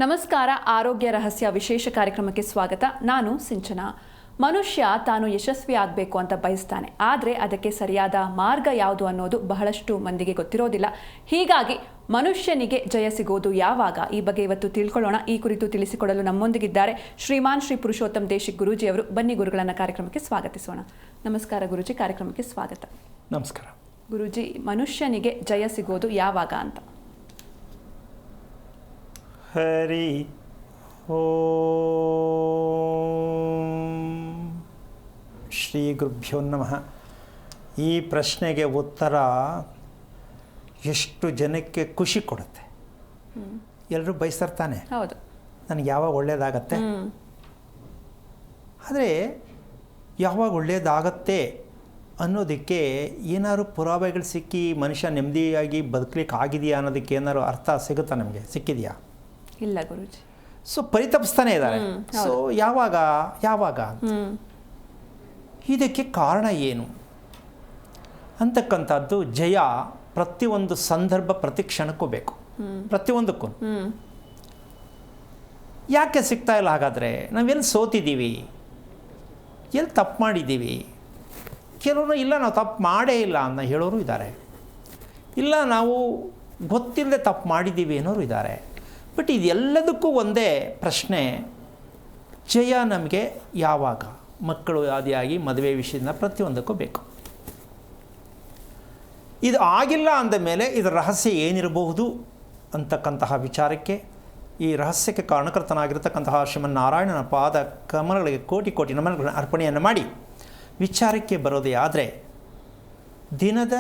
ನಮಸ್ಕಾರ. ಆರೋಗ್ಯ ರಹಸ್ಯ ವಿಶೇಷ ಕಾರ್ಯಕ್ರಮಕ್ಕೆ ಸ್ವಾಗತ. ನಾನು ಸಿಂಚನಾ. ಮನುಷ್ಯ ತಾನು ಯಶಸ್ವಿ ಆಗಬೇಕು ಅಂತ ಬಯಸ್ತಾನೆ, ಆದರೆ ಅದಕ್ಕೆ ಸರಿಯಾದ ಮಾರ್ಗ ಯಾವುದು ಅನ್ನೋದು ಬಹಳಷ್ಟು ಮಂದಿಗೆ ಗೊತ್ತಿರೋದಿಲ್ಲ. ಹೀಗಾಗಿ ಮನುಷ್ಯನಿಗೆ ಜಯ ಸಿಗೋದು ಯಾವಾಗ, ಈ ಬಗ್ಗೆ ಇವತ್ತು ತಿಳ್ಕೊಳ್ಳೋಣ. ಈ ಕುರಿತು ತಿಳಿಸಿಕೊಡಲು ನಮ್ಮೊಂದಿಗಿದ್ದಾರೆ ಶ್ರೀಮಾನ್ ಶ್ರೀ ಪುರುಷೋತ್ತಮ್ ದೇಶಿಕ್ ಗುರೂಜಿ ಅವರು. ಬನ್ನಿ ಗುರುಗಳನ್ನ ಕಾರ್ಯಕ್ರಮಕ್ಕೆ ಸ್ವಾಗತಿಸೋಣ. ನಮಸ್ಕಾರ ಗುರೂಜಿ, ಕಾರ್ಯಕ್ರಮಕ್ಕೆ ಸ್ವಾಗತ. ನಮಸ್ಕಾರ ಗುರೂಜಿ, ಮನುಷ್ಯನಿಗೆ ಜಯ ಸಿಗೋದು ಯಾವಾಗ ಅಂತ? ಹರಿ ಓಂ ಶ್ರೀ ಗುರುಭ್ಯೋ ನಮಃ. ಈ ಪ್ರಶ್ನೆಗೆ ಉತ್ತರ ಎಷ್ಟು ಜನಕ್ಕೆ ಖುಷಿ ಕೊಡುತ್ತೆ. ಎಲ್ಲರೂ ಬಯಸ್ತಾನೆ, ಹೌದು, ನನಗೆ ಯಾವಾಗ ಒಳ್ಳೆಯದಾಗತ್ತೆ. ಆದರೆ ಯಾವಾಗ ಒಳ್ಳೆಯದಾಗತ್ತೆ ಅನ್ನೋದಕ್ಕೆ ಏನಾದ್ರು ಪುರಾವೆಗಳು ಸಿಕ್ಕಿ ಮನುಷ್ಯ ನೆಮ್ಮದಿಯಾಗಿ ಬದುಕಲಿಕ್ಕೆ ಆಗಿದೆಯಾ ಅನ್ನೋದಕ್ಕೆ ಏನಾದ್ರು ಅರ್ಥ ಸಿಗುತ್ತಾ, ನಮಗೆ ಸಿಕ್ಕಿದೆಯಾ? ಇಲ್ಲ ಗುರೂಜಿ. ಸೊ ಪರಿತಪಿಸ್ತಾನೆ ಇದ್ದಾರೆ. ಸೊ ಯಾವಾಗ ಇದಕ್ಕೆ ಕಾರಣ ಏನು ಅಂತಕ್ಕಂಥದ್ದು ಜಯ ಪ್ರತಿಯೊಂದು ಸಂದರ್ಭ ಪ್ರತಿ ಕ್ಷಣಕ್ಕೂ ಬೇಕು, ಪ್ರತಿಯೊಂದಕ್ಕೂ. ಯಾಕೆ ಸಿಗ್ತಾ ಇಲ್ಲ? ಹಾಗಾದರೆ ನಾವೆಲ್ಲಿ ಸೋತಿದ್ದೀವಿ, ಎಲ್ಲಿ ತಪ್ಪು ಮಾಡಿದ್ದೀವಿ? ಕೆಲವರು ಇಲ್ಲ ನಾವು ತಪ್ಪು ಮಾಡೇ ಇಲ್ಲ ಅಂತ ಹೇಳೋರು ಇದ್ದಾರೆ, ಇಲ್ಲ ನಾವು ಗೊತ್ತಿಲ್ಲದೆ ತಪ್ಪು ಮಾಡಿದ್ದೀವಿ ಅನ್ನೋರು ಇದ್ದಾರೆ. ಬಟ್ ಇದೆಲ್ಲದಕ್ಕೂ ಒಂದೇ ಪ್ರಶ್ನೆ, ಜಯ ನಮಗೆ ಯಾವಾಗ? ಮಕ್ಕಳು ಆದಿಯಾಗಿ ಮದುವೆ ವಿಷಯದಿಂದ ಪ್ರತಿಯೊಂದಕ್ಕೂ ಬೇಕು. ಇದು ಆಗಿಲ್ಲ ಅಂದಮೇಲೆ ಇದರ ರಹಸ್ಯ ಏನಿರಬಹುದು ಅಂತಕ್ಕಂತಹ ವಿಚಾರಕ್ಕೆ, ಈ ರಹಸ್ಯಕ್ಕೆ ಕಾರಣಕರ್ತನಾಗಿರ್ತಕ್ಕಂತಹ ಶ್ರೀಮನ್ನಾರಾಯಣನ ಪಾದ ಕಮಲಗಳಿಗೆ ಕೋಟಿ ಕೋಟಿ ನಮನಗಳನ್ನು ಅರ್ಪಣೆಯನ್ನು ಮಾಡಿ ವಿಚಾರಕ್ಕೆ ಬರೋದೇ ಆದರೆ, ದಿನದ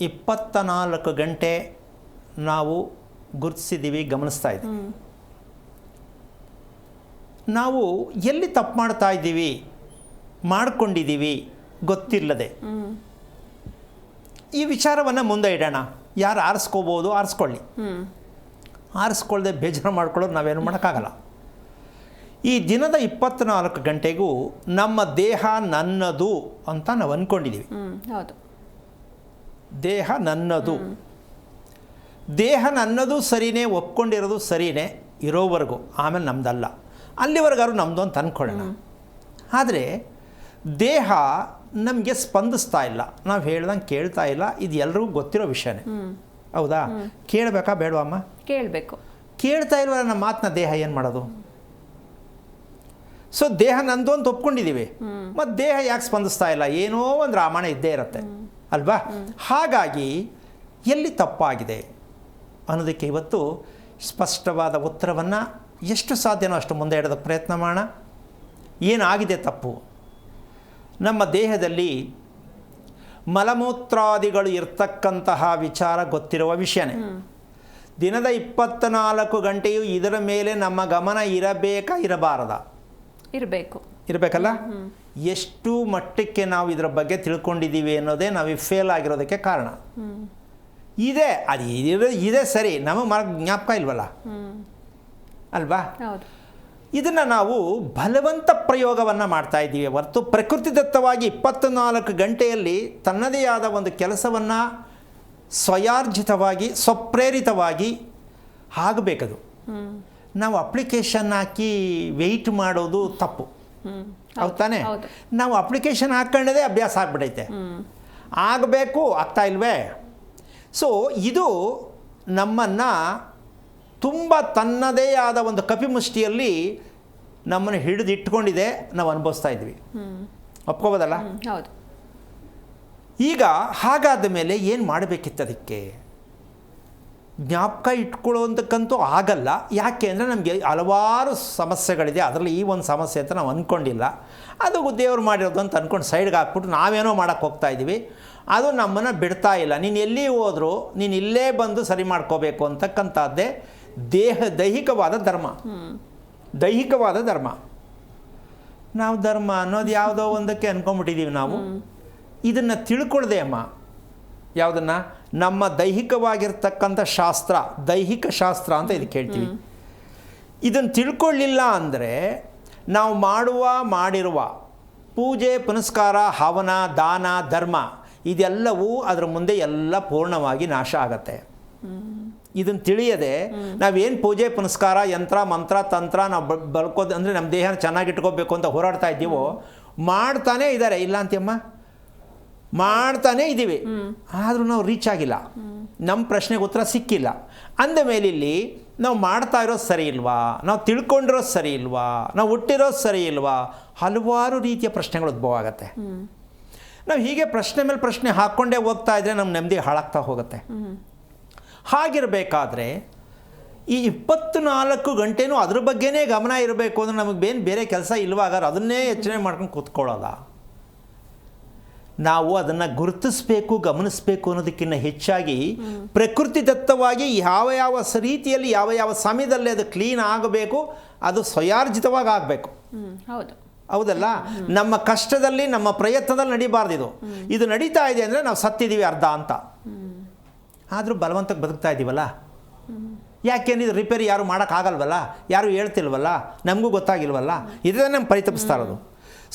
24 ಗಂಟೆ ನಾವು ಗುರುತಿಸಿದ್ದೀವಿ, ಗಮನಿಸ್ತಾ ಇದ್ದೀವಿ. ನಾವು ಎಲ್ಲಿ ತಪ್ಪು ಮಾಡ್ತಾ ಇದ್ದೀವಿ, ಮಾಡ್ಕೊಂಡಿದ್ದೀವಿ ಗೊತ್ತಿಲ್ಲದೆ, ಈ ವಿಚಾರವನ್ನು ಮುಂದೆ ಇಡೋಣ. ಯಾರು ಆರಿಸ್ಕೋಬೋದು ಆರಿಸ್ಕೊಳ್ಳಿ, ಆರಿಸ್ಕೊಳ್ಳದೆ ಬೇಜಾರು ಮಾಡ್ಕೊಳ್ಳೋದು ನಾವೇನು ಮಾಡೋಕ್ಕಾಗಲ್ಲ. ಈ ದಿನದ 24 ಗಂಟೆಗೂ ನಮ್ಮ ದೇಹ ನನ್ನದು ಅಂತ ನಾವು ಅಂದ್ಕೊಂಡಿದ್ದೀವಿ. ದೇಹ ನನ್ನದು, ದೇಹ ನನ್ನದು ಸರಿಯೇ, ಒಪ್ಕೊಂಡಿರೋದು ಸರಿಯೇ ಇರೋವರೆಗೂ, ಆಮೇಲೆ ನಮ್ಮದಲ್ಲ. ಅಲ್ಲಿವರೆಗಾದ್ರು ನಮ್ಮದು ಅಂತ ಅಂದ್ಕೊಳ್ಳೋಣ. ಆದರೆ ದೇಹ ನಮಗೆ ಸ್ಪಂದಿಸ್ತಾ ಇಲ್ಲ, ನಾವು ಹೇಳ್ದಂಗೆ ಕೇಳ್ತಾ ಇಲ್ಲ. ಇದು ಎಲ್ರಿಗೂ ಗೊತ್ತಿರೋ ವಿಷಯನೇ, ಹೌದಾ? ಕೇಳಬೇಕಾ ಬೇಡವಮ್ಮ? ಕೇಳಬೇಕು. ಕೇಳ್ತಾ ಇಲ್ವ ನಮ್ಮ ಮಾತನ್ನ ದೇಹ ಏನು ಮಾಡೋದು? ಸೊ ದೇಹ ನಂದು ಅಂತ ಒಪ್ಕೊಂಡಿದ್ದೀವಿ, ಮತ್ತು ದೇಹ ಯಾಕೆ ಸ್ಪಂದಿಸ್ತಾ ಇಲ್ಲ? ಏನೋ ಒಂದು ರಾಮಾಯಣ ಇದ್ದೇ ಇರುತ್ತೆ ಅಲ್ವಾ? ಹಾಗಾಗಿ ಎಲ್ಲಿ ತಪ್ಪಾಗಿದೆ ಅನ್ನೋದಕ್ಕೆ ಇವತ್ತು ಸ್ಪಷ್ಟವಾದ ಉತ್ತರವನ್ನು ಎಷ್ಟು ಸಾಧ್ಯನೋ ಅಷ್ಟು ಮುಂದೆ ಇಡೋದಕ್ಕೆ ಪ್ರಯತ್ನ ಮಾಡೋಣ. ಏನಾಗಿದೆ ತಪ್ಪು? ನಮ್ಮ ದೇಹದಲ್ಲಿ ಮಲಮೂತ್ರಾದಿಗಳು ಇರ್ತಕ್ಕಂತಹ ವಿಚಾರ ಗೊತ್ತಿರುವ ವಿಷಯನೇ. ದಿನದ 24 ಗಂಟೆಯೂ ಇದರ ಮೇಲೆ ನಮ್ಮ ಗಮನ ಇರಬೇಕಾ ಇರಬಾರದಾ? ಇರಬೇಕಲ್ಲ. ಎಷ್ಟು ಮಟ್ಟಕ್ಕೆ ನಾವು ಇದರ ಬಗ್ಗೆ ತಿಳ್ಕೊಂಡಿದ್ದೀವಿ ಅನ್ನೋದೇ ನಾವು ಫೇಲ್ ಆಗಿರೋದಕ್ಕೆ ಕಾರಣ. ಇದೆ ಅದು ಇದೆ ಸರಿ, ನಮಗೆ ಜ್ಞಾಪಕ ಇಲ್ವಲ್ಲ ಅಲ್ವಾ? ಇದನ್ನು ನಾವು ಬಲವಂತ ಪ್ರಯೋಗವನ್ನು ಮಾಡ್ತಾ ಇದ್ದೀವಿ ಹೊರತು ಪ್ರಕೃತಿದತ್ತವಾಗಿ 24 ಗಂಟೆಯಲ್ಲಿ ತನ್ನದೇ ಆದ ಒಂದು ಕೆಲಸವನ್ನು ಸ್ವಯಾರ್ಜಿತವಾಗಿ ಸ್ವಪ್ರೇರಿತವಾಗಿ ಆಗಬೇಕದು. ನಾವು ಅಪ್ಲಿಕೇಶನ್ ಹಾಕಿ ವೆಯ್ಟ್ ಮಾಡೋದು ತಪ್ಪು, ಹೌದು ತಾನೆ? ನಾವು ಅಪ್ಲಿಕೇಶನ್ ಹಾಕ್ಕೊಂಡದೇ ಅಭ್ಯಾಸ ಆಗ್ಬಿಟ್ಟೈತೆ, ಆಗಬೇಕು, ಆಗ್ತಾ ಇಲ್ವೇ? ಸೊ ಇದು ನಮ್ಮನ್ನು ತುಂಬ ತನ್ನದೇ ಆದ ಒಂದು ಕಪಿಮುಷ್ಟಿಯಲ್ಲಿ ನಮ್ಮನ್ನು ಹಿಡಿದು ಇಟ್ಕೊಂಡಿದೆ, ನಾವು ಅನುಭವಿಸ್ತಾ ಇದ್ವಿ. ಒಪ್ಕೋಬೋದಲ್ಲ? ಹೌದು. ಈಗ ಹಾಗಾದ ಮೇಲೆ ಏನು ಮಾಡಬೇಕಿತ್ತು? ಅದಕ್ಕೆ ಜ್ಞಾಪಕ ಇಟ್ಕೊಳ್ಳೋದಕ್ಕಂತೂ ಆಗಲ್ಲ. ಯಾಕೆ ಅಂದರೆ ನಮಗೆ ಹಲವಾರು ಸಮಸ್ಯೆಗಳಿದೆ, ಅದರಲ್ಲಿ ಈ ಒಂದು ಸಮಸ್ಯೆ ಅಂತ ನಾವು ಅಂದ್ಕೊಂಡಿಲ್ಲ. ಅದು ದೇವ್ರು ಮಾಡಿರೋದು ಅಂತ ಅಂದ್ಕೊಂಡು ಸೈಡ್ಗೆ ಹಾಕ್ಬಿಟ್ಟು ನಾವೇನೋ ಮಾಡೋಕ್ಕೆ ಹೋಗ್ತಾ ಇದ್ದೀವಿ. ಅದು ನಮ್ಮನ್ನು ಬಿಡ್ತಾ ಇಲ್ಲ. ನೀನು ಎಲ್ಲಿ ಹೋದರೂ ನೀನು ಇಲ್ಲೇ ಬಂದು ಸರಿ ಮಾಡ್ಕೋಬೇಕು ಅಂತಕ್ಕಂಥದ್ದೇ ದೈಹಿಕವಾದ ಧರ್ಮ. ದೈಹಿಕವಾದ ಧರ್ಮ. ನಾವು ಧರ್ಮ ಅನ್ನೋದು ಯಾವುದೋ ಒಂದಕ್ಕೆ ಅಂದ್ಕೊಂಡ್ಬಿಟ್ಟಿದ್ದೀವಿ ನಾವು. ಇದನ್ನು ತಿಳ್ಕೊಳ್ದೆ ಅಮ್ಮ, ಯಾವುದನ್ನು? ನಮ್ಮ ದೈಹಿಕವಾಗಿರ್ತಕ್ಕಂಥ ಶಾಸ್ತ್ರ, ದೈಹಿಕ ಶಾಸ್ತ್ರ ಅಂತ ಇದಕ್ಕೆ ಹೇಳ್ತೀವಿ. ಇದನ್ನು ತಿಳ್ಕೊಳ್ಳಿಲ್ಲ ಅಂದರೆ ನಾವು ಮಾಡಿರುವ ಪೂಜೆ ಪುನಸ್ಕಾರ ಹವನ ದಾನ ಧರ್ಮ ಇದೆಲ್ಲವೂ ಅದರ ಮುಂದೆ ಎಲ್ಲ ಪೂರ್ಣವಾಗಿ ನಾಶ ಆಗತ್ತೆ. ಇದನ್ನು ತಿಳಿಯದೆ ನಾವೇನು ಪೂಜೆ ಪುನಸ್ಕಾರ ಯಂತ್ರ ಮಂತ್ರ ತಂತ್ರ ನಾವು ಬಳ್ಕೋದು ಅಂದರೆ ನಮ್ಮ ದೇಹನ ಚೆನ್ನಾಗಿಟ್ಕೋಬೇಕು ಅಂತ ಹೋರಾಡ್ತಾ ಇದ್ದೀವೋ ಮಾಡ್ತಾನೇ ಇದ್ದಾರೆ, ಇಲ್ಲ ಅಂತೀಯಮ್ಮ, ಮಾಡ್ತಾನೇ ಇದ್ದೀವಿ. ಆದರೂ ನಾವು ರೀಚ್ ಆಗಿಲ್ಲ, ನಮ್ಮ ಪ್ರಶ್ನೆಗೆ ಉತ್ತರ ಸಿಕ್ಕಿಲ್ಲ. ಅಂದ ಮೇಲೆ ಇಲ್ಲಿ ನಾವು ಮಾಡ್ತಾ ಇರೋದು ಸರಿ ಇಲ್ವಾ, ನಾವು ತಿಳ್ಕೊಂಡಿರೋದು ಸರಿ ಇಲ್ವಾ, ನಾವು ಹುಟ್ಟಿರೋದು ಸರಿ ಇಲ್ವಾ, ಹಲವಾರು ರೀತಿಯ ಪ್ರಶ್ನೆಗಳು ಉದ್ಭವ ಆಗುತ್ತೆ. ನಾವು ಹೀಗೆ ಪ್ರಶ್ನೆ ಮೇಲೆ ಪ್ರಶ್ನೆ ಹಾಕ್ಕೊಂಡೇ ಹೋಗ್ತಾ ಇದ್ದರೆ ನಮ್ಮ ನೆಮ್ಮದಿ ಹಾಳಾಗ್ತಾ ಹೋಗುತ್ತೆ. ಹಾಗಿರಬೇಕಾದ್ರೆ ಈ 24 ಗಂಟೆನೂ ಅದ್ರ ಬಗ್ಗೆನೇ ಗಮನ ಇರಬೇಕು ಅಂದರೆ ನಮಗೆ ಬೇರೆ ಕೆಲಸ ಇಲ್ವಾಗಾರ ಅದನ್ನೇ ಯೋಚನೆ ಮಾಡ್ಕೊಂಡು ಕೂತ್ಕೊಳ್ಳೋದ? ನಾವು ಅದನ್ನು ಗುರುತಿಸ್ಬೇಕು, ಗಮನಿಸಬೇಕು ಅನ್ನೋದಕ್ಕಿಂತ ಹೆಚ್ಚಾಗಿ ಪ್ರಕೃತಿ ದತ್ತವಾಗಿ ಯಾವ ರೀತಿಯಲ್ಲಿ ಯಾವ ಸಮಯದಲ್ಲಿ ಅದು ಕ್ಲೀನ್ ಆಗಬೇಕು, ಅದು ಸ್ವಯಾರ್ಜಿತವಾಗಿ ಆಗಬೇಕು. ಹೌದಲ್ಲ? ನಮ್ಮ ಕಷ್ಟದಲ್ಲಿ ನಮ್ಮ ಪ್ರಯತ್ನದಲ್ಲಿ ನಡಿಬಾರ್ದು. ಇದು ನಡೀತಾ ಇದೆ ಅಂದರೆ ನಾವು ಸತ್ತಿದ್ದೀವಿ ಅರ್ಧ ಅಂತ. ಆದರೂ ಬಲವಂತಕ್ಕೆ ಬದುಕ್ತಾ ಇದ್ದೀವಲ್ಲ, ಯಾಕೆಂದ್ರೆ ಇದು ರಿಪೇರಿ ಯಾರು ಮಾಡೋಕ್ಕಾಗಲ್ವಲ್ಲ, ಯಾರು ಹೇಳ್ತಿಲ್ವಲ್ಲ, ನಮಗೂ ಗೊತ್ತಾಗಿಲ್ವಲ್ಲ, ಇದನ್ನೇ ನಮ್ಮ ಪರಿತಪಿಸ್ತಾ ಇರೋದು.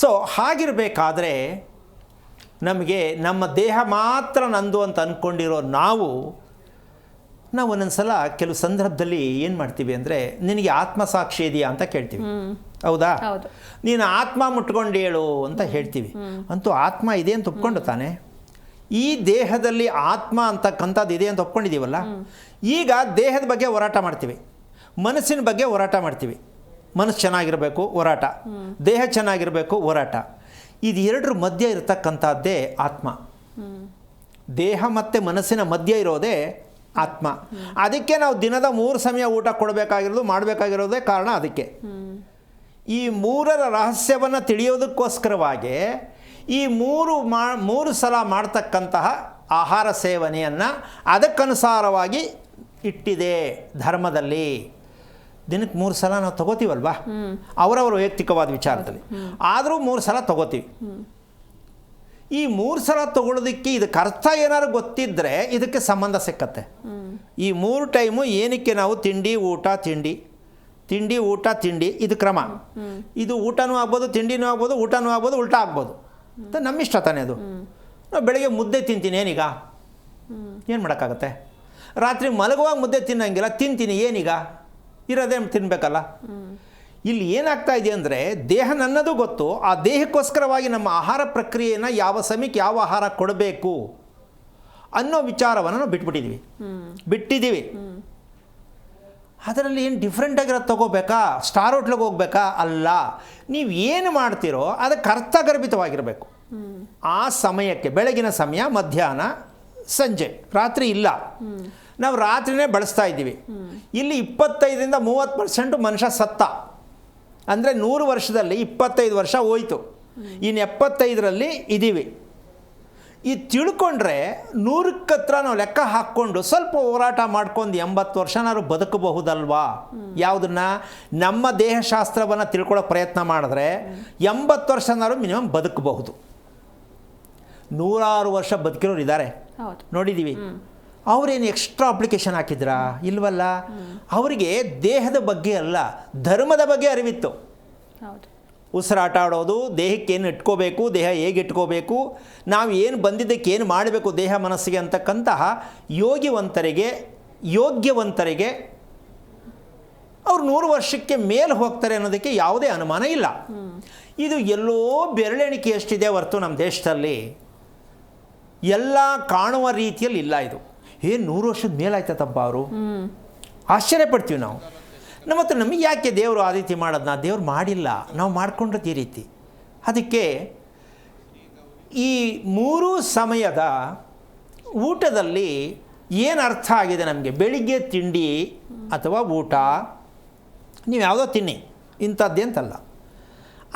ಸೊ ಹಾಗಿರಬೇಕಾದ್ರೆ ನಮಗೆ ನಮ್ಮ ದೇಹ ಮಾತ್ರ ನಂದು ಅಂತ ಅಂದ್ಕೊಂಡಿರೋ ನಾವು ಒಂದೊಂದು ಸಲ ಕೆಲವು ಸಂದರ್ಭದಲ್ಲಿ ಏನು ಮಾಡ್ತೀವಿ ಅಂದರೆ, ನಿನಗೆ ಆತ್ಮಸಾಕ್ಷಿ ಇದೆಯಾ ಅಂತ ಕೇಳ್ತೀವಿ. ಹೌದಾ? ನೀನು ಆತ್ಮ ಮುಟ್ಕೊಂಡು ಹೇಳು ಅಂತ ಹೇಳ್ತೀವಿ. ಅಂತೂ ಆತ್ಮ ಇದೆ ಅಂತ ಒಪ್ಕೊಂಡು ತಾನೆ, ಈ ದೇಹದಲ್ಲಿ ಆತ್ಮ ಅಂತಕ್ಕಂಥದ್ದು ಇದೆ ಅಂತ ಒಪ್ಕೊಂಡಿದ್ದೀವಲ್ಲ. ಈಗ ದೇಹದ ಬಗ್ಗೆ ಹೋರಾಟ ಮಾಡ್ತೀವಿ, ಮನಸ್ಸಿನ ಬಗ್ಗೆ ಹೋರಾಟ ಮಾಡ್ತೀವಿ. ಮನಸ್ಸು ಚೆನ್ನಾಗಿರಬೇಕು ಹೋರಾಟ, ದೇಹ ಚೆನ್ನಾಗಿರಬೇಕು ಹೋರಾಟ. ಇದು ಎರಡರ ಮಧ್ಯೆ ಇರತಕ್ಕಂಥದ್ದೇ ಆತ್ಮ. ದೇಹ ಮತ್ತು ಮನಸ್ಸಿನ ಮಧ್ಯೆ ಇರೋದೇ ಆತ್ಮ. ಅದಕ್ಕೆ ನಾವು ದಿನದ 3 ಸಮಯ ಊಟ ಕೊಡಬೇಕಾಗಿರೋದು, ಮಾಡಬೇಕಾಗಿರೋದೇ ಕಾರಣ ಅದಕ್ಕೆ. ಈ 3ರ ರಹಸ್ಯವನ್ನು ತಿಳಿಯೋದಕ್ಕೋಸ್ಕರವಾಗಿ ಈ 3 ಸಲ ಮಾಡ್ತಕ್ಕಂತಹ ಆಹಾರ ಸೇವನೆಯನ್ನು ಅದಕ್ಕನುಸಾರವಾಗಿ ಇಟ್ಟಿದೆ ಧರ್ಮದಲ್ಲಿ. ದಿನಕ್ಕೆ 3 ಸಲ ನಾವು ತಗೋತೀವಲ್ವಾ, ಅವರವರ ವೈಯಕ್ತಿಕವಾದ ವಿಚಾರದಲ್ಲಿ. ಆದರೂ 3 ಸಲ ತಗೋತೀವಿ. ಈ 3 ಸಲ ತಗೊಳ್ಳೋದಕ್ಕೆ ಇದಕ್ಕೆ ಅರ್ಥ ಏನಾದ್ರು ಗೊತ್ತಿದ್ದರೆ ಇದಕ್ಕೆ ಸಂಬಂಧ ಸಿಕ್ಕತ್ತೆ. ಈ 3 ಟೈಮು ಏನಕ್ಕೆ ನಾವು ತಿಂಡಿ ಊಟ ತಿಂಡಿ ಇದು ಕ್ರಮ. ಇದು ಊಟನೂ ಆಗ್ಬೋದು, ತಿಂಡಿನೂ ಆಗ್ಬೋದು, ಊಟನೂ ಆಗ್ಬೋದು, ಉಲ್ಟಾ ಆಗ್ಬೋದು ಅಂತ ನಮ್ಮಿಷ್ಟ ತಾನೇ ಅದು. ನಾವು ಬೆಳಗ್ಗೆ ಮುದ್ದೆ ತಿಂತೀನಿ, ಏನೀಗ ಏನು ಮಾಡೋಕ್ಕಾಗತ್ತೆ? ರಾತ್ರಿ ಮಲಗುವಾಗ ಮುದ್ದೆ ತಿನ್ನಂಗಿಲ್ಲ, ತಿಂತೀನಿ, ಏನೀಗ ಇರೋದೇ ತಿನ್ನಬೇಕಲ್ಲ. ಇಲ್ಲಿ ಏನಾಗ್ತಾ ಇದೆ ಅಂದರೆ, ದೇಹ ನನ್ನದು ಗೊತ್ತು, ಆ ದೇಹಕ್ಕೋಸ್ಕರವಾಗಿ ನಮ್ಮ ಆಹಾರ ಪ್ರಕ್ರಿಯೆಯನ್ನು ಯಾವ ಸಮಯಕ್ಕೆ ಯಾವ ಆಹಾರ ಕೊಡಬೇಕು ಅನ್ನೋ ವಿಚಾರವನ್ನು ನಾವು ಬಿಟ್ಟಿದ್ದೀವಿ. ಅದರಲ್ಲಿ ಏನು ಡಿಫ್ರೆಂಟ್ ಆಗಿರೋದು ತಗೋಬೇಕಾ? ಸ್ಟಾರ್ ಹೋಟ್ಲಿಗೆ ಹೋಗ್ಬೇಕಾ? ಅಲ್ಲ. ನೀವು ಏನು ಮಾಡ್ತೀರೋ ಅದಕ್ಕೆ ಅರ್ಥಗರ್ಭಿತವಾಗಿರಬೇಕು. ಆ ಸಮಯಕ್ಕೆ, ಬೆಳಗಿನ ಸಮಯ, ಮಧ್ಯಾಹ್ನ, ಸಂಜೆ, ರಾತ್ರಿ ಇಲ್ಲ. ನಾವು ರಾತ್ರಿನೇ ಬಳಸ್ತಾ ಇದ್ದೀವಿ. ಇಲ್ಲಿ 25-30% ಮನುಷ್ಯ ಸತ್ತ. ಅಂದರೆ 100 ವರ್ಷದಲ್ಲಿ 25 ವರ್ಷ ಹೋಯಿತು, ಇನ್ನು 75ರಲ್ಲಿ ಇದ್ದೀವಿ. ಇದು ತಿಳ್ಕೊಂಡ್ರೆ 100ಕ್ಕೆ ಹತ್ರ ನಾವು ಲೆಕ್ಕ ಹಾಕ್ಕೊಂಡು ಸ್ವಲ್ಪ ಹೋರಾಟ ಮಾಡ್ಕೊಂಡು 80 ವರ್ಷನಾದ್ರು ಬದುಕಬಹುದಲ್ವಾ? ಯಾವುದನ್ನು? ನಮ್ಮ ದೇಹಶಾಸ್ತ್ರವನ್ನು ತಿಳ್ಕೊಳ್ಳೋ ಪ್ರಯತ್ನ ಮಾಡಿದ್ರೆ 80 ವರ್ಷನಾದ್ರು ಮಿನಿಮಮ್ ಬದುಕಬಹುದು. 106 ವರ್ಷ ಬದುಕಿರೋರು ಇದ್ದಾರೆ, ನೋಡಿದ್ದೀವಿ. ಅವರೇನು ಎಕ್ಸ್ಟ್ರಾ ಅಪ್ಲಿಕೇಶನ್ ಹಾಕಿದ್ರಾ? ಇಲ್ವಲ್ಲ. ಅವರಿಗೆ ದೇಹದ ಬಗ್ಗೆ ಅಲ್ಲ, ಧರ್ಮದ ಬಗ್ಗೆ ಅರಿವಿತ್ತು. ಉಸಿರಾಟ ಆಡೋದು, ದೇಹಕ್ಕೆ ಏನು ಇಟ್ಕೋಬೇಕು, ದೇಹ ಹೇಗೆ ಇಟ್ಕೋಬೇಕು, ನಾವು ಏನು ಬಂದಿದ್ದಕ್ಕೆ ಏನು ಮಾಡಬೇಕು ದೇಹ ಮನಸ್ಸಿಗೆ ಅಂತಕ್ಕಂತಹ ಯೋಗ್ಯವಂತರಿಗೆ ಅವ್ರು 100 ವರ್ಷಕ್ಕೆ ಮೇಲೆ ಹೋಗ್ತಾರೆ ಅನ್ನೋದಕ್ಕೆ ಯಾವುದೇ ಅನುಮಾನ ಇಲ್ಲ. ಇದು ಎಲ್ಲೋ ಬೆರಳೆಣಿಕೆಯಷ್ಟಿದೆ ಹೊರತು ನಮ್ಮ ದೇಶದಲ್ಲಿ ಎಲ್ಲ ಕಾಣುವ ರೀತಿಯಲ್ಲಿ ಇಲ್ಲ. ಇದು 100 ವರ್ಷದ ಮೇಲಾಯ್ತಪ್ಪ ಅವರು, ಆಶ್ಚರ್ಯಪಡ್ತೀವಿ ನಾವು. ನಮಗೆ ಯಾಕೆ ದೇವರು ಆ ರೀತಿ ಮಾಡೋದನ್ನ? ದೇವ್ರು ಮಾಡಿಲ್ಲ, ನಾವು ಮಾಡ್ಕೊಂಡದ್ದು ಈ ರೀತಿ. ಅದಕ್ಕೆ ಈ 3 ಸಮಯದ ಊಟದಲ್ಲಿ ಏನು ಅರ್ಥ ಆಗಿದೆ ನಮಗೆ? ಬೆಳಿಗ್ಗೆ ತಿಂಡಿ ಅಥವಾ ಊಟ ನೀವು ಯಾವುದೋ ತಿನ್ನಿ, ಇಂಥದ್ದೇಂತಲ್ಲ,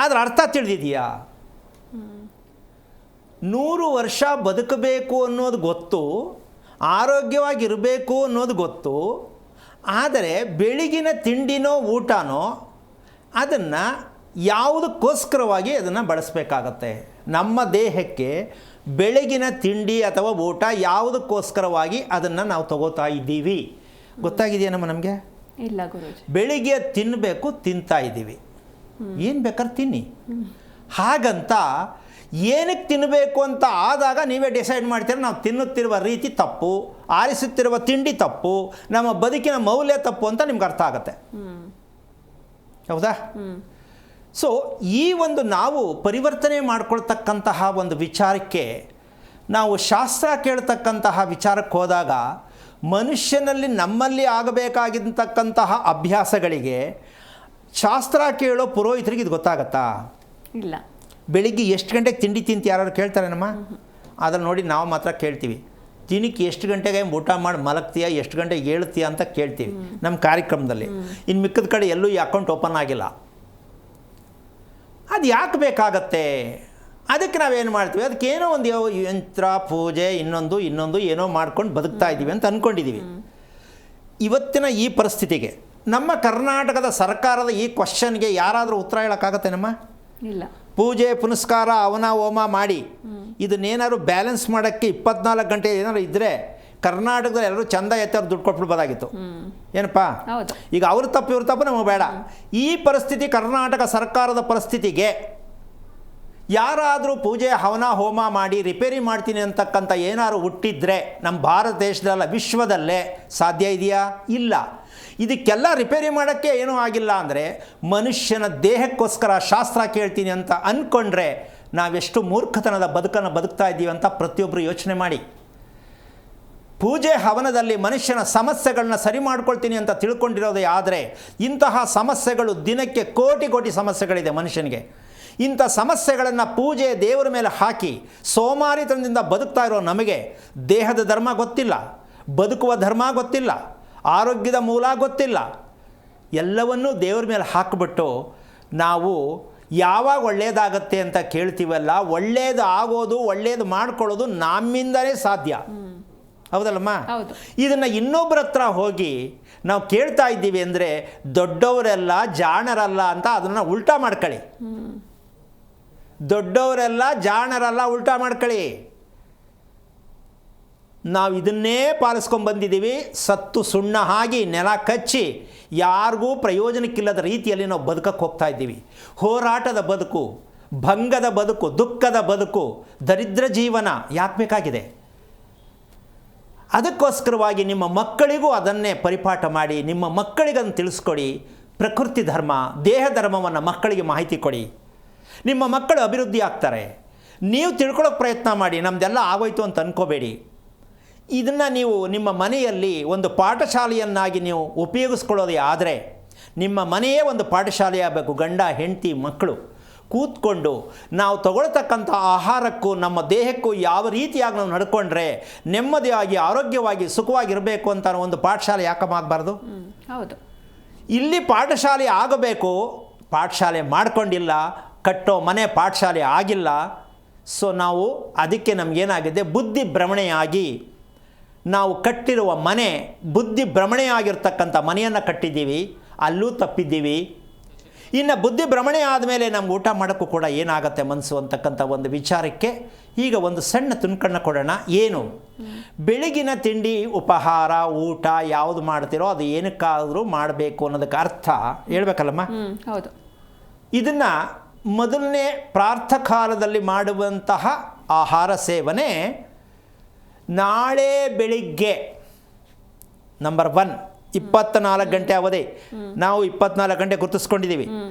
ಅದರ ಅರ್ಥ ತಿಳಿದಿದೆಯಾ? 100 ವರ್ಷ ಬದುಕಬೇಕು ಅನ್ನೋದು ಗೊತ್ತು, ಆರೋಗ್ಯವಾಗಿರಬೇಕು ಅನ್ನೋದು ಗೊತ್ತು. ಆದರೆ ಬೆಳಗಿನ ತಿಂಡಿನೋ ಊಟನೋ ಅದನ್ನು ಯಾವುದಕ್ಕೋಸ್ಕರವಾಗಿ ಅದನ್ನು ಬಳಸಬೇಕಾಗತ್ತೆ? ನಮ್ಮ ದೇಹಕ್ಕೆ ಬೆಳಗಿನ ತಿಂಡಿ ಅಥವಾ ಊಟ ಯಾವುದಕ್ಕೋಸ್ಕರವಾಗಿ ಅದನ್ನು ನಾವು ತಗೋತಾ ಇದ್ದೀವಿ ಗೊತ್ತಾಗಿದೆಯಾ ನಮಗೆ? ಇಲ್ಲ ಗುರುಜಿ. ಬೆಳಿಗ್ಗೆ ತಿನ್ನಬೇಕು, ತಿಂತಾ ಇದ್ದೀವಿ, ಏನು ಬೇಕಾದ್ರೆ ತಿನ್ನಿ. ಹಾಗಂತ ಏನಕ್ಕೆ ತಿನ್ನಬೇಕು ಅಂತ ಆದಾಗ ನೀವೇ ಡಿಸೈಡ್ ಮಾಡ್ತೀರ ನಾವು ತಿನ್ನುತ್ತಿರುವ ರೀತಿ ತಪ್ಪು, ಆರಿಸುತ್ತಿರುವ ತಿಂಡಿ ತಪ್ಪು, ನಮ್ಮ ಬದುಕಿನ ಮೌಲ್ಯ ತಪ್ಪು ಅಂತ ನಿಮ್ಗೆ ಅರ್ಥ ಆಗುತ್ತೆ. ಹೌದಾ? ಸೊ ಈ ಒಂದು ನಾವು ಪರಿವರ್ತನೆ ಮಾಡ್ಕೊಳ್ತಕ್ಕಂತಹ ಒಂದು ವಿಚಾರಕ್ಕೆ, ನಾವು ಶಾಸ್ತ್ರ ಕೇಳ್ತಕ್ಕಂತಹ ವಿಚಾರಕ್ಕೆ ಹೋದಾಗ ಮನುಷ್ಯನಲ್ಲಿ ನಮ್ಮಲ್ಲಿ ಆಗಬೇಕಾಗಿರ್ತಕ್ಕಂತಹ ಅಭ್ಯಾಸಗಳಿಗೆ ಶಾಸ್ತ್ರ ಕೇಳೋ ಪುರೋಹಿತರಿಗೆ ಇದು ಗೊತ್ತಾಗತ್ತಾ? ಇಲ್ಲ. ಬೆಳಿಗ್ಗೆ ಎಷ್ಟು ಗಂಟೆಗೆ ತಿಂಡಿ ತಿಂತಿ ಯಾರು ಕೇಳ್ತಾರೆ ನಮ್ಮ? ಅದನ್ನು ನೋಡಿ ನಾವು ಮಾತ್ರ ಕೇಳ್ತೀವಿ. ದಿನಕ್ಕೆ ಎಷ್ಟು ಗಂಟೆಗೆ ಊಟ ಮಾಡಿ ಮಲಗ್ತೀಯಾ, ಎಷ್ಟು ಗಂಟೆಗೆ ಹೇಳ್ತೀಯಾ ಅಂತ ಕೇಳ್ತೀವಿ ನಮ್ಮ ಕಾರ್ಯಕ್ರಮದಲ್ಲಿ. ಇನ್ನು ಮಿಕ್ಕದ ಕಡೆ ಎಲ್ಲೂ ಈ ಅಕೌಂಟ್ ಓಪನ್ ಆಗಿಲ್ಲ. ಅದು ಯಾಕೆ ಬೇಕಾಗತ್ತೆ? ಅದಕ್ಕೆ ನಾವೇನು ಮಾಡ್ತೀವಿ, ಅದಕ್ಕೇನೋ ಒಂದು ಯಂತ್ರ ಪೂಜೆ ಇನ್ನೊಂದು ಏನೋ ಮಾಡ್ಕೊಂಡು ಬದುಕ್ತಾ ಇದ್ದೀವಿ ಅಂತ ಅಂದ್ಕೊಂಡಿದ್ದೀವಿ. ಇವತ್ತಿನ ಈ ಪರಿಸ್ಥಿತಿಗೆ ನಮ್ಮ ಕರ್ನಾಟಕದ ಸರ್ಕಾರದ ಈ ಕ್ವಶನ್ಗೆ ಯಾರಾದರೂ ಉತ್ತರ ಹೇಳೋಕ್ಕಾಗತ್ತೆ ನಮ್ಮ? ಇಲ್ಲ. ಪೂಜೆ ಪುನಸ್ಕಾರ ಹವನ ಹೋಮ ಮಾಡಿ ಇದನ್ನೇನಾದ್ರು ಬ್ಯಾಲೆನ್ಸ್ ಮಾಡೋಕ್ಕೆ 24 ಗಂಟೆ ಏನಾದ್ರು ಇದ್ದರೆ ಕರ್ನಾಟಕದಲ್ಲಿ ಎಲ್ಲರೂ ಚಂದ ಎತ್ತವ್ರು ದುಡ್ಡು ಕೊಟ್ಬಿಡ್ಬೋದಾಗಿತ್ತು. ಏನಪ್ಪ? ಈಗ ಅವ್ರ ತಪ್ಪು ಇವ್ರ ತಪ್ಪು ನಮಗೆ ಬೇಡ. ಈ ಪರಿಸ್ಥಿತಿ ಕರ್ನಾಟಕ ಸರ್ಕಾರದ ಪರಿಸ್ಥಿತಿಗೆ ಯಾರಾದರೂ ಪೂಜೆ ಹವನ ಹೋಮ ಮಾಡಿ ರಿಪೇರಿ ಮಾಡ್ತೀನಿ ಅಂತಕ್ಕಂಥ ಏನಾದ್ರು ಹುಟ್ಟಿದ್ರೆ ನಮ್ಮ ಭಾರತ ದೇಶದಲ್ಲ ವಿಶ್ವದಲ್ಲೇ ಸಾಧ್ಯ ಇದೆಯಾ? ಇಲ್ಲ. ಇದಕ್ಕೆಲ್ಲ ರಿಪೇರಿ ಮಾಡೋಕ್ಕೆ ಏನೂ ಆಗಿಲ್ಲ ಅಂದರೆ ಮನುಷ್ಯನ ದೇಹಕ್ಕೋಸ್ಕರ ಶಾಸ್ತ್ರ ಕೇಳ್ತೀನಿ ಅಂತ ಅಂದ್ಕೊಂಡ್ರೆ ನಾವೆಷ್ಟು ಮೂರ್ಖತನದ ಬದುಕನ್ನು ಬದುಕ್ತಾ ಇದ್ದೀವಿ ಅಂತ ಪ್ರತಿಯೊಬ್ಬರು ಯೋಚನೆ ಮಾಡಿ. ಪೂಜೆ ಹವನದಲ್ಲಿ ಮನುಷ್ಯನ ಸಮಸ್ಯೆಗಳನ್ನ ಸರಿ ಮಾಡ್ಕೊಳ್ತೀನಿ ಅಂತ ತಿಳ್ಕೊಂಡಿರೋದೇ ಆದರೆ ಇಂತಹ ಸಮಸ್ಯೆಗಳು ದಿನಕ್ಕೆ ಕೋಟಿ ಸಮಸ್ಯೆಗಳಿದೆ ಮನುಷ್ಯನಿಗೆ. ಇಂಥ ಸಮಸ್ಯೆಗಳನ್ನು ಪೂಜೆ ದೇವರ ಮೇಲೆ ಹಾಕಿ ಸೋಮಾರಿತನದಿಂದ ಬದುಕ್ತಾ ಇರೋ ನಮಗೆ ದೇಹದ ಧರ್ಮ ಗೊತ್ತಿಲ್ಲ, ಬದುಕುವ ಧರ್ಮ ಗೊತ್ತಿಲ್ಲ, ಆರೋಗ್ಯದ ಮೂಲ ಗೊತ್ತಿಲ್ಲ. ಎಲ್ಲವನ್ನೂ ದೇವರ ಮೇಲೆ ಹಾಕಿಬಿಟ್ಟು ನಾವು ಯಾವಾಗ ಒಳ್ಳೆಯದಾಗತ್ತೆ ಅಂತ ಕೇಳ್ತೀವಲ್ಲ, ಒಳ್ಳೆಯದು ಆಗೋದು ಒಳ್ಳೆಯದು ಮಾಡ್ಕೊಳ್ಳೋದು ನಮ್ಮಿಂದಲೇ ಸಾಧ್ಯ. ಹೌದಲ್ಲಮ್ಮ? ಇದನ್ನು ಇನ್ನೊಬ್ಬರ ಹತ್ರ ಹೋಗಿ ನಾವು ಕೇಳ್ತಾ ಇದ್ದೀವಿ ಅಂದರೆ ದೊಡ್ಡವರೆಲ್ಲ ಜಾಣರಲ್ಲ ಅಂತ ಅದನ್ನು ಉಲ್ಟಾ ಮಾಡ್ಕೊಳ್ಳಿ. ದೊಡ್ಡವರೆಲ್ಲ ಜಾಣರಲ್ಲ ಉಲ್ಟಾ ಮಾಡ್ಕೊಳ್ಳಿ. ನಾವು ಇದನ್ನೇ ಪಾಲಿಸ್ಕೊಂಡ್ಬಂದಿದ್ದೀವಿ. ಸತ್ತು ಸುಣ್ಣ ಆಗಿ ನೆಲ ಕಚ್ಚಿ ಯಾರಿಗೂ ಪ್ರಯೋಜನಕ್ಕಿಲ್ಲದ ರೀತಿಯಲ್ಲಿ ನಾವು ಬದುಕಕ್ಕೆ ಹೋಗ್ತಾ ಇದ್ದೀವಿ. ಹೋರಾಟದ ಬದುಕು, ಭಂಗದ ಬದುಕು, ದುಃಖದ ಬದುಕು, ದರಿದ್ರ ಜೀವನ ಯಾಕೆ ಬೇಕಾಗಿದೆ? ಅದಕ್ಕೋಸ್ಕರವಾಗಿ ನಿಮ್ಮ ಮಕ್ಕಳಿಗೂ ಅದನ್ನೇ ಪರಿಪಾಠ ಮಾಡಿ, ನಿಮ್ಮ ಮಕ್ಕಳಿಗನ್ನು ತಿಳಿಸ್ಕೊಡಿ. ಪ್ರಕೃತಿ ಧರ್ಮ, ದೇಹ ಧರ್ಮವನ್ನು ಮಕ್ಕಳಿಗೆ ಮಾಹಿತಿ ಕೊಡಿ. ನಿಮ್ಮ ಮಕ್ಕಳು ಅಭಿವೃದ್ಧಿ ಆಗ್ತಾರೆ. ನೀವು ತಿಳ್ಕೊಳ್ಳೋಕೆ ಪ್ರಯತ್ನ ಮಾಡಿ. ನಮ್ಮದೆಲ್ಲ ಆಗೋಯ್ತು ಅಂತ ಅಂದ್ಕೋಬೇಡಿ. ಇದನ್ನು ನೀವು ನಿಮ್ಮ ಮನೆಯಲ್ಲಿ ಒಂದು ಪಾಠಶಾಲೆಯನ್ನಾಗಿ ನೀವು ಉಪಯೋಗಿಸ್ಕೊಳ್ಳೋದೇ ಆದರೆ ನಿಮ್ಮ ಮನೆಯೇ ಒಂದು ಪಾಠಶಾಲೆ ಆಗಬೇಕು. ಗಂಡ ಹೆಂಡತಿ ಮಕ್ಕಳು ಕೂತ್ಕೊಂಡು ನಾವು ತಗೊಳ್ತಕ್ಕಂಥ ಆಹಾರಕ್ಕೂ ನಮ್ಮ ದೇಹಕ್ಕೂ ಯಾವ ರೀತಿಯಾಗಿ ನಾವು ನಡ್ಕೊಂಡ್ರೆ ನೆಮ್ಮದಿಯಾಗಿ ಆರೋಗ್ಯವಾಗಿ ಸುಖವಾಗಿರಬೇಕು ಅಂತ ಒಂದು ಪಾಠಶಾಲೆ ಯಾಕಮಾಗಬಾರ್ದು? ಹೌದು. ಇಲ್ಲಿ ಪಾಠಶಾಲೆ ಆಗಬೇಕು. ಪಾಠಶಾಲೆ ಮಾಡ್ಕೊಂಡಿಲ್ಲ, ಕಟ್ಟೋ ಮನೆ ಪಾಠಶಾಲೆ ಆಗಿಲ್ಲ. ಸೊ ನಾವು ಅದಕ್ಕೆ ನಮಗೇನಾಗಿದೆ, ಬುದ್ಧಿ ಭ್ರಮಣೆಯಾಗಿ ನಾವು ಕಟ್ಟಿರುವ ಮನೆ ಬುದ್ಧಿ ಭ್ರಮಣೆಯಾಗಿರ್ತಕ್ಕಂಥ ಮನೆಯನ್ನು ಕಟ್ಟಿದ್ದೀವಿ, ಅಲ್ಲೂ ತಪ್ಪಿದ್ದೀವಿ. ಇನ್ನು ಬುದ್ಧಿ ಭ್ರಮಣೆ ಆದಮೇಲೆ ನಮ್ಗೆ ಊಟ ಮಾಡೋಕ್ಕೂ ಕೂಡ ಏನಾಗುತ್ತೆ ಮನಸ್ಸು ಅಂತಕ್ಕಂಥ ಒಂದು ವಿಚಾರಕ್ಕೆ ಈಗ ಒಂದು ಸಣ್ಣ ತುಣುಕನ್ನು ಕೊಡೋಣ. ಏನು? ಬೆಳಗಿನ ತಿಂಡಿ ಉಪಹಾರ ಊಟ ಯಾವುದು ಮಾಡ್ತಿರೋ ಅದು ಏನಕ್ಕಾದರೂ ಮಾಡಬೇಕು ಅನ್ನೋದಕ್ಕೆ ಅರ್ಥ ಹೇಳ್ಬೇಕಲ್ಲಮ್ಮ? ಹೌದು. ಇದನ್ನು ಮೊದಲನೇ ಪ್ರಾತಃಕಾಲದಲ್ಲಿ ಮಾಡುವಂತಹ ಆಹಾರ ಸೇವನೆ ನಾಳೆ ಬೆಳಿಗ್ಗೆ ನಂಬರ್ 1 24 ಗಂಟೆ ಅವಧಿ. ನಾವು 24 ಗಂಟೆ ಗುರುತಿಸ್ಕೊಂಡಿದ್ದೀವಿ.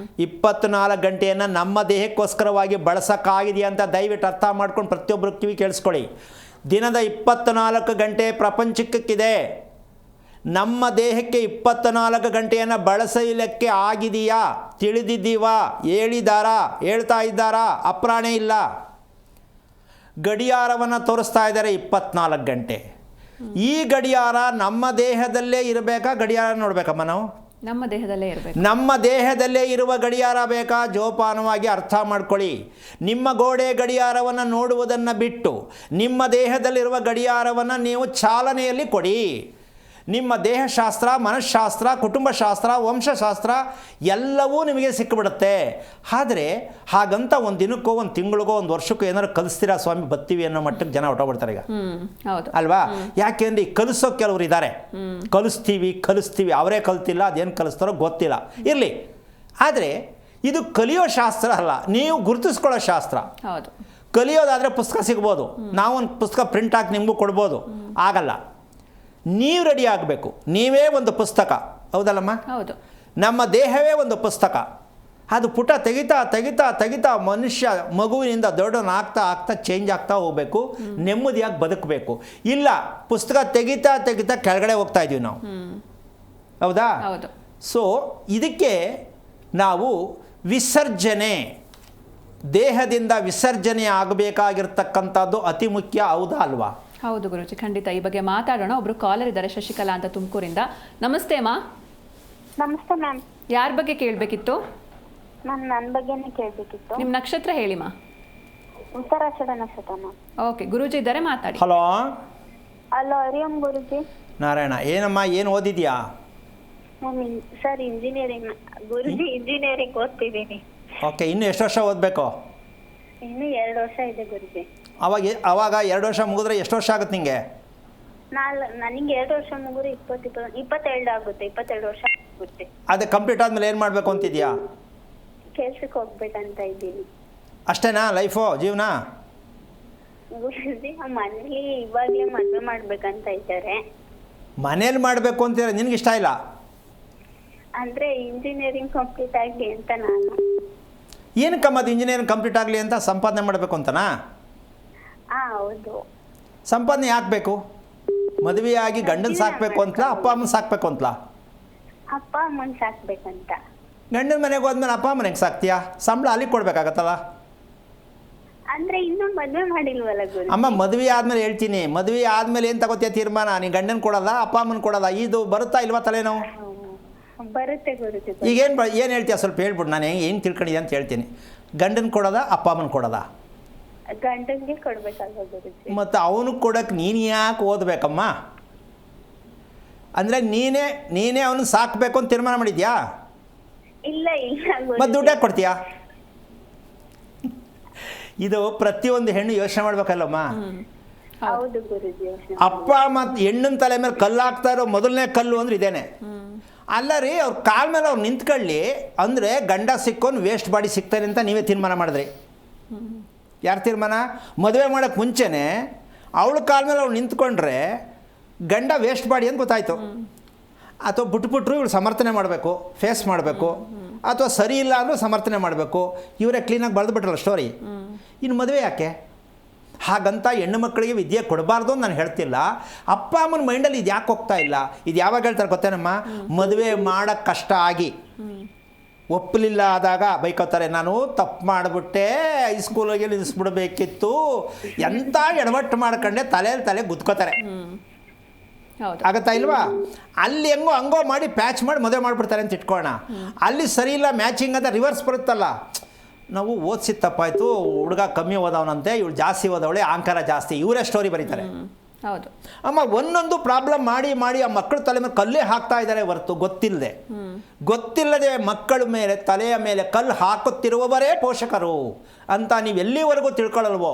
24 ಗಂಟೆಯನ್ನು ನಮ್ಮ ದೇಹಕ್ಕೋಸ್ಕರವಾಗಿ ಬಳಸೋಕ್ಕಾಗಿದೆಯಾ ಅಂತ ದಯವಿಟ್ಟು ಅರ್ಥ ಮಾಡ್ಕೊಂಡು ಪ್ರತಿಯೊಬ್ಬರು ಕಿವಿ ಕೇಳಿಸ್ಕೊಳ್ಳಿ. ದಿನದ 24 ಗಂಟೆ ಪ್ರಪಂಚಕ್ಕಿದೆ. ನಮ್ಮ ದೇಹಕ್ಕೆ 24 ಗಂಟೆಯನ್ನು ಬಳಸಲಿಕ್ಕೆ ಆಗಿದೆಯಾ? ತಿಳಿದಿದ್ದೀವಾ? ಹೇಳ್ತಾ ಇದ್ದಾರಾ? ಅಪ್ರಾಣೆ ಇಲ್ಲ. ಗಡಿಯಾರವನ್ನು ತೋರಿಸ್ತಾ ಇದ್ದಾರೆ 24 ಗಂಟೆ. ಈ ಗಡಿಯಾರ ನಮ್ಮ ದೇಹದಲ್ಲೇ ಇರಬೇಕಾ? ಗಡಿಯಾರ ನೋಡಬೇಕಮ್ಮ ನಾವು? ನಮ್ಮ ದೇಹದಲ್ಲೇ ಇರಬೇಕು. ನಮ್ಮ ದೇಹದಲ್ಲೇ ಇರುವ ಗಡಿಯಾರ ಬೇಕಾ? ಜೋಪಾನವಾಗಿ ಅರ್ಥ ಮಾಡ್ಕೊಳ್ಳಿ. ನಿಮ್ಮ ಗೋಡೆ ಗಡಿಯಾರವನ್ನು ನೋಡುವುದನ್ನು ಬಿಟ್ಟು ನಿಮ್ಮ ದೇಹದಲ್ಲಿರುವ ಗಡಿಯಾರವನ್ನು ನೀವು ಚಾಲನೆಯಲ್ಲಿ ಕೊಡಿ. ನಿಮ್ಮ ದೇಹಶಾಸ್ತ್ರ, ಮನಃಶಾಸ್ತ್ರ, ಕುಟುಂಬಶಾಸ್ತ್ರ, ವಂಶಶಾಸ್ತ್ರ ಎಲ್ಲವೂ ನಿಮಗೆ ಸಿಕ್ಕಿಬಿಡುತ್ತೆ. ಆದರೆ ಹಾಗಂತ ಒಂದು ದಿನಕ್ಕೋ ಒಂದು ತಿಂಗಳಿಗೋ ಒಂದು ವರ್ಷಕ್ಕೋ ಏನಾದ್ರು ಕಲಿಸ್ತೀರಾ ಸ್ವಾಮಿ ಬರ್ತೀವಿ ಅನ್ನೋ ಮಟ್ಟಕ್ಕೆ ಜನ ಹೊಟ್ಟೋಗ್ಬಿಡ್ತಾರೆ ಈಗ, ಅಲ್ವಾ? ಯಾಕೆಂದ್ರೆ ಈ ಕಲಿಸೋ ಕೆಲವರು ಇದ್ದಾರೆ. ಕಲಿಸ್ತೀವಿ ಅವರೇ ಕಲ್ತಿಲ್ಲ, ಅದೇನು ಕಲಿಸ್ತಾರೋ ಗೊತ್ತಿಲ್ಲ, ಇರಲಿ. ಆದರೆ ಇದು ಕಲಿಯೋ ಶಾಸ್ತ್ರ ಅಲ್ಲ, ನೀವು ಗುರುತಿಸ್ಕೊಳ್ಳೋ ಶಾಸ್ತ್ರ. ಹೌದು. ಕಲಿಯೋದಾದರೆ ಪುಸ್ತಕ ಸಿಗ್ಬೋದು, ನಾವೊಂದು ಪುಸ್ತಕ ಪ್ರಿಂಟ್ ಹಾಕಿ ನಿಮಗೂ ಕೊಡ್ಬೋದು, ಆಗಲ್ಲ. ನೀವು ರೆಡಿ ಆಗಬೇಕು, ನೀವೇ ಒಂದು ಪುಸ್ತಕ, ಹೌದಲ್ಲಮ್ಮ? ಹೌದು. ನಮ್ಮ ದೇಹವೇ ಒಂದು ಪುಸ್ತಕ. ಅದು ಪುಟ ತೆಗಿತಾ ತೆಗಿತಾ ತೆಗಿತಾ ಮನುಷ್ಯ ಮಗುವಿನಿಂದ ದೊಡ್ಡವನಾಗ್ತಾ ಆಗ್ತಾ ಚೇಂಜ್ ಆಗ್ತಾ ಹೋಗಬೇಕು, ನೆಮ್ಮದಿಯಾಗಿ ಬದುಕಬೇಕು. ಇಲ್ಲ, ಪುಸ್ತಕ ತೆಗಿತಾ ತೆಗಿತಾ ಕೆಳಗಡೆ ಹೋಗ್ತಾ ಇದ್ದೀವಿ ನಾವು, ಹೌದಾ? ಹೌದು. ಸೊ ಇದಕ್ಕೆ ನಾವು ವಿಸರ್ಜನೆ, ದೇಹದಿಂದ ವಿಸರ್ಜನೆ ಆಗಬೇಕಾಗಿರ್ತಕ್ಕಂಥದ್ದು ಅತಿ ಮುಖ್ಯ, ಹೌದಾ ಅಲ್ವಾ? ಹೌದು ಗುರುಜಿ, ಖಂಡಿತ ಈ ಬಗ್ಗೆ ಮಾತಾಡೋಣ. ಒಬ್ರು ಕಾಲರ್ ಇದ್ದಾರೆ, ಶಶಿಕಲಾ ಅಂತ, ತುಮಕೂರಿಂದ. ನಮಸ್ತೆ ಅಮ್ಮ. ನಮಸ್ತೆ ಮ್ಯಾಮ್. ಯಾರ ಬಗ್ಗೆ ಕೇಳಬೇಕಿತ್ತು? ನನ್ನ ಬಗ್ಗೆನೇ ಕೇಳಬೇಕಿತ್ತು. ನಿಮ್ಮ ನಕ್ಷತ್ರ ಹೇಳಿಮಾ. ಉತ್ತರಾಷಾಢ ನಕ್ಷತ್ರ ಮ್ಯಾಮ್. ಓಕೆ, ಗುರೂಜಿ ಇದ್ದಾರೆ, ಮಾತಾಡಿ. ಹಲೋ. ಹಲೋ, ಹರಿಯಂ ಗುರುಜಿ. ನಾರಾಯಣ, ಏನಮ್ಮ, ಏನು ಓದಿದ್ಯಾ? ಸರ್ ಇಂಜಿನಿಯರಿಂಗ್ ಗುರುಜಿ, ಇಂಜಿನಿಯರಿಂಗ್ ಓದ್ತಿದ್ದೀನಿ. ಓಕೆ, ಇನ್ನು ಎಷ್ಟು ವರ್ಷ ಓದಬೇಕು? ಇನ್ನು 2 ವರ್ಷ ಇದೆ ಗುರುಜಿ. ಅವಾಗ 2 ವರ್ಷ ಮುಗಿದ್ರೆ ಎಷ್ಟು ವರ್ಷ ಆಗುತ್ತೆ ನಿಮಗೆ? ನನಗೆ 2 ವರ್ಷ ಮುಗಿದ್ರೆ 22 ಆಗುತ್ತೆ, 22 ವರ್ಷ ಆಗುತ್ತೆ. ಅದೇ ಕಂಪ್ಲೀಟ್ ಆದಮೇಲೆ ಏನು ಮಾಡಬೇಕು ಅಂತಿದ್ಯಾ? ಕೆಲ್ಸಕ್ಕೆ ಹೋಗ್ಬೇಕಂತ ಇದ್ದೀನಿ. ಅಷ್ಟೇನಾ ಲೈಫು, ಜೀವನ? ಗುರುಜಿ, ಮನೇಲಿ ಇವಾಗಲೇ ಮದುವೆ ಮಾಡ್ಬೇಕಂತ ಇದ್ದಾರೆ. ಮನೇಲಿ ಮಾಡಬೇಕು ಅಂತೀರ, ನಿನಗೆ ಇಷ್ಟ ಇಲ್ಲ? ಅಂದ್ರೆ ಇಂಜಿನಿಯರಿಂಗ್ ಕಂಪ್ಲೀಟ್ ಆಗಲಿ ಅಂತ ನಾನು. ಏನಕ್ಕಮ್ಮ ಅದು ಇಂಜಿನಿಯರಿಂಗ್ ಕಂಪ್ಲೀಟ್ ಆಗಲಿ ಅಂತ? ಸಂಪಾದನೆ ಮಾಡಬೇಕು ಅಂತನಾ? ಹೌದು. ಸಂಪಾದನೆ ಯಾಕೆ ಬೇಕು? ಮದುವೆಯಾಗಿ ಗಂಡನ ಸಾಕಬೇಕು ಅಂತಲಾ, ಅಪ್ಪ ಅಮ್ಮನ ಸಾಕಬೇಕು ಅಂತಲಾ? ಅಪ್ಪ ಅಮ್ಮನ ಸಾಕ್ಬೇಕಂತ. ಗಂಡನ ಮನೆಗೆ ಹೋದ್ಮೇಲೆ ಅಪ್ಪ ಅಮ್ಮನಿಗೆ ಸಾಕ್ತೀಯಾ? ಸಂಬಳ ಅಲ್ಲಿಗೆ ಕೊಡ್ಬೇಕಾಗತ್ತಲ್ಲ? ಅಂದ್ರೆ ಇನ್ನೂ ಮದುವೆ ಮಾಡಿಲ್ವಲ್ಲ ಗುರು. ಅಮ್ಮ, ಮದುವೆ ಆದಮೇಲೆ ಹೇಳ್ತೀನಿ, ಮದುವೆ ಆದಮೇಲೆ ಏನು ತಗೋತೀಯ ತೀರ್ಮಾನ? ನೀನು ಗಂಡನ ಕೊಡೋದ, ಅಪ್ಪ ಅಮ್ಮನ ಕೊಡೋದ? ಇದು ಬರುತ್ತಾ ಇಲ್ವಾ ತಲೆನೋವು? ಬರುತ್ತೆ ಗುರುಜಿ. ಈಗ ಏನು ಹೇಳ್ತೀಯ ಸ್ವಲ್ಪ ಹೇಳ್ಬಿಡು, ನಾನು ಏನು ತಿಳ್ಕೊಂಡಿದ್ದೆ ಅಂತ ಹೇಳ್ತೀನಿ. ಗಂಡನ ಕೊಡೋದ, ಅಪ್ಪ ಅಮ್ಮನ ಕೊಡೋದ? ಗಂಡನಿಗೆ ಕೊಡ್ಬೇಕಲ್ವ ಗುರುಜಿ. ಮತ್ತು ಅವನಿಗೆ ಕೊಡೋಕೆ ನೀನು ಯಾಕೆ ಓದಬೇಕಮ್ಮ? ಅಂದರೆ ನೀನೇ ಅವನು ಸಾಕಬೇಕು ಅಂತ ತೀರ್ಮಾನ ಮಾಡಿದ್ಯಾ? ಇಲ್ಲ ಇಲ್ಲ ಮತ್ತು ದುಡ್ಡು ಯಾಕೆ ಕೊಡ್ತೀಯಾ? ಇದು ಪ್ರತಿಯೊಂದು ಹೆಣ್ಣು ಯೋಚನೆ ಮಾಡ್ಬೇಕಲ್ಲಮ್ಮ. ಹೌದು ಗುರುಜಿ. ಅಪ್ಪ ಮತ್ತು ಹೆಣ್ಣಿನ ತಲೆ ಮೇಲೆ ಕಲ್ಲು ಹಾಕ್ತಾ ಇರೋ ಮೊದಲನೇ ಕಲ್ಲು ಅಂದ್ರೆ ಇದೇನೆ. ಅಲ್ಲ ರೀ, ಅವ್ರ ಕಾಲ ಮೇಲೆ ಅವ್ರು ನಿಂತ್ಕೊಳ್ಳಿ ಅಂದರೆ ಗಂಡ ಸಿಕ್ಕೋನು ವೇಸ್ಟ್ ಬಾಡಿ ಸಿಗ್ತಾನೆ ಅಂತ ನೀವೇ ತೀರ್ಮಾನ ಮಾಡಿದ್ರಿ. ಯಾರು ತೀರ್ಮಾನ? ಮದುವೆ ಮಾಡೋಕ್ಕೆ ಮುಂಚೆನೇ ಅವಳ ಕಾಲ ಮೇಲೆ ಅವ್ಳು ನಿಂತ್ಕೊಂಡ್ರೆ ಗಂಡ ವೇಸ್ಟ್ ಬಾಡಿ ಅಂತ ಗೊತ್ತಾಯಿತು. ಅಥವಾ ಬಿಟ್ಬಿಟ್ರು ಇವಳು ಸಮರ್ಥನೆ ಮಾಡಬೇಕು, ಫೇಸ್ ಮಾಡಬೇಕು, ಅಥವಾ ಸರಿ ಇಲ್ಲ ಅಂದರೂ ಸಮರ್ಥನೆ ಮಾಡಬೇಕು. ಇವರೇ ಕ್ಲೀನಾಗಿ ಬರೆದುಬಿಟ್ರಲ್ಲ ಸ್ಟೋರಿ. ಇನ್ನು ಮದುವೆ ಯಾಕೆ? ಹಾಗಂತ ಹೆಣ್ಣು ಮಕ್ಕಳಿಗೆ ವಿದ್ಯೆ ಕೊಡಬಾರ್ದು ಅಂತ ನಾನು ಹೇಳ್ತಿಲ್ಲ. ಅಪ್ಪ ಅಮ್ಮನ ಮೈಂಡಲ್ಲಿ ಇದು ಯಾಕೆ ಹೋಗ್ತಾ ಇಲ್ಲ? ಇದು ಯಾವಾಗ ಹೇಳ್ತಾರೆ ಗೊತ್ತೇನಮ್ಮ? ಮದುವೆ ಮಾಡೋಕ್ಕೆ ಕಷ್ಟ ಆಗಿ ಒಪ್ಪಲಿಲ್ಲ ಆದಾಗ ಬೈಕೋತಾರೆ, ನಾನು ತಪ್ಪು ಮಾಡಿಬಿಟ್ಟೆ, ಹೈಸ್ಕೂಲಿಗೆ ನಿಲ್ಲಿಸ್ಬಿಡ್ಬೇಕಿತ್ತು, ಎಂಥ ಎಡವಟ್ಟು ಮಾಡ್ಕೊಂಡೆ, ತಲೆ ಗುದ್ಕೋತಾರೆ. ಆಗತ್ತಾ ಇಲ್ವಾ? ಅಲ್ಲಿ ಹಂಗೋ ಮಾಡಿ ಪ್ಯಾಚ್ ಮಾಡಿ ಮದುವೆ ಮಾಡಿಬಿಡ್ತಾರೆ ಅಂತ ಇಟ್ಕೊಳ್ಳೋಣ. ಅಲ್ಲಿ ಸರಿ ಇಲ್ಲ, ಮ್ಯಾಚಿಂಗ್ ಅಂತ ರಿವರ್ಸ್ ಬರುತ್ತಲ್ಲ. ನಾವು ಓದಿಸಿದ ತಪ್ಪಾಯಿತು, ಹುಡುಗ ಕಮ್ಮಿ ಓದವನಂತೆ, ಇವಳು ಜಾಸ್ತಿ ಓದವಳೆ, ಅಹಂಕಾರ ಜಾಸ್ತಿ, ಇವರೇ ಸ್ಟೋರಿ ಬರೀತಾರೆ. ಹೌದು ಅಮ್ಮ, ಒಂದೊಂದು ಪ್ರಾಬ್ಲಮ್ ಮಾಡಿ ಆ ಮಕ್ಕಳ ತಲೆ ಮೇಲೆ ಕಲ್ಲೇ ಹಾಕ್ತಾ ಇದ್ದಾರೆ ಹೊರತು ಗೊತ್ತಿಲ್ಲದೆ ಮಕ್ಕಳ ಮೇಲೆ ತಲೆಯ ಮೇಲೆ ಕಲ್ಲು ಹಾಕುತ್ತಿರುವವರೇ ಪೋಷಕರು ಅಂತ ನೀವು ಎಲ್ಲಿವರೆಗೂ ತಿಳ್ಕೊಳ್ಳಲ್ವೋ.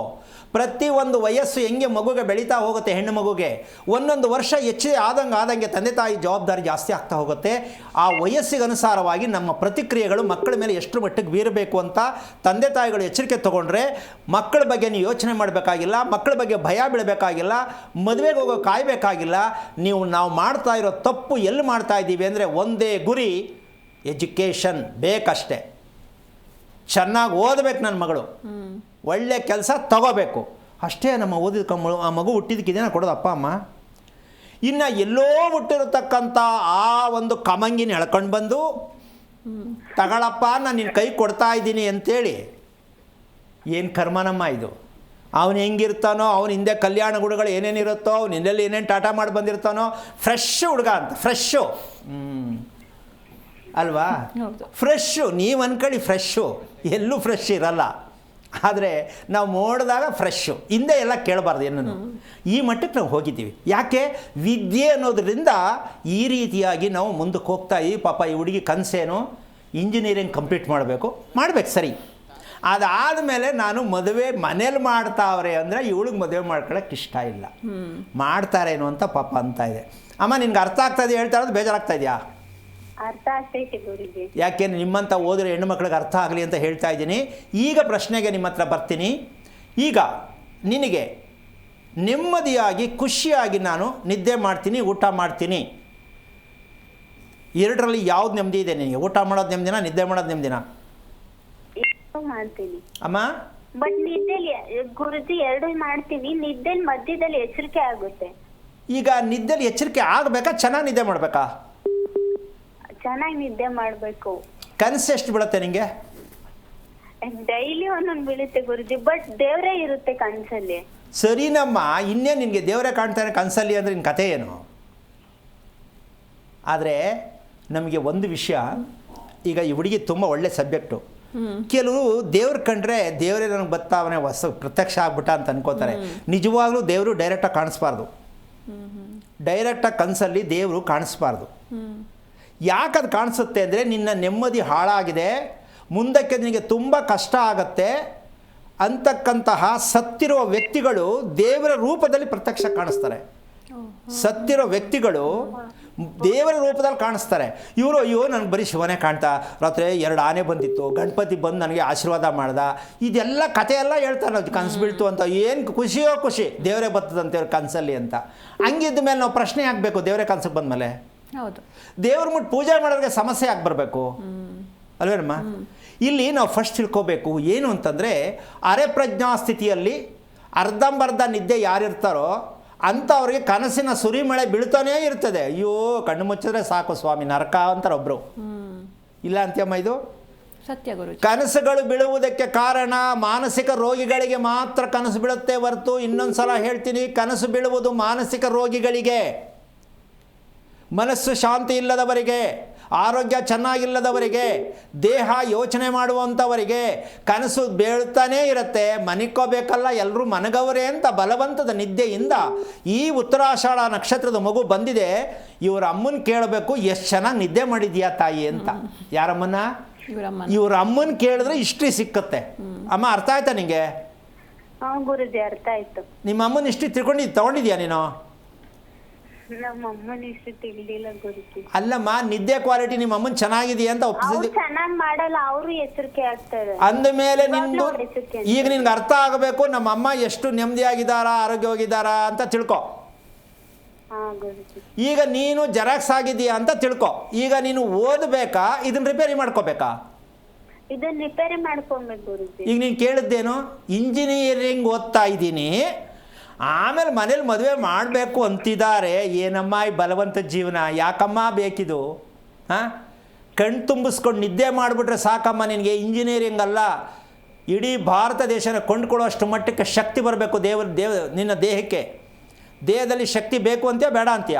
ಪ್ರತಿಯೊಂದು ವಯಸ್ಸು ಹೆಂಗೆ ಮಗುಗೆ ಬೆಳೀತಾ ಹೋಗುತ್ತೆ, ಹೆಣ್ಣು ಮಗುಗೆ ಒಂದೊಂದು ವರ್ಷ ಹೆಚ್ಚಿಗೆ ಆದಂಗೆ ತಂದೆ ತಾಯಿ ಜವಾಬ್ದಾರಿ ಜಾಸ್ತಿ ಆಗ್ತಾ ಹೋಗುತ್ತೆ. ಆ ವಯಸ್ಸಿಗೆ ಅನುಸಾರವಾಗಿ ನಮ್ಮ ಪ್ರತಿಕ್ರಿಯೆಗಳು ಮಕ್ಕಳ ಮೇಲೆ ಎಷ್ಟು ಮಟ್ಟಿಗೆ ಬೀರಬೇಕು ಅಂತ ತಂದೆ ತಾಯಿಗಳು ಎಚ್ಚರಿಕೆ ತೊಗೊಂಡ್ರೆ ಮಕ್ಕಳ ಬಗ್ಗೆ ನೀವು ಯೋಚನೆ ಮಾಡಬೇಕಾಗಿಲ್ಲ, ಮಕ್ಕಳ ಬಗ್ಗೆ ಭಯ ಬೀಳಬೇಕಾಗಿಲ್ಲ, ಮದುವೆಗೆ ಹೋಗೋ ಕಾಯಬೇಕಾಗಿಲ್ಲ. ನಾವು ಮಾಡ್ತಾ ಇರೋ ತಪ್ಪು ಎಲ್ಲಿ ಮಾಡ್ತಾ ಇದ್ದೀವಿ ಅಂದರೆ ಒಂದೇ ಗುರಿ, ಎಜುಕೇಷನ್ ಬೇಕಷ್ಟೆ. ಚೆನ್ನಾಗಿ ಓದಬೇಕು ನನ್ನ ಮಗಳು, ಒಳ್ಳೆ ಕೆಲಸ ತಗೋಬೇಕು, ಅಷ್ಟೇ ನಮ್ಮ ಓದಿದ ಆ ಮಗು ಹುಟ್ಟಿದಕ್ಕೆ ಇದೇನ ಕೊಡೋದು ಅಪ್ಪ ಅಮ್ಮ. ಇನ್ನು ಎಲ್ಲೋ ಹುಟ್ಟಿರತಕ್ಕಂಥ ಆ ಒಂದು ಕಮಂಗಿನ ಎಳ್ಕೊಂಡು ಬಂದು ತಗೊಳಪ್ಪ ನಾನು ನಿನ್ನ ಕೈ ಕೊಡ್ತಾ ಇದ್ದೀನಿ ಅಂತೇಳಿ, ಏನು ಕರ್ಮನಮ್ಮ ಇದು? ಅವನು ಹೆಂಗಿರ್ತಾನೋ, ಅವನ ಹಿಂದೆ ಕಲ್ಯಾಣ ಗುಣಗಳು ಏನೇನಿರುತ್ತೋ, ಅವನ ಹಿಂದೆಲ್ಲಿ ಏನೇನು ಟಾಟಾ ಮಾಡಿ ಬಂದಿರ್ತಾನೋ, ಫ್ರೆಶ್ ಹುಡುಗ ಅಂತ, ಫ್ರೆಶ್ಶು ಅಲ್ವಾ? ಫ್ರೆಶ್ಶು ನೀವು ಅನ್ಕೊಳ್ಳಿ, ಫ್ರೆಶ್ಶು ಎಲ್ಲೂ ಫ್ರೆಶ್ ಇರಲ್ಲ. ಆದರೆ ನಾವು ನೋಡಿದಾಗ ಫ್ರೆಶ್ಶು, ಹಿಂದೆ ಎಲ್ಲ ಕೇಳಬಾರ್ದು ಏನನ್ನು. ಈ ಮಟ್ಟಕ್ಕೆ ನಾವು ಹೋಗಿದ್ದೀವಿ. ಯಾಕೆ? ವಿದ್ಯೆ ಅನ್ನೋದ್ರಿಂದ ಈ ರೀತಿಯಾಗಿ ನಾವು ಮುಂದಕ್ಕೆ ಹೋಗ್ತಾ ಇದ್ದೀವಿ. ಪಾಪ ಈ ಹುಡುಗಿ ಕನಸೇನು ಇಂಜಿನಿಯರಿಂಗ್ ಕಂಪ್ಲೀಟ್ ಮಾಡಬೇಕು ಸರಿ. ಅದಾದಮೇಲೆ ನಾನು ಮದುವೆ ಮನೇಲಿ ಮಾಡ್ತಾವ್ರೆ ಅಂದರೆ ಇವಳಿಗೆ ಮದುವೆ ಮಾಡ್ಕೊಳ್ಳೋಕೆ ಇಷ್ಟ ಇಲ್ಲ, ಮಾಡ್ತಾರೇನು ಅಂತ ಪಾಪ ಅಂತ ಇದೆ. ಅಮ್ಮ, ನಿನ್ಗೆ ಅರ್ಥ ಆಗ್ತಾ ಇದೆ ಹೇಳ್ತಾ ಇರೋದು? ಬೇಜಾರಾಗ್ತಾ ಇದೆಯಾ? ಅರ್ಥ ಆಗ್ತೈತೆ ಗುರುಜಿ. ಯಾಕೆಂದ್ರೆ ನಿಮ್ಮಂಥ ಓದಿರೋ ಹೆಣ್ಣು ಮಕ್ಳಿಗೆ ಅರ್ಥ ಆಗಲಿ ಅಂತ ಹೇಳ್ತಾ ಇದ್ದೀನಿ. ಈಗ ಪ್ರಶ್ನೆಗೆ ನಿಮ್ಮ ಹತ್ರ ಬರ್ತೀನಿ. ಈಗ ನಿನಗೆ ನೆಮ್ಮದಿಯಾಗಿ ಖುಷಿಯಾಗಿ ನಾನು ನಿದ್ದೆ ಮಾಡ್ತೀನಿ, ಊಟ ಮಾಡ್ತೀನಿ, ಎರಡರಲ್ಲಿ ಯಾವ್ದು ನೆಮ್ಮದಿ ಇದೆ ನಿನಗೆ? ಊಟ ಮಾಡೋದು ನೆಮ್ಮದಿನ, ನಿದ್ದೆ ಮಾಡೋದು ನೆಮ್ಮದಿನ? ಮಾಡ್ತೀನಿ ಅಮ್ಮ. ಬಟ್ ನಿದ್ದೆಲಿ ಗುರುಜಿ ಎರಡು ಮಾಡ್ತೀನಿ, ನಿದ್ದೆಲಿ ಮಧ್ಯದಲ್ಲಿ ಎಚ್ಚರಿಕೆ ಆಗುತ್ತೆ. ಈಗ ನಿದ್ದೆಲಿ ಎಚ್ಚರಿಕೆ ಆಗಬೇಕಾ, ಚೆನ್ನಾಗಿ ನಿದ್ದೆ ಮಾಡಬೇಕಾ? ಚೆನ್ನಾಗಿ ನಿದ್ದೆ ಮಾಡ್ಬೇಕು. ಕನಸು ಎಷ್ಟು ಬೀಳುತ್ತೆ ನಿಂಗೆ? ಡೈಲಿ ಒಂದೊಂದು ಬೀಳುತ್ತೆ ಗುರುಜಿ, ಬಟ್ ದೇವ್ರೇ ಇರುತ್ತೆ ಕನ್ಸಲ್ಲಿ. ಸರಿನಮ್ಮ, ಇನ್ನೇ ನಿನಗೆ ದೇವರೇ ಕಾಣ್ತಾನೆ ಕನಸಲ್ಲಿ ಅಂದರೆ ನಿನ್ನ ಕಥೆ ಏನು? ಆದರೆ ನಮಗೆ ಒಂದು ವಿಷಯ, ಈಗ ಈ ಹುಡುಗಿ ತುಂಬ ಒಳ್ಳೆ ಸಬ್ಜೆಕ್ಟು. ಕೆಲವರು ದೇವ್ರ ಕಂಡ್ರೆ ದೇವರೇ ನನಗೆ ಬರ್ತಾವನೆ ಹೊಸ ಪ್ರತ್ಯಕ್ಷ ಆಗ್ಬಿಟ್ಟ ಅಂತ ಅನ್ಕೋತಾರೆ. ನಿಜವಾಗ್ಲೂ ದೇವರು ಡೈರೆಕ್ಟಾಗಿ ಕಾಣಿಸ್ಬಾರ್ದು. ಡೈರೆಕ್ಟಾಗಿ ಕನಸಲ್ಲಿ ದೇವರು ಕಾಣಿಸ್ಬಾರ್ದು. ಯಾಕದು ಕಾಣಿಸುತ್ತೆ ಅಂದರೆ ನಿನ್ನ ನೆಮ್ಮದಿ ಹಾಳಾಗಿದೆ, ಮುಂದಕ್ಕೆ ನಿನಗೆ ತುಂಬ ಕಷ್ಟ ಆಗತ್ತೆ ಅಂತಕ್ಕಂತಹ ಸತ್ತಿರುವ ವ್ಯಕ್ತಿಗಳು ದೇವರ ರೂಪದಲ್ಲಿ ಪ್ರತ್ಯಕ್ಷ ಕಾಣಿಸ್ತಾರೆ. ಸತ್ತಿರೋ ವ್ಯಕ್ತಿಗಳು ದೇವರ ರೂಪದಲ್ಲಿ ಕಾಣಿಸ್ತಾರೆ. ಇವರು ಅಯ್ಯೋ ನನಗೆ ಬರೀ ಶಿವನೇ ಕಾಣ್ತಾ, ರಾತ್ರಿ 2 ಆನೆ ಬಂದಿತ್ತು, ಗಣಪತಿ ಬಂದು ನನಗೆ ಆಶೀರ್ವಾದ ಮಾಡ್ದ, ಇದೆಲ್ಲ ಕಥೆಯೆಲ್ಲ ಹೇಳ್ತಾರೆ. ನಾವು ಕನಸು ಬೀಳ್ತು ಅಂತ, ಏನು ಖುಷಿಯೋ ಖುಷಿ, ದೇವರೇ ಬರ್ತದಂತೆ ಕನಸಲ್ಲಿ ಅಂತ. ಹಂಗಿದ್ದ ಮೇಲೆ ನಾವು ಪ್ರಶ್ನೆ ಆಗಬೇಕು, ದೇವರೇ ಕನಸಿಗೆ ಬಂದಮೇಲೆ ಹೌದು ದೇವ್ರ ಮುಟ್ಟು ಪೂಜೆ ಮಾಡೋರಿಗೆ ಸಮಸ್ಯೆ ಆಗಿ ಬರಬೇಕು ಅಲ್ವೇನಮ್ಮ? ಇಲ್ಲಿ ನಾವು ಫಸ್ಟ್ ತಿಳ್ಕೋಬೇಕು ಏನು ಅಂತಂದರೆ, ಅರೆ ಪ್ರಜ್ಞಾ ಸ್ಥಿತಿಯಲ್ಲಿ ಅರ್ಧಂಬರ್ಧ ನಿದ್ದೆ ಯಾರಿರ್ತಾರೋ ಅಂಥವ್ರಿಗೆ ಕನಸಿನ ಸುರಿಮಳೆ ಬೀಳ್ತಾನೇ ಇರ್ತದೆ. ಅಯ್ಯೋ ಕಣ್ಣು ಮುಚ್ಚಿದ್ರೆ ಸಾಕು ಸ್ವಾಮಿ ನರಕ ಅಂತಾರೆ ಒಬ್ಬರು. ಇಲ್ಲ ಅಂತ್ಯಮ್ಮ, ಇದು ಸತ್ಯ ಗುರು. ಕನಸುಗಳು ಬೀಳುವುದಕ್ಕೆ ಕಾರಣ ಮಾನಸಿಕ ರೋಗಿಗಳಿಗೆ ಮಾತ್ರ ಕನಸು ಬೀಳುತ್ತೆ ಹೊರತು, ಇನ್ನೊಂದು ಸಲ ಹೇಳ್ತೀನಿ, ಕನಸು ಬೀಳುವುದು ಮಾನಸಿಕ ರೋಗಿಗಳಿಗೆ, ಮನಸ್ಸು ಶಾಂತಿ ಇಲ್ಲದವರಿಗೆ, ಆರೋಗ್ಯ ಚೆನ್ನಾಗಿಲ್ಲದವರಿಗೆ, ದೇಹ ಯೋಚನೆ ಮಾಡುವಂಥವರಿಗೆ ಕನಸು ಬೀಳ್ತಾನೇ ಇರುತ್ತೆ. ಮನಿಕೋಬೇಕಲ್ಲ, ಎಲ್ಲರೂ ಮನಗವರೇ ಅಂತ ಬಲವಂತದ ನಿದ್ದೆಯಿಂದ ಈ ಉತ್ತರಾಷಾಢ ನಕ್ಷತ್ರದ ಮಗು ಬಂದಿದೆ. ಇವ್ರ ಅಮ್ಮನ ಕೇಳಬೇಕು, ಎಷ್ಟು ಚೆನ್ನಾಗಿ ನಿದ್ದೆ ಮಾಡಿದ್ಯಾ ತಾಯಿ ಅಂತ. ಯಾರಮ್ಮನ? ಇವ್ರ ಅಮ್ಮನ ಕೇಳಿದ್ರೆ ಹಿಸ್ಟ್ರಿ ಸಿಕ್ಕತ್ತೆ. ಅಮ್ಮ ಅರ್ಥ ಆಯ್ತಾ ನಿಂಗೆ? ಗುರುಜಿ ಅರ್ಥ ಆಯ್ತು. ನಿಮ್ಮ ಅಮ್ಮನ ಹಿಸ್ಟ್ರಿ ತಗೊಂಡಿದ್ಯಾ ನೀನು? ನಮ್ಮ ಅಮ್ಮನ ಇಷ್ಟು ತಿಳಿದಿಲ್ಲ ಗುರುಜಿ. ಅಲ್ಲಮ್ಮ, ನಿದ್ದೆ ಕ್ವಾಲಿಟಿ ನಿಮ್ಮ ಅಮ್ಮನ ಚೆನ್ನಾಗಿದೆಯಾ ಅಂತ ಒಪ್ಪಿಸಿದ್ವಿ. ಚೆನ್ನಾಗಿ ಮಾಡಲ್ಲ, ಅವರು ಎಚ್ಚರಿಕೆ ಆಗ್ತಾರೆ. ಅಂದ ಮೇಲೆ ನಿಂದು ಈಗ ನಿನ್ಗೆ ಅರ್ಥ ಆಗಬೇಕು, ನಮ್ಮ ಅಮ್ಮ ಎಷ್ಟು ನೆಮ್ಮದಿಯಾಗಿದ್ದಾರಾ, ಆರೋಗ್ಯವಾಗಿದ್ದಾರಾ ಅಂತ ತಿಳ್ಕೊ. ಈಗ ನೀನು ಜೆರಾಕ್ಸ್ ಆಗಿದೆಯಾ ಅಂತ ತಿಳ್ಕೊ. ಈಗ ನೀನು ಓದಬೇಕಾ, ಇದನ್ನ ರಿಪೇರಿ ಮಾಡ್ಕೋಬೇಕಾ? ಇದನ್ನ ರಿಪೇರಿ ಮಾಡ್ಕೊಬೇಕು ಗುರುಜಿ. ಈಗ ನೀನು ಕೇಳಿದ್ದೇನು, ಇಂಜಿನಿಯರಿಂಗ್ ಓದ್ತಾ ಇದ್ದೀನಿ, ಆಮೇಲೆ ಮನೇಲಿ ಮದುವೆ ಮಾಡಬೇಕು ಅಂತಿದ್ದಾರೆ. ಏನಮ್ಮ ಈ ಬಲವಂತ ಜೀವನ, ಯಾಕಮ್ಮ ಬೇಕಿದು? ಹಾಂ, ಕಣ್ಣು ತುಂಬಿಸ್ಕೊಂಡು ನಿದ್ದೆ ಮಾಡಿಬಿಟ್ರೆ ಸಾಕಮ್ಮ ನಿನಗೆ. ಇಂಜಿನಿಯರಿಂಗ್ ಅಲ್ಲ, ಇಡೀ ಭಾರತ ದೇಶನ ಕೊಂಡ್ಕೊಳ್ಳೋಷ್ಟು ಮಟ್ಟಕ್ಕೆ ಶಕ್ತಿ ಬರಬೇಕು ನಿನ್ನ ದೇಹಕ್ಕೆ. ದೇಹದಲ್ಲಿ ಶಕ್ತಿ ಬೇಕು ಅಂತೀಯ, ಬೇಡ ಅಂತೀಯ?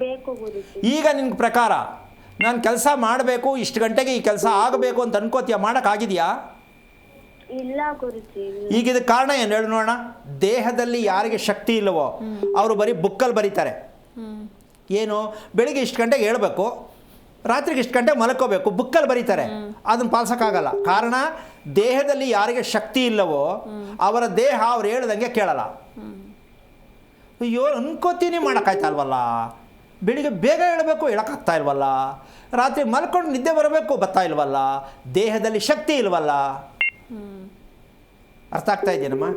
ಬೇಕು ಗುರುಜಿ. ಈಗ ನಿನ್ನ ಪ್ರಕಾರ ನಾನು ಕೆಲಸ ಮಾಡಬೇಕು, ಇಷ್ಟು ಗಂಟೆಗೆ ಈ ಕೆಲಸ ಆಗಬೇಕು ಅಂತ ಅನ್ಕೋತೀಯ, ಮಾಡೋಕ್ಕಾಗಿದೆಯಾ? ಇಲ್ಲ ಗುರುಜಿ. ಈಗ ಇದಕ್ಕೆ ಕಾರಣ ಏನು ಹೇಳಿ ನೋಡೋಣ. ದೇಹದಲ್ಲಿ ಯಾರಿಗೆ ಶಕ್ತಿ ಇಲ್ಲವೋ ಅವರು ಬರೀ ಬುಕ್ಕಲ್ಲಿ ಬರೀತಾರೆ. ಏನು, ಬೆಳಿಗ್ಗೆ ಇಷ್ಟು ಗಂಟೆಗೆ ಹೇಳ್ಬೇಕು, ರಾತ್ರಿಗೆ ಇಷ್ಟು ಗಂಟೆಗೆ ಮಲ್ಕೋಬೇಕು, ಬುಕ್ಕಲ್ಲಿ ಬರೀತಾರೆ. ಅದನ್ನು ಪಾಲಿಸೋಕ್ಕಾಗಲ್ಲ. ಕಾರಣ, ದೇಹದಲ್ಲಿ ಯಾರಿಗೆ ಶಕ್ತಿ ಇಲ್ಲವೋ ಅವರ ದೇಹ ಅವ್ರು ಹೇಳ್ದಂಗೆ ಕೇಳಲ್ಲ. ಅಯ್ಯೋ ಅನ್ಕೋತೀನಿ, ಮಾಡೋಕ್ಕಾಯ್ತಾ ಇಲ್ವಲ್ಲ. ಬೆಳಿಗ್ಗೆ ಬೇಗ ಹೇಳಬೇಕು, ಹೇಳೋಕ್ಕಾಗ್ತಾ ಇಲ್ವಲ್ಲ. ರಾತ್ರಿ ಮಲ್ಕೊಂಡು ನಿದ್ದೆ ಬರಬೇಕು, ಬರ್ತಾ ಇಲ್ವಲ್ಲ. ದೇಹದಲ್ಲಿ ಶಕ್ತಿ ಇಲ್ವಲ್ಲ. ಅರ್ಥ ಆಗ್ತಾ ಇದೆಯೇನಮ್ಮ?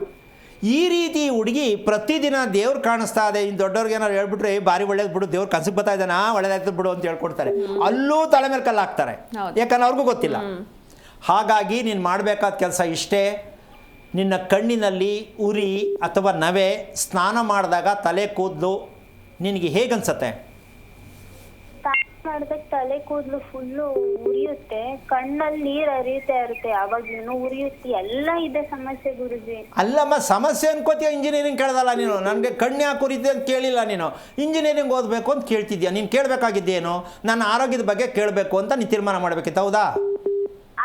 ಈ ರೀತಿ ಹುಡುಗಿ ಪ್ರತಿದಿನ ದೇವ್ರು ಕಾಣಿಸ್ತಾ ಇದೆ. ಇನ್ನು ದೊಡ್ಡವ್ರಿಗೆ ಏನಾರು ಹೇಳ್ಬಿಟ್ರೆ ಭಾರಿ ಒಳ್ಳೇದು ಬಿಡು, ದೇವ್ರು ಕನಸಿಗೆ ಬರ್ತಾ ಇದ್ದಾನಾ, ಒಳ್ಳೇದಾಯ್ತು ಬಿಡು ಅಂತ ಹೇಳ್ಕೊಡ್ತಾರೆ. ಅಲ್ಲೂ ತಲೆ ಮೇಲೆ ಕಲ್ಲು ಹಾಕ್ತಾರೆ, ಯಾಕಂದ್ರೆ ಅವ್ರಿಗೂ ಗೊತ್ತಿಲ್ಲ. ಹಾಗಾಗಿ ನೀನು ಮಾಡಬೇಕಾದ ಕೆಲಸ ಇಷ್ಟೇ. ನಿನ್ನ ಕಣ್ಣಿನಲ್ಲಿ ಉರಿ ಅಥವಾ ನವೆ, ಸ್ನಾನ ಮಾಡಿದಾಗ ತಲೆ ಕೂದಲು ನಿನಗೆ ಹೇಗನ್ಸತ್ತೆ? ಮಾಡಿದಾಗ ತಲೆ ಕೂದಲು ಫುಲ್ಲು ಉರಿಯುತ್ತೆ, ಕಣ್ಣಲ್ಲಿ ನೀರು ಹರಿಯುತ್ತಾ ಇರುತ್ತೆ, ಯಾವಾಗ್ಲೂ ಉರಿಯುತ್ತೆ, ಎಲ್ಲ ಇದೆ ಸಮಸ್ಯೆ ಗುರುಜಿ. ಅಲ್ಲಮ್ಮ, ಸಮಸ್ಯೆ ಅನ್ಕೋತೀಯ. ಇಂಜಿನಿಯರಿಂಗ್ ಕೇಳ್ದಲ್ಲ ನೀನು, ನನಗೆ ಕಣ್ಣು ಯಾಕೆ ಉರಿತೆ ಅಂತ ಕೇಳಿಲ್ಲ ನೀನು. ಇಂಜಿನಿಯರಿಂಗ್ ಓದಬೇಕು ಅಂತ ಕೇಳ್ತಿದ್ಯಾ. ನೀನು ಕೇಳಬೇಕಾಗಿದ್ದೇನು, ನನ್ನ ಆರೋಗ್ಯದ ಬಗ್ಗೆ ಕೇಳಬೇಕು ಅಂತ ನೀನು ತೀರ್ಮಾನ ಮಾಡಬೇಕಿತ್ತು, ಹೌದಾ?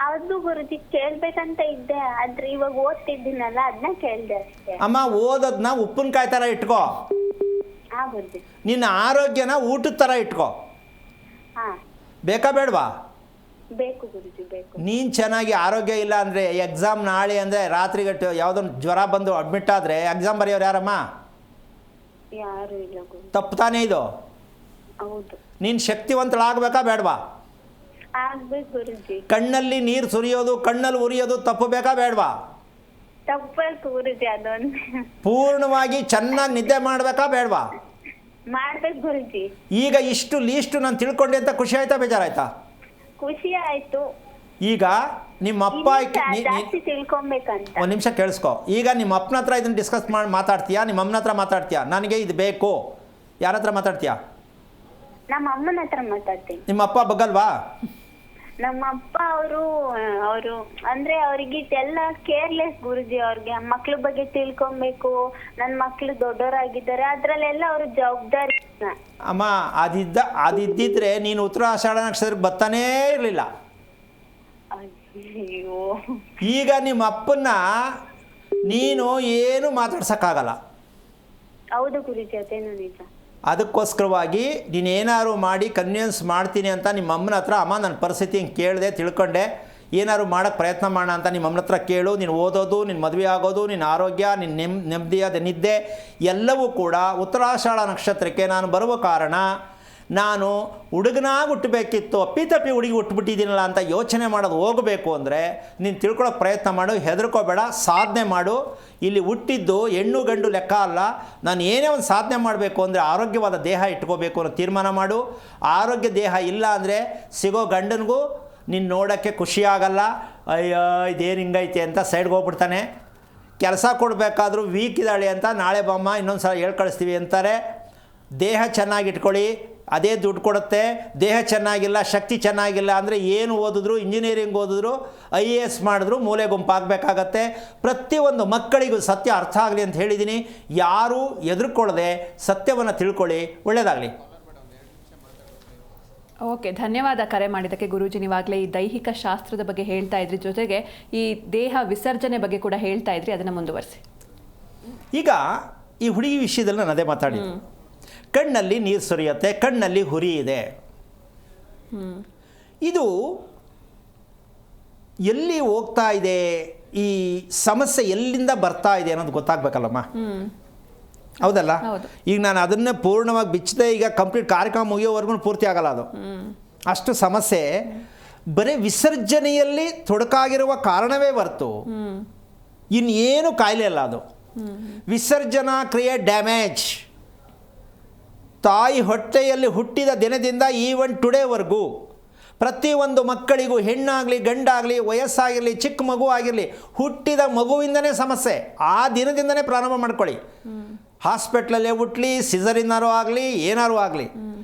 ಅದು ಗುರುಜಿ ಕೇಳ್ಬೇಕಂತ ಇದ್ದೆ, ಆದ್ರೆ ಇವಾಗ ಓದ್ತಿದ್ದೀನಲ್ಲ ಅದನ್ನ ಕೇಳ್ದೆ ಅಷ್ಟೇ. ಅಮ್ಮ, ಓದೋದನ್ನ ಉಪ್ಪಿನಕಾಯಿ ಥರ ಇಟ್ಕೋ. ಗುರುಜಿ. ನಿನ್ನ ಆರೋಗ್ಯನ ಊಟದ ಥರ ಇಟ್ಕೋ. ಬೇಕಾ ಬೇಡವಾ? ಬೇಕು ಗುರುಜಿ, ಬೇಕು. ನೀನು ಚೆನ್ನಾಗಿ ಆರೋಗ್ಯ ಇಲ್ಲ ಅಂದರೆ, ಎಕ್ಸಾಮ್ ನಾಳೆ ಅಂದರೆ ರಾತ್ರಿಗಟ್ಟು ಯಾವುದೊಂದು ಜ್ವರ ಬಂದು ಅಡ್ಮಿಟ್ ಆದರೆ ಎಕ್ಸಾಮ್ ಬರೆಯೋರು ಯಾರಮ್ಮ? ಯಾರು ಇಲ್ಲ ಗುರು. ತಪ್ಪು ತಾನೇ ಇದು? ಹೌದು. ನೀನು ಶಕ್ತಿವಂತಳಾಗಬೇಕಾ ಬೇಡವಾ? ಆಗ್ಬೇಕು ಗುರುಜಿ. ಕಣ್ಣಲ್ಲಿ ನೀರು ಸುರಿಯೋದು, ಕಣ್ಣಲ್ಲಿ ಉರಿಯೋದು ತಪ್ಪು ಬೇಕಾ ಬೇಡವಾ? ತಪ್ಪಬೇಕು ಗುರುಜಿ ಅದೊಂದು. ಪೂರ್ಣವಾಗಿ ಚೆನ್ನಾಗಿ ನಿದ್ದೆ ಮಾಡಬೇಕಾ ಬೇಡವಾ? ಮಾಡ್ಬೇಕು ಗುರುಜಿ. ಈಗ ಇಷ್ಟು ಲೀಸ್ಟು ನಾನು ತಿಳ್ಕೊಂಡೆ ಅಂತ ಖುಷಿ ಆಯ್ತಾ ಬೇಜಾರಾಯ್ತಾ? ಖುಷಿ ಆಯ್ತು. ಈಗ ನಿಮ್ಮ ಅಪ್ಪ ಜಾಸ್ತಿ ತಿಳ್ಕೊಬೇಕಂತ. ಒಂದು ನಿಮಿಷ ಕೇಳಿಸ್ಕೊ. ಈಗ ನಿಮ್ಮ ಅಪ್ಪನ ಹತ್ರ ಇದನ್ನು ಡಿಸ್ಕಸ್ ಮಾಡಿ ಮಾತಾಡ್ತೀಯಾ, ನಿಮ್ಮ ಅಮ್ಮನ ಹತ್ರ ಮಾತಾಡ್ತೀಯಾ? ನನಗೆ ಇದು ಬೇಕು, ಯಾರ ಹತ್ರ ಮಾತಾಡ್ತೀಯಾ? ನಮ್ಮ ಅಮ್ಮನ ಹತ್ರ ಮಾತಾಡ್ತೀನಿ. ನಿಮ್ಮ ಅಪ್ಪ ಬಗ್ಗಲ್ವಾ? ನಮ್ಮ ಅಪ್ಪ ಅವರು ಅಂದ್ರೆ ಅವ್ರಿಗೆ ಎಲ್ಲ ಕೇರ್ಲೆಸ್ ಗುರುಜಿ. ಅವ್ರಿಗೆ ಮಕ್ಳ ಬಗ್ಗೆ ತಿಳ್ಕೊಬೇಕು, ನನ್ ಮಕ್ಳು ದೊಡ್ಡವರಾಗಿದ್ದಾರೆ, ಅದ್ರಲ್ಲೆಲ್ಲ ಅವ್ರ ಜವಾಬ್ದಾರಿ. ಅಮ್ಮ ಅದಿದ್ದಿದ್ರೆ ನೀನು ಉತ್ತರಾಷಾಢ ನಕ್ಷತ್ರಕ್ಕೆ ಬರ್ತಾನೇ ಇರಲಿಲ್ಲ. ಅಯ್ಯೋ, ಈಗ ನಿಮ್ಮ ಅಪ್ಪನ್ನ ನೀನು ಏನು ಮಾತಾಡ್ಸೋಕ್ಕಾಗಲ್ಲ. ಹೌದು ಗುರುಜಿ, ಅದೇನು ನಿಜ. ಅದಕ್ಕೋಸ್ಕರವಾಗಿ ನೀನೇನಾದ್ರು ಮಾಡಿ ಕನ್ವಿನ್ಸ್ ಮಾಡ್ತೀನಿ ಅಂತ ನಿಮ್ಮ ಅಮ್ಮನ ಹತ್ರ, ಅಮ್ಮ ನನ್ನ ಪರಿಸ್ಥಿತಿ ಹಿಂಗೆ ಕೇಳಿದೆ ತಿಳ್ಕೊಂಡೆ, ಏನಾದ್ರು ಮಾಡೋಕ್ಕೆ ಪ್ರಯತ್ನ ಮಾಡೋಣ ಅಂತ ನಿಮ್ಮ ಅಮ್ಮನ ಹತ್ರ ಕೇಳು. ನೀನು ಓದೋದು, ನಿನ್ನ ಮದುವೆ ಆಗೋದು, ನಿನ್ನ ಆರೋಗ್ಯ, ನಿನ್ನ ನೆಮ್ಮದಿಯಾದ ನಿದ್ದೆ ಎಲ್ಲವೂ ಕೂಡ ಉತ್ತರಾಷಾಢ ನಕ್ಷತ್ರಕ್ಕೆ ನಾನು ಬರುವ ಕಾರಣ ನಾನು ಹುಡುಗನಾಗಿ ಹುಟ್ಟಬೇಕಿತ್ತು, ಅಪ್ಪಿತಪ್ಪಿ ಹುಡುಗಿ ಹುಟ್ಟುಬಿಟ್ಟಿದ್ದೀನಲ್ಲ ಅಂತ ಯೋಚನೆ ಮಾಡೋದು ಹೋಗಬೇಕು ಅಂದರೆ ನೀನು ತಿಳ್ಕೊಳ್ಳೋಕೆ ಪ್ರಯತ್ನ ಮಾಡು, ಹೆದರ್ಕೋಬೇಡ, ಸಾಧನೆ ಮಾಡು. ಇಲ್ಲಿ ಹುಟ್ಟಿದ್ದು ಹೆಣ್ಣು ಗಂಡು ಲೆಕ್ಕ ಅಲ್ಲ. ನಾನು ಏನೇ ಒಂದು ಸಾಧನೆ ಮಾಡಬೇಕು ಅಂದರೆ ಆರೋಗ್ಯವಾದ ದೇಹ ಇಟ್ಕೋಬೇಕು ಅನ್ನೋ ತೀರ್ಮಾನ ಮಾಡು. ಆರೋಗ್ಯ ದೇಹ ಇಲ್ಲ ಅಂದರೆ ಸಿಗೋ ಗಂಡನಿಗೂ ನೀನು ನೋಡೋಕ್ಕೆ ಖುಷಿಯಾಗಲ್ಲ. ಅಯ್ಯೋ ಇದೇನು ಹಿಂಗೈತೆ ಅಂತ ಸೈಡ್ಗೆ ಹೋಗ್ಬಿಡ್ತಾನೆ. ಕೆಲಸ ಕೊಡಬೇಕಾದ್ರೂ ವೀಕ್ ಇದ್ದಾಳೆ ಅಂತ ನಾಳೆ ಬಾಮ್ಮ ಇನ್ನೊಂದು ಸಲ ಹೇಳ್ ಕಳಿಸ್ತೀವಿ ಅಂತಾರೆ. ದೇಹ ಚೆನ್ನಾಗಿಟ್ಕೊಳ್ಳಿ, ಅದೇ ದುಡ್ಡು ಕೊಡುತ್ತೆ. ದೇಹ ಚೆನ್ನಾಗಿಲ್ಲ, ಶಕ್ತಿ ಚೆನ್ನಾಗಿಲ್ಲ ಅಂದರೆ ಏನು ಓದಿದ್ರು, ಇಂಜಿನಿಯರಿಂಗ್ ಓದಿದ್ರು, IAS ಮಾಡಿದ್ರು ಮೂಲೆ ಗುಂಪಾಗಬೇಕಾಗತ್ತೆ. ಪ್ರತಿಯೊಂದು ಮಕ್ಕಳಿಗೂ ಸತ್ಯ ಅರ್ಥ ಆಗಲಿ ಅಂತ ಹೇಳಿದ್ದೀನಿ. ಯಾರೂ ಎದುರ್ಕೊಳ್ಳದೆ ಸತ್ಯವನ್ನು ತಿಳ್ಕೊಳ್ಳಿ. ಒಳ್ಳೆಯದಾಗಲಿ. ಓಕೆ, ಧನ್ಯವಾದ ಕರೆ ಮಾಡಿದ್ದಕ್ಕೆ ಗುರೂಜಿ. ನೀವಾಗಲೇ ಈ ದೈಹಿಕ ಶಾಸ್ತ್ರದ ಬಗ್ಗೆ ಹೇಳ್ತಾ ಇದ್ರಿ, ಜೊತೆಗೆ ಈ ದೇಹ ವಿಸರ್ಜನೆ ಬಗ್ಗೆ ಕೂಡ ಹೇಳ್ತಾ ಇದ್ರಿ, ಅದನ್ನು ಮುಂದುವರಿಸಿ. ಈಗ ಈ ಹುಡುಗಿ ವಿಷಯದಲ್ಲಿ ನಾನು ಅದೇ ಮಾತಾಡಿದ್ದು. ಕಣ್ಣಲ್ಲಿ ನೀರು ಸುರಿಯುತ್ತೆ, ಕಣ್ಣಲ್ಲಿ ಹುರಿ ಇದೆ. ಇದು ಎಲ್ಲಿ ಹೋಗ್ತಾ ಇದೆ, ಈ ಸಮಸ್ಯೆ ಎಲ್ಲಿಂದ ಬರ್ತಾ ಇದೆ ಅನ್ನೋದು ಗೊತ್ತಾಗಬೇಕಲ್ಲಮ್ಮ. ಹೌದಲ್ಲ? ಈಗ ನಾನು ಅದನ್ನೇ ಪೂರ್ಣವಾಗಿ ಬಿಚ್ಚದೆ ಈಗ ಕಂಪ್ಲೀಟ್ ಕಾರ್ಯಕ್ರಮ ಮುಗಿಯೋವರೆಗೂ ಪೂರ್ತಿ ಆಗಲ್ಲ ಅದು. ಅಷ್ಟು ಸಮಸ್ಯೆ ಬರೀ ವಿಸರ್ಜನೆಯಲ್ಲಿ ತೊಡಕಾಗಿರುವ ಕಾರಣವೇ ಹೊರತು ಇನ್ನೇನು ಕಾಯಿಲೆ ಅಲ್ಲ ಅದು. ವಿಸರ್ಜನಾ ಕ್ರಿಯೆ ಡ್ಯಾಮೇಜ್. ತಾಯಿ ಹೊಟ್ಟೆಯಲ್ಲಿ ಹುಟ್ಟಿದ ದಿನದಿಂದ ಈವನ್ ಟುಡೇವರೆಗೂ ಪ್ರತಿಯೊಂದು ಮಕ್ಕಳಿಗೂ, ಹೆಣ್ಣಾಗಲಿ ಗಂಡಾಗಲಿ, ವಯಸ್ಸಾಗಿರಲಿ, ಚಿಕ್ಕ ಮಗು ಆಗಿರಲಿ, ಹುಟ್ಟಿದ ಮಗುವಿಂದನೇ ಸಮಸ್ಯೆ. ಆ ದಿನದಿಂದನೇ ಪ್ರಾರಂಭ ಮಾಡ್ಕೊಳ್ಳಿ. ಹಾಸ್ಪಿಟ್ಲಲ್ಲೇ ಹುಟ್ಟಲಿ, ಸಿಸರಿನಾರು ಆಗಲಿ, ಏನಾರು ಆಗಲಿ,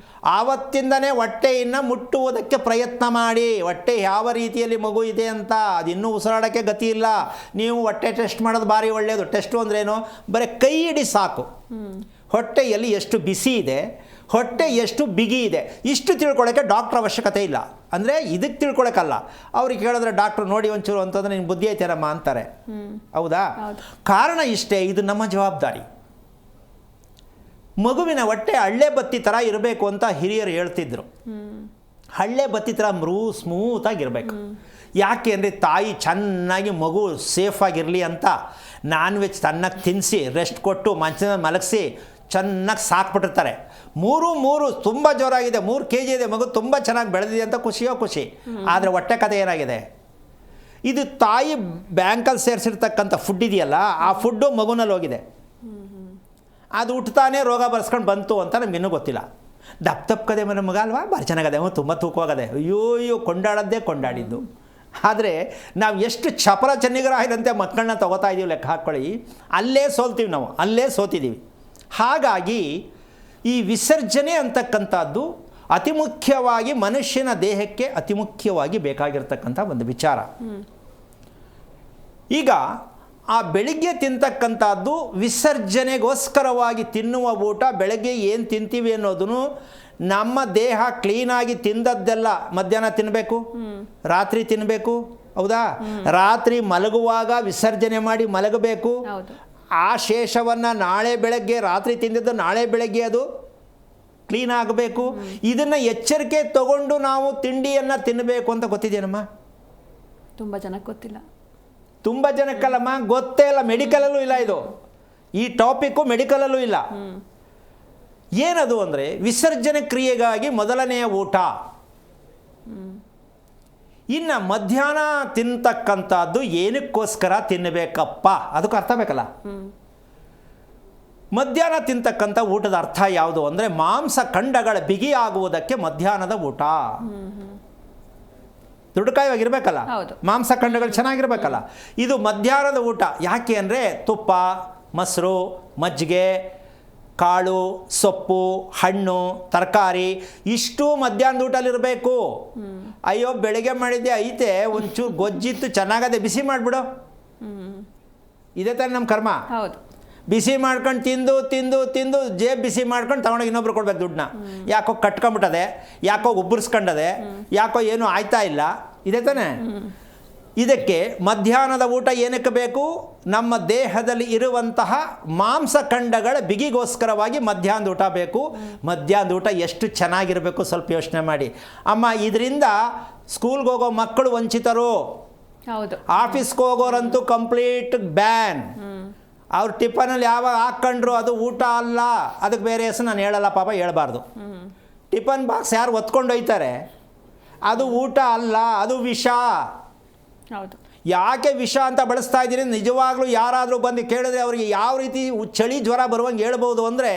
ಆವತ್ತಿಂದನೇ ಹೊಟ್ಟೆಯನ್ನು ಮುಟ್ಟುವುದಕ್ಕೆ ಪ್ರಯತ್ನ ಮಾಡಿ. ಹೊಟ್ಟೆ ಯಾವ ರೀತಿಯಲ್ಲಿ ಮಗು ಇದೆ ಅಂತ ಅದು ಇನ್ನೂ ಉಸಿರಾಡೋಕ್ಕೆ ಗತಿ ಇಲ್ಲ. ನೀವು ಹೊಟ್ಟೆ ಟೆಸ್ಟ್ ಮಾಡೋದು ಭಾರಿ ಒಳ್ಳೆಯದು. ಟೆಸ್ಟು ಅಂದ್ರೇನು? ಬರೀ ಕೈ ಹಿಡಿ ಸಾಕು. ಹೊಟ್ಟೆಯಲ್ಲಿ ಎಷ್ಟು ಬಿಸಿ ಇದೆ, ಹೊಟ್ಟೆ ಎಷ್ಟು ಬಿಗಿ ಇದೆ, ಇಷ್ಟು ತಿಳ್ಕೊಳ್ಳೋಕ್ಕೆ ಡಾಕ್ಟ್ರ್ ಅವಶ್ಯಕತೆ ಇಲ್ಲ. ಅಂದರೆ ಇದಕ್ಕೆ ತಿಳ್ಕೊಳಕ್ಕಲ್ಲ. ಅವ್ರಿಗೆ ಹೇಳಿದ್ರೆ ಡಾಕ್ಟ್ರು ನೋಡಿ ಒಂಚೂರು ಅಂತಂದರೆ ನಿನ್ನ ಬುದ್ಧಿ ಐತೇನಮ್ಮ ಅಂತಾರೆ. ಹೌದಾ? ಕಾರಣ ಇಷ್ಟೇ, ಇದು ನಮ್ಮ ಜವಾಬ್ದಾರಿ. ಮಗುವಿನ ಹೊಟ್ಟೆ ಹಳ್ಳೆ ಬತ್ತಿ ಥರ ಇರಬೇಕು ಅಂತ ಹಿರಿಯರು ಹೇಳ್ತಿದ್ರು. ಹಳ್ಳೆ ಬತ್ತಿ ಥರ ಸ್ಮೂತಾಗಿರಬೇಕು. ಯಾಕೆ ಅಂದರೆ ತಾಯಿ ಚೆನ್ನಾಗಿ ಮಗು ಸೇಫಾಗಿರಲಿ ಅಂತ ನಾನ್ ವೆಜ್ ತನ್ನಕ್ಕೆ ತಿನ್ನಿಸಿ, ರೆಸ್ಟ್ ಕೊಟ್ಟು, ಮಂಚದ ಮಲಗಿಸಿ ಚೆನ್ನಾಗಿ ಸಾಕ್ಬಿಟ್ಟಿರ್ತಾರೆ. ಮೂರು ತುಂಬ ಜೋರಾಗಿದೆ, 3 kg ಇದೆ, ಮಗು ತುಂಬ ಚೆನ್ನಾಗಿ ಬೆಳೆದಿದೆ ಅಂತ ಖುಷಿಯೋ ಖುಷಿ. ಆದರೆ ಹೊಟ್ಟೆ ಕಥೆ ಏನಾಗಿದೆ? ಇದು ತಾಯಿ ಬ್ಯಾಂಕಲ್ಲಿ ಸೇರಿಸಿರ್ತಕ್ಕಂಥ ಫುಡ್ ಇದೆಯಲ್ಲ, ಆ ಫುಡ್ಡು ಮಗುನಲ್ಲಿ ಹೋಗಿದೆ. ಅದು ಹುಟ್ಟುತ್ತಾನೆ ರೋಗ ಬರ್ಸ್ಕೊಂಡು ಬಂತು ಅಂತ ನಮಗಿನ್ನೂ ಗೊತ್ತಿಲ್ಲ. ದಪ್ಪಕದೆ ಮನೆ ಮಗ ಅಲ್ವಾ, ಭಾರಿ ಚೆನ್ನಾಗದೆ, ತುಂಬ ತೂಕವಾಗದೆ, ಅಯ್ಯೋ ಕೊಂಡಾಡಿದ್ದು. ಆದರೆ ನಾವು ಎಷ್ಟು ಚಪಲ ಚೆನ್ನಿಗರಾಗಿದಂತೆ ಮಕ್ಕಳನ್ನ ತೊಗೋತಾ ಇದ್ದೀವಿ ಲೆಕ್ಕ ಹಾಕ್ಕೊಳ್ಳಿ. ಅಲ್ಲೇ ಸೋಲ್ತೀವಿ ನಾವು, ಅಲ್ಲೇ ಸೋತಿದ್ದೀವಿ. ಹಾಗಾಗಿ ಈ ವಿಸರ್ಜನೆ ಅಂತಕ್ಕಂಥದ್ದು ಅತಿ ಮುಖ್ಯವಾಗಿ ಮನುಷ್ಯನ ದೇಹಕ್ಕೆ ಅತಿ ಮುಖ್ಯವಾಗಿ ಬೇಕಾಗಿರ್ತಕ್ಕಂಥ ಒಂದು ವಿಚಾರ. ಈಗ ಆ ಬೆಳಿಗ್ಗೆ ತಿಂತಕ್ಕಂಥದ್ದು ವಿಸರ್ಜನೆಗೋಸ್ಕರವಾಗಿ ತಿನ್ನುವ ಊಟ. ಬೆಳಗ್ಗೆ ಏನು ತಿಂತೀವಿ ಅನ್ನೋದನ್ನು ನಮ್ಮ ದೇಹ ಕ್ಲೀನಾಗಿ ತಿಂದದ್ದೆಲ್ಲ ಮಧ್ಯಾಹ್ನ ತಿನ್ನಬೇಕು, ರಾತ್ರಿ ತಿನ್ನಬೇಕು. ಹೌದಾ? ರಾತ್ರಿ ಮಲಗುವಾಗ ವಿಸರ್ಜನೆ ಮಾಡಿ ಮಲಗಬೇಕು. ಆ ಶೇಷವನ್ನು ನಾಳೆ ಬೆಳಗ್ಗೆ, ರಾತ್ರಿ ತಿಂದಿದ್ದು ನಾಳೆ ಬೆಳಗ್ಗೆ ಅದು ಕ್ಲೀನ್ ಆಗಬೇಕು. ಇದನ್ನು ಎಚ್ಚರಿಕೆ ತಗೊಂಡು ನಾವು ತಿಂಡಿಯನ್ನು ತಿನ್ನಬೇಕು ಅಂತ ಗೊತ್ತಿದೆಯೇನಮ್ಮ? ತುಂಬ ಜನಕ್ಕೆ ಗೊತ್ತಿಲ್ಲ. ತುಂಬ ಜನಕ್ಕಲ್ಲಮ್ಮ, ಗೊತ್ತೇ ಇಲ್ಲ. ಮೆಡಿಕಲಲ್ಲೂ ಇಲ್ಲ ಇದು. ಈ ಟಾಪಿಕ್ಕು ಮೆಡಿಕಲಲ್ಲೂ ಇಲ್ಲ. ಏನದು ಅಂದರೆ ವಿಸರ್ಜನೆ ಕ್ರಿಯೆಗಾಗಿ ಮೊದಲನೆಯ ಊಟ. ಇನ್ನು ಮಧ್ಯಾಹ್ನ ತಿಂತಕ್ಕಂಥದ್ದು ಏನಕ್ಕೋಸ್ಕರ ತಿನ್ನಬೇಕಪ್ಪ, ಅದಕ್ಕೆ ಅರ್ಥ ಬೇಕಲ್ಲ. ಮಧ್ಯಾಹ್ನ ತಿಂತಕ್ಕಂಥ ಊಟದ ಅರ್ಥ ಯಾವುದು ಅಂದರೆ ಮಾಂಸ ಖಂಡಗಳ ಬಿಗಿಯಾಗುವುದಕ್ಕೆ ಮಧ್ಯಾಹ್ನದ ಊಟ. ದೃಢಕಾಯವಾಗಿರ್ಬೇಕಲ್ಲ, ಮಾಂಸ ಖಂಡಗಳು ಚೆನ್ನಾಗಿರ್ಬೇಕಲ್ಲ. ಇದು ಮಧ್ಯಾಹ್ನದ ಊಟ. ಯಾಕೆ ಅಂದರೆ ತುಪ್ಪ, ಮೊಸರು, ಮಜ್ಜಿಗೆ, ಕಾಳು, ಸೊಪ್ಪು, ಹಣ್ಣು, ತರಕಾರಿ ಇಷ್ಟು ಮಧ್ಯಾಹ್ನದ ಊಟಲ್ಲಿರಬೇಕು. ಅಯ್ಯೋ ಬೆಳಗ್ಗೆ ಮಾಡಿದ್ದೆ ಐತೆ, ಒಂಚೂರು ಗೊಜ್ಜಿತ್ತು ಚೆನ್ನಾಗದೆ ಬಿಸಿ ಮಾಡಿಬಿಡು, ಇದೇ ತಾನೇ ನಮ್ಮ ಕರ್ಮ. ಹೌದು, ಬಿಸಿ ಮಾಡ್ಕೊಂಡು ತಿಂದು ತಿಂದು ತಿಂದು ಜೇಬ್ ಬಿಸಿ ಮಾಡ್ಕೊಂಡು ತಗೊಂಡೋಗಿ ಇನ್ನೊಬ್ರು ಕೊಡ್ಬೇಕು ದುಡ್ಡನ್ನ. ಯಾಕೋ ಕಟ್ಕೊಂಬಿಟ್ಟದೆ, ಯಾಕೋ ಉಬ್ಬರಿಸ್ಕೊಂಡದೆ, ಯಾಕೋ ಏನೂ ಆಯ್ತಾ ಇಲ್ಲ, ಇದೇ ತಾನೇ. ಇದಕ್ಕೆ ಮಧ್ಯಾಹ್ನದ ಊಟ ಏನಕ್ಕೆ ಬೇಕು? ನಮ್ಮ ದೇಹದಲ್ಲಿ ಇರುವಂತಹ ಮಾಂಸಖಂಡಗಳ ಬಿಗಿಗೋಸ್ಕರವಾಗಿ ಮಧ್ಯಾಹ್ನದ ಊಟ ಬೇಕು. ಮಧ್ಯಾಹ್ನದ ಊಟ ಎಷ್ಟು ಚೆನ್ನಾಗಿರಬೇಕು ಸ್ವಲ್ಪ ಯೋಚನೆ ಮಾಡಿ. ಅಮ್ಮ, ಇದರಿಂದ ಸ್ಕೂಲ್ಗೆ ಹೋಗೋ ಮಕ್ಕಳು ವಂಚಿತರು, ಹೌದು, ಆಫೀಸ್ಗೆ ಹೋಗೋರಂತೂ ಕಂಪ್ಲೀಟ್ ಬ್ಯಾನ್. ಅವ್ರು ಟಿಫನಲ್ಲಿ ಯಾವಾಗ ಹಾಕ್ಕೊಂಡ್ರು ಅದು ಊಟ ಅಲ್ಲ, ಅದಕ್ಕೆ ಬೇರೆ ಹೆಸರು ನಾನು ಹೇಳಲ್ಲ ಪಾಪ, ಹೇಳಬಾರ್ದು. ಟಿಫನ್ ಬಾಕ್ಸ್ ಯಾರು ಒತ್ಕೊಂಡು ಹೋಯ್ತಾರೆ ಅದು ಊಟ ಅಲ್ಲ, ಅದು ವಿಷ. ಹೌದು. ಯಾಕೆ ವಿಷ ಅಂತ ಬಳಸ್ತಾ ಇದ್ದೀನಿ ನಿಜವಾಗ್ಲೂ ಯಾರಾದರೂ ಬಂದು ಕೇಳಿದ್ರೆ ಅವರಿಗೆ ಯಾವ ರೀತಿ ಚಳಿ ಜ್ವರ ಬರುವಂಗೆ ಹೇಳ್ಬೋದು ಅಂದರೆ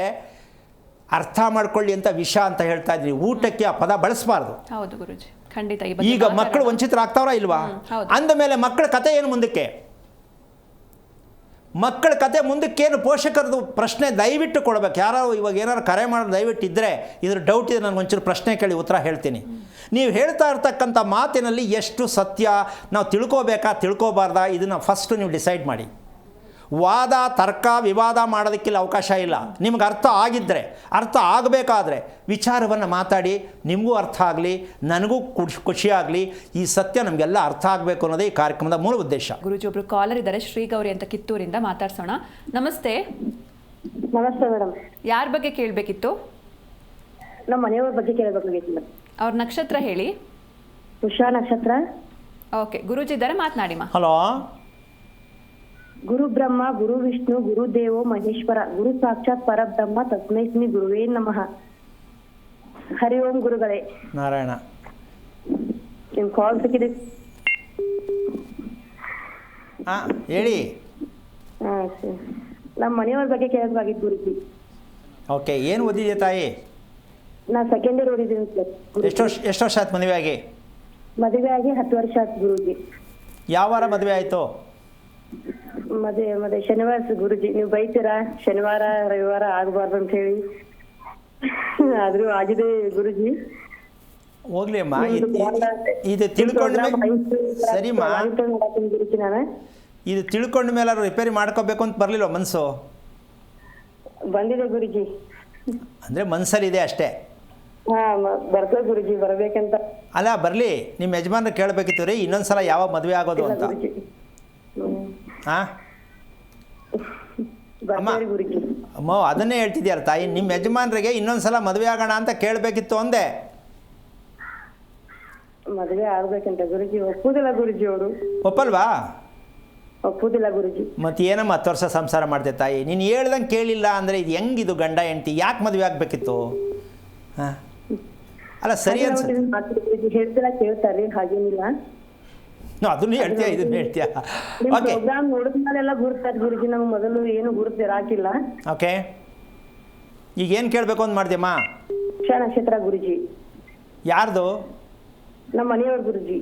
ಅರ್ಥ ಮಾಡ್ಕೊಳ್ಳಿ ಅಂತ ವಿಷ ಅಂತ ಹೇಳ್ತಾ ಇದ್ದೀನಿ. ಊಟಕ್ಕೆ ಆ ಪದ ಬಳಸಬಾರ್ದು. ಹೌದು ಗುರುಜಿ, ಖಂಡಿತ. ಈಗ ಮಕ್ಕಳು ವಂಚಿತರಾಗ್ತಾವ್ರಾ ಇಲ್ವಾ? ಅಂದಮೇಲೆ ಮಕ್ಕಳ ಕತೆ ಏನು ಮುಂದಕ್ಕೆ? ಮಕ್ಕಳ ಕತೆ ಮುಂದಕ್ಕೇನು ಪೋಷಕರದು ಪ್ರಶ್ನೆ ದಯವಿಟ್ಟು ಕೊಡಬೇಕು. ಯಾರೋ ಇವಾಗ ಏನಾರು ಕರೆ ಮಾಡೋದು ದಯವಿಟ್ಟು ಇದ್ದರೆ, ಇದ್ರ ಡೌಟ್ ಇದೆ ನನಗೆ ಒಂಚೂರು ಪ್ರಶ್ನೆ ಕೇಳಿ ಉತ್ತರ ಹೇಳ್ತೀನಿ. ನೀವು ಹೇಳ್ತಾ ಇರ್ತಕ್ಕಂಥ ಮಾತಿನಲ್ಲಿ ಎಷ್ಟು ಸತ್ಯ ನಾವು ತಿಳ್ಕೋಬೇಕಾ ತಿಳ್ಕೋಬಾರ್ದಾ ಇದನ್ನು ಫಸ್ಟು ನೀವು ಡಿಸೈಡ್ ಮಾಡಿ. ವಾದ ತರ್ಕ ವಿವಾದ ಮಾಡೋದಕ್ಕಿಲ್ಲ ಅವಕಾಶ ಇಲ್ಲ. ನಿಮ್ಗೆ ಅರ್ಥ ಆಗಿದ್ದರೆ, ಅರ್ಥ ಆಗಬೇಕಾದ್ರೆ ವಿಚಾರವನ್ನು ಮಾತಾಡಿ, ನಿಮಗೂ ಅರ್ಥ ಆಗಲಿ, ನನಗೂ ಖುಷಿಯಾಗಲಿ. ಈ ಸತ್ಯ ನಮಗೆಲ್ಲ ಅರ್ಥ ಆಗಬೇಕು ಅನ್ನೋದೇ ಈ ಕಾರ್ಯಕ್ರಮದ ಮೂಲ ಉದ್ದೇಶ. ಗುರುಜಿ, ಒಬ್ರು ಕಾಲರ್ ಇದ್ದಾರೆ, ಶ್ರೀಗೌರಿ ಅಂತ, ಕಿತ್ತೂರಿಂದ. ಮಾತಾಡ್ಸೋಣ. ನಮಸ್ತೆ. ನಮಸ್ತೆ ಮೇಡಮ್. ಯಾರ ಬಗ್ಗೆ ಕೇಳಬೇಕಿತ್ತು? ನಮ್ಮ ಮನೆಯವ್ರ ಬಗ್ಗೆ ಕೇಳಬೇಕಾಗಿತ್ತು ಮೇಡಮ್. ಅವ್ರ ನಕ್ಷತ್ರ ಹೇಳಿ. ಉಷಾ ನಕ್ಷತ್ರ. ಓಕೆ, ಗುರುಜಿ ಇದ್ದಾರೆ, ಮಾತನಾಡಿಮ್ಮ. ಹಲೋ. ಗುರು ಬ್ರಹ್ಮ ಗುರು ವಿಷ್ಣು ಗುರು ದೇವೋ ಮಹೇಶ್ವರ ಗುರು ಸಾಕ್ಷಾತ್ ಪರಬ್ರಹ್ಮ ತಸ್ಮೈ ಶ್ರೀ ಗುರುವೇ ನಮಃ. ಹರಿ ಓಂ ಗುರುಗಳೇ. ನಾರಾಯಣ. ನಿಮ್ ಕಾಲ್ ಸಿಕ್ಕಿದೆ. ಹೇಳಿ. ನಮ್ಮ ಮನೆಯವ್ರ ಬಗ್ಗೆ ಕೇಳಬೇಕಾಗಿತ್ತು ಗುರುಜಿ. ಓಕೆ, ಏನು ಓದಿದೆಯಾ ತಾಯಿ? ನಾ ಸೆಕೆಂಡ್ ಇಯರ್ ಓದಿದ್ದೀನಿ ಸರ್. ಎಷ್ಟು ವರ್ಷ ಆಯ್ತು ಮದುವೆ ಆಗಿ? ಮದುವೆ ಆಗಿ 10 ವರ್ಷ ಆಯ್ತು ಗುರುಜಿ. ಯಾವ ವಾರ ಮದುವೆ ಆಯಿತು? ಮದುವೆ ಶನಿವಾರ ಗುರುಜಿ. ನೀವು ಬೈತೀರಾ ಶನಿವಾರ ರವಿವಾರ ಆಗಬಾರ್ದು ಅಂತ ಹೇಳಿ, ಆದ್ರೂ ಆಗಿದೆ ಗುರುಜಿ. ಹೋಗ್ಲಿ ಅಮ್ಮ, ಇದು ತಿಳ್ಕೊಂಡ ಸರಿಮ್ಮ, ಇದು ತಿಳ್ಕೊಂಡ ಮೇಲೆ ರಿಪೇರಿ ಮಾಡ್ಕೋಬೇಕು ಅಂತ ಬರಲಿಲ್ಲ ಮನಸ್ಸು? ಬಂದಿದೆ ಗುರುಜಿ. ಅಂದರೆ ಮನಸ್ಸಲ್ಲಿದೆ ಅಷ್ಟೇ. ಬರ್ತದೆ ಗುರುಜಿ, ಬರಬೇಕಂತ. ಅಲ್ಲ, ಬರಲಿ. ನಿಮ್ಮ ಯಜಮಾನ್ರು ಕೇಳಬೇಕಿತ್ತು ರೀ ಇನ್ನೊಂದ್ಸಲ ಯಾವಾಗ ಮದುವೆ ಆಗೋದು ಅಂತ. ಹಾಂ ಅಮ್ಮ, ಅದನ್ನೇ ಹೇಳ್ತಿದ್ಯಾರ ತಾಯಿ. ನಿಮ್ಮ ಯಜಮಾನ್ರಿಗೆ ಇನ್ನೊಂದ್ಸಲ ಮದುವೆ ಆಗೋಣ ಅಂತ ಕೇಳಬೇಕಿತ್ತು ಅಂದೆ. ಮದುವೆ ಆಗ್ಬೇಕಂತ ಗುರುಜಿ. ಒಪ್ಪುದಿಲ್ಲ ಗುರುಜಿ ಅವರು. ಒಪ್ಪಲ್ವಾ? ಒಪ್ಪುದಿಲ್ಲ ಗುರುಜಿ. ಮತ್ತೆ ಏನಮ್ಮ 10 ವರ್ಷ ಸಂಸಾರ ಮಾಡ್ತೆ ತಾಯಿ? ನೀನು ಹೇಳ್ದಂಗೆ ಕೇಳಿಲ್ಲ ಅಂದರೆ ಇದು ಹೆಂಗಿದು ಗಂಡ ಹೆಂಡ್ತಿ? ಯಾಕೆ ಮದುವೆ ಆಗಬೇಕಿತ್ತು? ಹಾಂ, ಅಲ್ಲ ಸರಿ ಅನ್ಸುತ್ತೆ. ಹೇಳ್ತಿಲ್ಲ, ಕೇಳ್ತಾರ್ರಿ, ಹಾಗೇನಿಲ್ಲ. ಅದನ್ನು ಹೇಳ್ತೀಯ, ಇದನ್ನು ಹೇಳ್ತೀಯ. ಓಕೆ, ಪ್ರೋಗ್ರಾಮ್ ನೋಡಿದ್ಮೇಲೆಲ್ಲ ಗುರುತಾರ ಗುರುಜಿ. ನಮ್ಗೆ ಮೊದಲು ಏನು ಗುರುತಿರಾಕಿಲ್ಲ. ಓಕೆ, ಈಗ ಏನು ಕೇಳಬೇಕು ಅಂತ ಮಾಡ್ತೀಯಮ್ಮ? ಉಷಾ ನಕ್ಷತ್ರ ಗುರುಜಿ. ಯಾರ್ದು? ನಮ್ಮ ಮನೆಯವ್ರ ಗುರುಜಿ.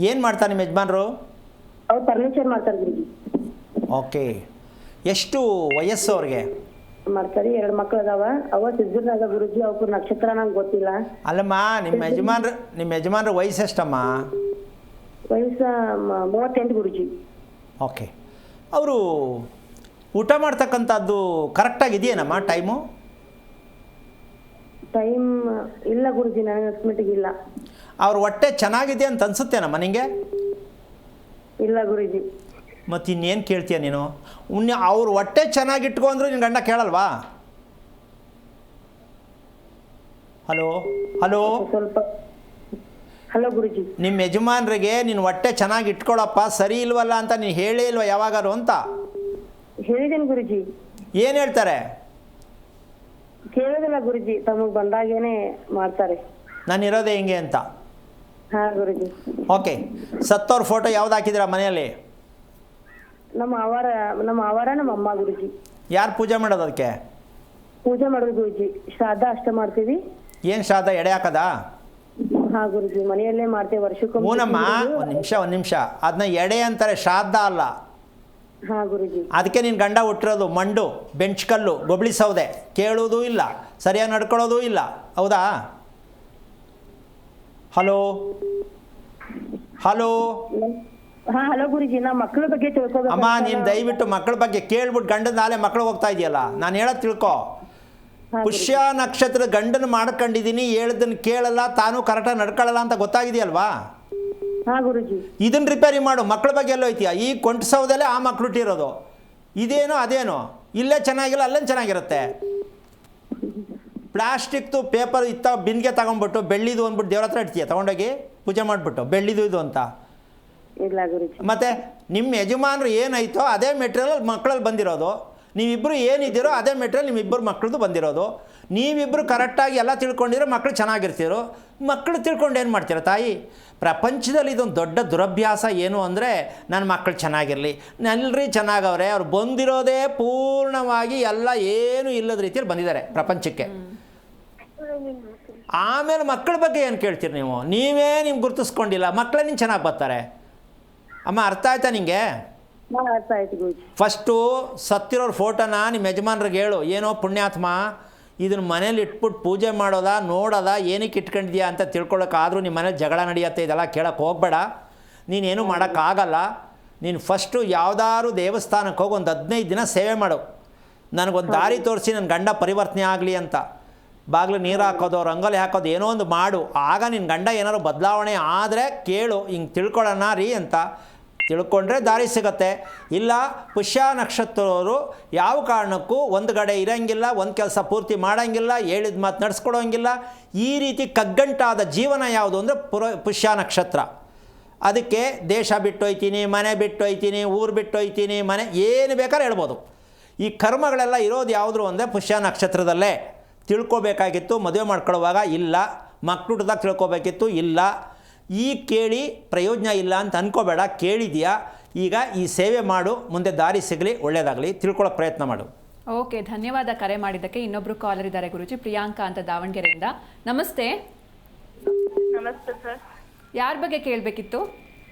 ಏನು ಮಾಡ್ತಾರೆ ನಿಮ್ಮ ಯಜಮಾನ್ರು? ಅವ್ರು ಫರ್ನಿಚರ್ ಮಾಡ್ತಾರೆ ಗುರುಜಿ. ಓಕೆ, ಎಷ್ಟು ವಯಸ್ಸು ಅವ್ರಿಗೆ? ಮಾಡ್ತಾರೆ. 2 ಮಕ್ಳು ಅದಾವ. ಅವ ಸಿದ್ದರಾಗ ಗುರುಜಿ. ಅವ್ರ ನಕ್ಷತ್ರ ನಂಗೆ ಗೊತ್ತಿಲ್ಲ. ಅಲ್ಲಮ್ಮ, ನಿಮ್ಮ ಯಜಮಾನ್ರ ವಯಸ್ಸು ಎಷ್ಟಮ್ಮ? ವಯಸ್ಸು 38 ಗುರುಜಿ. ಓಕೆ, ಅವರು ಊಟ ಮಾಡ್ತಕ್ಕಂಥದ್ದು ಕರೆಕ್ಟಾಗಿ ಇದೆಯೇನಮ್ಮ ಟೈಮು? ಟೈಮ್ ಇಲ್ಲ ಗುರುಜಿ, ನನಗೆ ಅಸ್ಮಿಟಿಗೆ ಇಲ್ಲ. ಅವ್ರ ಹೊಟ್ಟೆ ಚೆನ್ನಾಗಿದೆ ಅಂತ ಅನ್ಸುತ್ತೇನಮ್ಮ ನಿಂಗೆ? ಇಲ್ಲ ಗುರುಜಿ. ಮತ್ತು ಇನ್ನೇನು ಕೇಳ್ತೀಯ ನೀನು? ಅವ್ರ ಹೊಟ್ಟೆ ಚೆನ್ನಾಗಿಟ್ಕೊಂಡ್ರು ನಿನ್ನ ಗಂಡ ಕೇಳಲ್ವಾ? ಹಲೋ ಹಲೋ ಸ್ವಲ್ಪ. ಹಲೋ ಗುರುಜಿ. ನಿಮ್ಮ ಯಜಮಾನ್ರಿಗೆ ನಿನ್ನ ಹೊಟ್ಟೆ ಚೆನ್ನಾಗಿ ಇಟ್ಕೊಳಪ್ಪ, ಸರಿ ಇಲ್ವಲ್ಲ ಅಂತ ನೀನು ಹೇಳೇ ಇಲ್ವ ಯಾವಾಗಾರು ಅಂತ? ಹೇಳಿದ್ದೇನೆ ಗುರುಜಿ. ಏನು ಹೇಳ್ತಾರೆ? ಕೇಳೋದಿಲ್ಲ ಗುರುಜಿ. ತಮಗೆ ಬಂದಾಗೇನೆ ಮಾಡ್ತಾರೆ. ನಾನು ಇರೋದೇ ಹಿಂಗೆ ಅಂತ. ಹಾ ಗುರುಜಿ. ಓಕೆ, ಸತ್ತವ್ರ ಫೋಟೋ ಯಾವ್ದು ಹಾಕಿದ್ದೀರಾ ಮನೆಯಲ್ಲಿ? ನಮ್ಮ ಅವರ ನಮ್ಮ ಅಮ್ಮ ಗುರುಜಿ. ಯಾರು ಪೂಜೆ ಮಾಡೋದು ಅದಕ್ಕೆ? ಪೂಜೆ ಮಾಡೋದು ಗುರುಜಿ. ಶ್ರಾದ್ದ ಅಷ್ಟ ಮಾಡ್ತೀವಿ. ಏನು ಶ್ರಾದ್ದ, ಎಡೆ ಹಾಕದಾ? ಹಾ ಗುರುಜಿ, ಮನೆಯಲ್ಲೇ ಮಾಡ್ತೇವೆ ವರ್ಷಕ್ಕೊಮ್ಮೆ. ಹೂನಮ್ಮ, ಒಂದು ನಿಮಿಷ, ಅದನ್ನ ಎಡೆ ಅಂತಾರೆ, ಶ್ರಾದ್ದ ಅಲ್ಲ. ಹಾ ಗುರುಜಿ. ಅದಕ್ಕೆ ನಿನ್ನ ಗಂಡ ಹುಟ್ಟಿರೋದು ಮಂಡು, ಬೆಂಚ್ ಕಲ್ಲು, ಗೊಬ್ಳಿ ಸೌದೆ, ಕೇಳೋದು ಇಲ್ಲ, ಸರಿಯಾಗಿ ನಡ್ಕೊಳ್ಳೋದು ಇಲ್ಲ, ಹೌದಾ? ಹಲೋ ಹಲೋ ಹಾ ಹಲೋ ಗುರುಜಿ, ನಾ ಮಕ್ಕಳ ಬಗ್ಗೆ ತಿಳ್ಕೊಬೇಕು. ಅಮ್ಮ, ನೀನು ದಯವಿಟ್ಟು ಮಕ್ಕಳ ಬಗ್ಗೆ ಕೇಳ್ಬಿಟ್ಟು ಗಂಡನ ನಾಳೆ ಮಕ್ಕಳು ಹೋಗ್ತಾ ಇದೆಯಲ್ಲ, ನಾನು ಹೇಳೋದು ತಿಳ್ಕೊ. ಪುಷ್ಯ ನಕ್ಷತ್ರ ಗಂಡನ ಮಾಡ್ಕೊಂಡಿದ್ದೀನಿ, ಹೇಳ್ದನ್ನು ಕೇಳಲ್ಲ, ತಾನು ಕರೆಕ್ಟಾಗಿ ನಡ್ಕೊಳ್ಳಲ್ಲ ಅಂತ ಗೊತ್ತಾಗಿದೆಯಲ್ವಾ? ಹಾ ಗುರುಜಿ. ಇದನ್ನು ರಿಪೇರಿ ಮಾಡು. ಮಕ್ಕಳ ಬಗ್ಗೆ ಎಲ್ಲೋ ಐತಿಯಾ? ಈ ಕೊಂಟಸೌದಲ್ಲೇ ಆ ಮಕ್ಳು ಹುಟ್ಟಿರೋದು, ಇದೇನೋ ಅದೇನೋ, ಇಲ್ಲೇ ಚೆನ್ನಾಗಿಲ್ಲ ಅಲ್ಲೇ ಚೆನ್ನಾಗಿರುತ್ತೆ. ಪ್ಲಾಸ್ಟಿಕ್ದು ಪೇಪರ್ ಬಿನ್ಗೆ ತಗೊಂಡ್ಬಿಟ್ಟು ಬೆಳ್ಳಿದು ಅಂದ್ಬಿಟ್ಟು ದೇವ್ರ ಹತ್ರ ಇಡ್ತೀಯ ತೊಗೊಂಡೋಗಿ ಪೂಜೆ ಮಾಡಿಬಿಟ್ಟು, ಬೆಳ್ಳಿದು ಇದು ಅಂತ. ಇಲ್ಲ ಗುರುಜಿ. ಮತ್ತು ನಿಮ್ಮ ಯಜಮಾನರು ಏನಾಯ್ತೋ ಅದೇ ಮೆಟೀರಿಯಲ್ ಮಕ್ಕಳಲ್ಲಿ ಬಂದಿರೋದು, ನೀವಿಬ್ಬರು ಏನಿದ್ದೀರೋ ಅದೇ ಮೆಟೀರಿಯಲ್ ನಿಮ್ಮಿಬ್ಬರು ಮಕ್ಕಳದು ಬಂದಿರೋದು. ನೀವಿಬ್ಬರು ಕರೆಕ್ಟಾಗಿ ಎಲ್ಲ ತಿಳ್ಕೊಂಡಿರೋ ಮಕ್ಕಳು ಚೆನ್ನಾಗಿರ್ತೀರೋ. ಮಕ್ಕಳು ತಿಳ್ಕೊಂಡು ಏನು ಮಾಡ್ತೀರ ತಾಯಿ? ಪ್ರಪಂಚದಲ್ಲಿ ಇದೊಂದು ದೊಡ್ಡ ದುರಭ್ಯಾಸ ಏನು ಅಂದರೆ, ನನ್ನ ಮಕ್ಕಳು ಚೆನ್ನಾಗಿರಲಿ, ನಲ್ಲರಿ ಚೆನ್ನಾಗವ್ರೆ, ಅವ್ರು ಬಂದಿರೋದೇ ಪೂರ್ಣವಾಗಿ ಎಲ್ಲ ಏನೂ ಇಲ್ಲದ ರೀತಿಯಲ್ಲಿ ಬಂದಿದ್ದಾರೆ ಪ್ರಪಂಚಕ್ಕೆ. ಆಮೇಲೆ ಮಕ್ಕಳ ಬಗ್ಗೆ ಏನು ಕೇಳ್ತೀರಿ ನೀವು? ನೀವೇ ನಿಮ್ಗೆ ಗುರುತಿಸ್ಕೊಂಡಿಲ್ಲ, ಮಕ್ಕಳೇ ನಿಮ್ಗೆ ಚೆನ್ನಾಗಿ ಬರ್ತಾರೆ. ಅಮ್ಮ, ಅರ್ಥ ಆಯ್ತಾ ನಿಮಗೆ? ಅರ್ಥ ಆಯ್ತು ಗುರುಜಿ. ಫಸ್ಟು ಸತ್ತಿರೋರ ಫೋಟೋನ ನಿಮ್ಮ ಯಜಮಾನ್ರಿಗೆ ಹೇಳು, ಏನೋ ಪುಣ್ಯಾತ್ಮ ಇದನ್ನು ಮನೇಲಿ ಇಟ್ಬಿಟ್ಟು ಪೂಜೆ ಮಾಡೋದಾ ನೋಡೋದಾ, ಏನಕ್ಕೆ ಇಟ್ಕೊಂಡಿದ್ಯಾ ಅಂತ ತಿಳ್ಕೊಳ್ಳೋಕ್ಕಾದ್ರೂ ನಿಮ್ಮ ಮನೇಲಿ ಜಗಳ ನಡೆಯುತ್ತೆ, ಇದೆಲ್ಲ ಕೇಳೋಕ್ಕೆ ಹೋಗಬೇಡ. ನೀನೇನು ಮಾಡೋಕ್ಕಾಗಲ್ಲ. ನೀನು ಫಸ್ಟು ಯಾವುದಾದ್ರು ದೇವಸ್ಥಾನಕ್ಕೆ ಹೋಗಿ ಒಂದು 15 ದಿನ ಸೇವೆ ಮಾಡು. ನನಗೊಂದು ದಾರಿ ತೋರಿಸಿ ನನ್ನ ಗಂಡ ಪರಿವರ್ತನೆ ಆಗಲಿ ಅಂತ. ಬಾಗಿಲು ನೀರು ಹಾಕೋದು, ರಂಗೋಲಿ ಹಾಕೋದು, ಏನೋ ಒಂದು ಮಾಡು. ಆಗ ನಿನ್ನ ಗಂಡ ಏನಾದ್ರು ಬದಲಾವಣೆ ಆದರೆ ಕೇಳು, ಹಿಂಗೆ ತಿಳ್ಕೊಳ್ಳೋಣ ರೀ ಅಂತ. ತಿಳ್ಕೊಂಡ್ರೆ ದಾರಿ ಸಿಗುತ್ತೆ. ಇಲ್ಲ, ಪುಷ್ಯ ನಕ್ಷತ್ರವರು ಯಾವ ಕಾರಣಕ್ಕೂ ಒಂದು ಕಡೆ ಇರೋಂಗಿಲ್ಲ, ಒಂದು ಕೆಲಸ ಪೂರ್ತಿ ಮಾಡೋಂಗಿಲ್ಲ, ಹೇಳಿದ ಮಾತು ನಡೆಸ್ಕೊಡೋಂಗಿಲ್ಲ. ಈ ರೀತಿ ಕಗ್ಗಂಟಾದ ಜೀವನ ಯಾವುದು ಅಂದರೆ ಪುಷ್ಯ ನಕ್ಷತ್ರ. ಅದಕ್ಕೆ ದೇಶ ಬಿಟ್ಟು ಹೋಯ್ತೀನಿ, ಮನೆ ಬಿಟ್ಟು ಹೋಯ್ತೀನಿ, ಊರು ಬಿಟ್ಟು ಹೋಯ್ತೀನಿ, ಮನೆ ಏನು ಬೇಕಾದ್ರೆ ಹೇಳ್ಬೋದು. ಈ ಕರ್ಮಗಳೆಲ್ಲ ಇರೋದು ಯಾವುದ್ರು ಅಂದರೆ ಪುಷ್ಯ ನಕ್ಷತ್ರದಲ್ಲೇ. ತಿಳ್ಕೊಬೇಕಾಗಿತ್ತು ಮದುವೆ ಮಾಡ್ಕೊಳ್ಳುವಾಗ, ಇಲ್ಲ. ಮಕ್ಕಳು ಹುಟ್ಟಿದಾಗ ತಿಳ್ಕೊಬೇಕಿತ್ತು, ಇಲ್ಲ. ಈಗ ಕೇಳಿ ಪ್ರಯೋಜನ ಇಲ್ಲ ಅಂತ ಅಂದ್ಕೋಬೇಡ. ಕೇಳಿದೆಯಾ, ಈಗ ಈ ಸೇವೆ ಮಾಡು, ಮುಂದೆ ದಾರಿ ಸಿಗಲಿ, ಒಳ್ಳೆಯದಾಗಲಿ, ತಿಳ್ಕೊಳ್ಳೋ ಪ್ರಯತ್ನ ಮಾಡು. ಓಕೆ, ಧನ್ಯವಾದ ಕರೆ ಮಾಡಿದ್ದಕ್ಕೆ. ಇನ್ನೊಬ್ರು ಕಾಲರ್ ಇದ್ದಾರೆ ಗುರುಜಿ, ಪ್ರಿಯಾಂಕಾ ಅಂತ ದಾವಣಗೆರೆಯಿಂದ. ನಮಸ್ತೆ. ನಮಸ್ತೆ ಸರ್. ಯಾರ ಬಗ್ಗೆ ಕೇಳಬೇಕಿತ್ತು?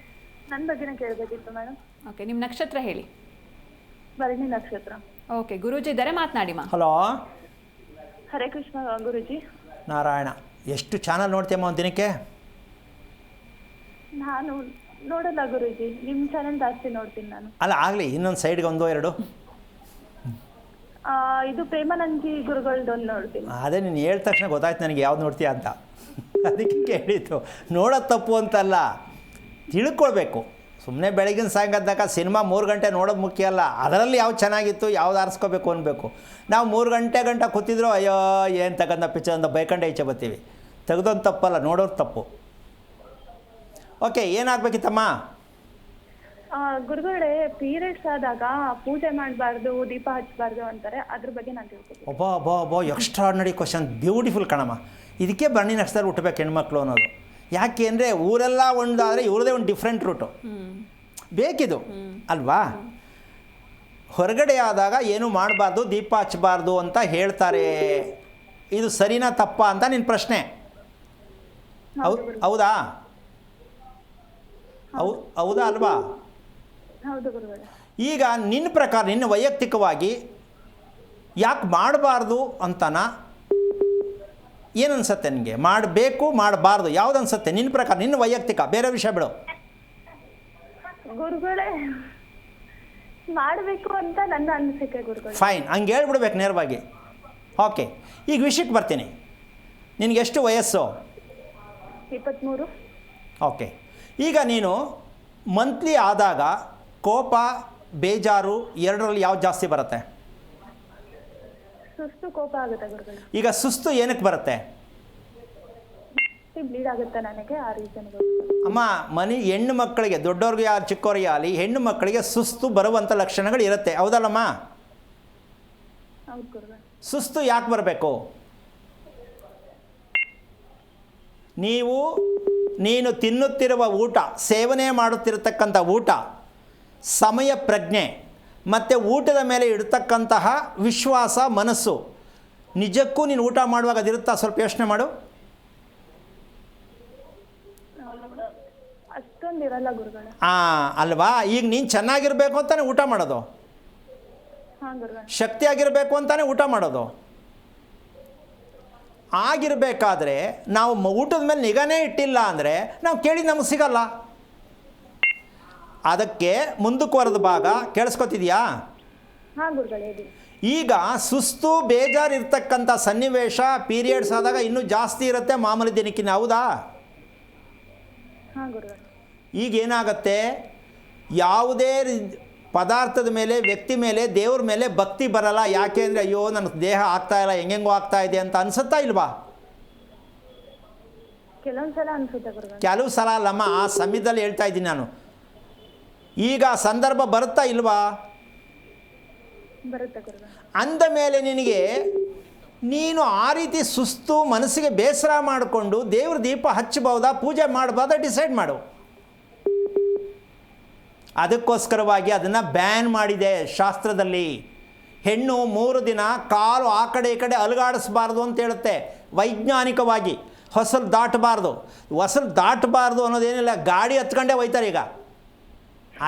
ನನ್ನ ಬಗ್ಗೆನೇ ಕೇಳಬೇಕಿತ್ತು ಮೇಡಮ್. ಓಕೆ, ನಿಮ್ಮ ನಕ್ಷತ್ರ ಹೇಳಿ. ಭರಣಿ ನಕ್ಷತ್ರ. ಓಕೆ, ಗುರೂಜಿ ಇದ್ದಾರೆ, ಮಾತನಾಡಿ ಮಾ. ಹಲೋ. ಹರೇ ಕೃಷ್ಣ ಗುರುಜಿ. ನಾರಾಯಣ. ಎಷ್ಟು ಚಾನಲ್ ನೋಡ್ತೀಯಮ್ಮ ಒಂದು ದಿನಕ್ಕೆ? ನಾನು ನೋಡಲ್ಲ ಗುರುಜಿ, ನಿಮ್ಮ ಚಾನಲ್ ಜಾಸ್ತಿ ನೋಡ್ತೀನಿ ನಾನು. ಅಲ್ಲ, ಆಗಲಿ, ಇನ್ನೊಂದು ಸೈಡ್ಗೆ 1-2. ಇದು ಪ್ರೇಮಾನಂದಿ ಗುರುಗಳದೊಂದು ನೋಡ್ತೀನಿ. ಅದೇ ನೀನು ಹೇಳಿದ ತಕ್ಷಣ ಗೊತ್ತಾಯ್ತು ನನಗೆ ಯಾವ್ದು ನೋಡ್ತೀಯ ಅಂತ. ಅದಕ್ಕೆ ಕೇಳಿತ್ತು. ನೋಡೋದು ತಪ್ಪು ಅಂತಲ್ಲ, ತಿಳ್ಕೊಳ್ಬೇಕು. ಸುಮ್ಮನೆ ಬೆಳಗಿನ ಸಾಯಂಕಾಲದಾಗ ಸಿನಿಮಾ 3 ಗಂಟೆ ನೋಡೋದು ಮುಖ್ಯ ಅಲ್ಲ. ಅದರಲ್ಲಿ ಯಾವ್ದು ಚೆನ್ನಾಗಿತ್ತು, ಯಾವ್ದು ಆರಿಸ್ಕೋಬೇಕು ಅನ್ಬೇಕು. ನಾವು 3 ಗಂಟೆ ಕೂತಿದ್ರು, ಅಯ್ಯೋ ಏನು ತಗೊಂಡ ಪಿಕ್ಚರ್ ಅಂತ ಬೈಕಂಡೆ ಈಚೆ ಬರ್ತೀವಿ. ತೆಗೆದೊಂದು ತಪ್ಪಲ್ಲ, ನೋಡೋದು ತಪ್ಪು. ಓಕೆ, ಏನಾಗಬೇಕಿತ್ತಮ್ಮ? ಗುರುಗಳೇ, ಪೀರಿಯಡ್ಸ್ ಆದಾಗ ಪೂಜೆ ಮಾಡಬಾರ್ದು, ದೀಪ ಹಚ್ಚಬಾರ್ದು ಅಂತಾರೆ, ಅದ್ರ ಬಗ್ಗೆ ನಾನು ತಿಳ್ಕೊತೀನಿ. ಒಬ್ಬ ಎಕ್ಸ್ಟ್ರಾರ್ಡಿನರಿ ಕ್ವಶನ್, ಬ್ಯೂಟಿಫುಲ್ ಕಣಮ್ಮ. ಇದಕ್ಕೆ ಭರಣಿ ನಕ್ಷತ್ರ ಹುಟ್ಟಬೇಕು ಹೆಣ್ಮಕ್ಳು ಅನ್ನೋದು. ಯಾಕೆ ಅಂದರೆ ಊರೆಲ್ಲ ಒಂದಾದರೆ ಇವ್ರದೇ ಒಂದು ಡಿಫ್ರೆಂಟ್ ರೂಟು ಬೇಕಿದು ಅಲ್ವಾ? ಹೊರಗಡೆ ಆದಾಗ ಏನು ಮಾಡಬಾರ್ದು, ದೀಪ ಹಚ್ಚಬಾರ್ದು ಅಂತ ಹೇಳ್ತಾರೆ. ಇದು ಸರಿನಾ ತಪ್ಪಾ ಅಂತ ನಿನ್ನ ಪ್ರಶ್ನೆ. ಹೌದಾ? ಹೌದಾ ಅಲ್ವಾ? ಹೌದು ಗುರುಗಳೇ. ಈಗ ನಿನ್ನ ಪ್ರಕಾರ, ನಿನ್ನ ವೈಯಕ್ತಿಕವಾಗಿ ಯಾಕೆ ಮಾಡಬಾರ್ದು ಅಂತನಾ, ಏನು ಅನ್ಸುತ್ತೆ ನಿನಗೆ? ಮಾಡಬೇಕು, ಮಾಡಬಾರ್ದು, ಯಾವ್ದು ಅನ್ಸುತ್ತೆ ನಿನ್ನ ಪ್ರಕಾರ, ನಿನ್ನ ವೈಯಕ್ತಿಕ? ಬೇರೆ ವಿಷಯ ಬಿಡು. ಗುರುಗಳೇ, ಮಾಡಬೇಕು ಅಂತ ನನ್ನ ಅನಿಸಿಕೆ ಗುರುಗಳೇ. ಫೈನ್, ಹಂಗೆ ಹೇಳ್ಬಿಡ್ಬೇಕು ನೇರವಾಗಿ. ಓಕೆ, ಈಗ ವಿಷಯಕ್ಕೆ ಬರ್ತೀನಿ. ನಿನಗೆ ಎಷ್ಟು ವಯಸ್ಸು? 23. ಓಕೆ, ಈಗ ನೀನು ಮಂತ್ಲಿ ಆದಾಗ ಕೋಪ, ಬೇಜಾರು ಎರಡರಲ್ಲಿ ಯಾವ್ದು ಜಾಸ್ತಿ ಬರುತ್ತೆ? ಸುಸ್ತು, ಕೋಪ ಆಗುತ್ತೆ ಗುರುಗಳೇ. ಈಗ ಸುಸ್ತು ಏನಕ್ಕೆ ಬರುತ್ತೆ? ಬ್ಲೀಡ್ ಆಗುತ್ತೆ ನನಗೆ, ಆ ರೀಸನ್. ಅಮ್ಮ, ಹೆಣ್ಣು ಮಕ್ಕಳಿಗೆ, ದೊಡ್ಡವ್ರಿಗೆ ಯಾರು ಚಿಕ್ಕವ್ರಿಗೆ ಆಗಲಿ, ಹೆಣ್ಣು ಮಕ್ಕಳಿಗೆ ಸುಸ್ತು ಬರುವಂಥ ಲಕ್ಷಣಗಳು ಇರುತ್ತೆ, ಹೌದಲ್ಲಮ್ಮ? ಹೌದು ಗುರುಗಳೇ. ಸುಸ್ತು ಯಾಕೆ ಬರಬೇಕು? ನೀವು ನೀನು ತಿನ್ನುತ್ತಿರುವ ಊಟ, ಸೇವನೆ ಮಾಡುತ್ತಿರತಕ್ಕಂಥ ಊಟ, ಸಮಯ ಪ್ರಜ್ಞೆ ಮತ್ತು ಊಟದ ಮೇಲೆ ಇಡ್ತಕ್ಕಂತಹ ವಿಶ್ವಾಸ, ಮನಸ್ಸು, ನಿಜಕ್ಕೂ ನೀನು ಊಟ ಮಾಡುವಾಗ ಅದಿರುತ್ತಾ? ಸ್ವಲ್ಪ ಯೋಚನೆ ಮಾಡು. ಅಷ್ಟೊಂದಿರಲ್ಲ ಗುರುಗಳ. ಅಲ್ವಾ? ಈಗ ನೀನು ಚೆನ್ನಾಗಿರಬೇಕು ಅಂತಾನೆ ಊಟ ಮಾಡೋದು, ಶಕ್ತಿಯಾಗಿರಬೇಕು ಅಂತಾನೆ ಊಟ ಮಾಡೋದು. ಆಗಿರಬೇಕಾದ್ರೆ ನಾವು ಊಟದ ಮೇಲೆ ನಿಗಾನೇ ಇಟ್ಟಿಲ್ಲ ಅಂದರೆ ನಾವು ಕೇಳಿದ್ದು ನಮಗೆ ಸಿಗಲ್ಲ. ಅದಕ್ಕೆ ಮುಂದಕ್ಕೆ ಭಾಗ ಕೇಳಿಸ್ಕೊತಿದ್ಯಾ? ಈಗ ಸುಸ್ತು ಬೇಜಾರು ಇರ್ತಕ್ಕಂಥ ಸನ್ನಿವೇಶ, ಪೀರಿಯಡ್ಸ್ ಆದಾಗ ಇನ್ನೂ ಜಾಸ್ತಿ ಇರುತ್ತೆ ಮಾಮೂಲಿ ದಿನಕ್ಕಿಂತ, ಹೌದಾ? ಈಗೇನಾಗತ್ತೆ, ಯಾವುದೇ ಪದಾರ್ಥದ ಮೇಲೆ, ವ್ಯಕ್ತಿ ಮೇಲೆ, ದೇವ್ರ ಮೇಲೆ ಭಕ್ತಿ ಬರಲ್ಲ. ಯಾಕೆ ಅಂದರೆ ಅಯ್ಯೋ ನನ್ನ ದೇಹ ಆಗ್ತಾ ಇಲ್ಲ, ಹೆಂಗೆಂಗೋ ಆಗ್ತಾ ಇದೆ ಅಂತ ಅನ್ಸುತ್ತಾ ಇಲ್ವಾ? ಕೆಲವು ಸಲ ಅಲ್ಲಮ್ಮ, ಆ ಸಮಯದಲ್ಲಿ ಹೇಳ್ತಾ ಇದ್ದೀನಿ ನಾನು. ಈಗ ಸಂದರ್ಭ ಬರುತ್ತಾ ಇಲ್ವಾ? ಅಂದ ಮೇಲೆ ನಿನಗೆ ನೀನು ಆ ರೀತಿ ಸುಸ್ತು ಮನಸ್ಸಿಗೆ ಬೇಸರ ಮಾಡಿಕೊಂಡು ದೇವ್ರ ದೀಪ ಹಚ್ಚಬಹುದಾ, ಪೂಜೆ ಮಾಡಬಹುದಾ, ಡಿಸೈಡ್ ಮಾಡು. ಅದಕ್ಕೋಸ್ಕರವಾಗಿ ಅದನ್ನು ಬ್ಯಾನ್ ಮಾಡಿದೆ ಶಾಸ್ತ್ರದಲ್ಲಿ. ಹೆಣ್ಣು 3 ದಿನ ಕಾಲು ಆ ಕಡೆ ಈ ಕಡೆ ಅಲುಗಾಡಿಸ್ಬಾರ್ದು ಅಂತ ಹೇಳುತ್ತೆ ವೈಜ್ಞಾನಿಕವಾಗಿ. ಹೊಸಲು ದಾಟಬಾರ್ದು ಅನ್ನೋದೇನಿಲ್ಲ, ಗಾಡಿ ಹತ್ಕೊಂಡೇ ಹೋಯ್ತಾರೆ ಈಗ.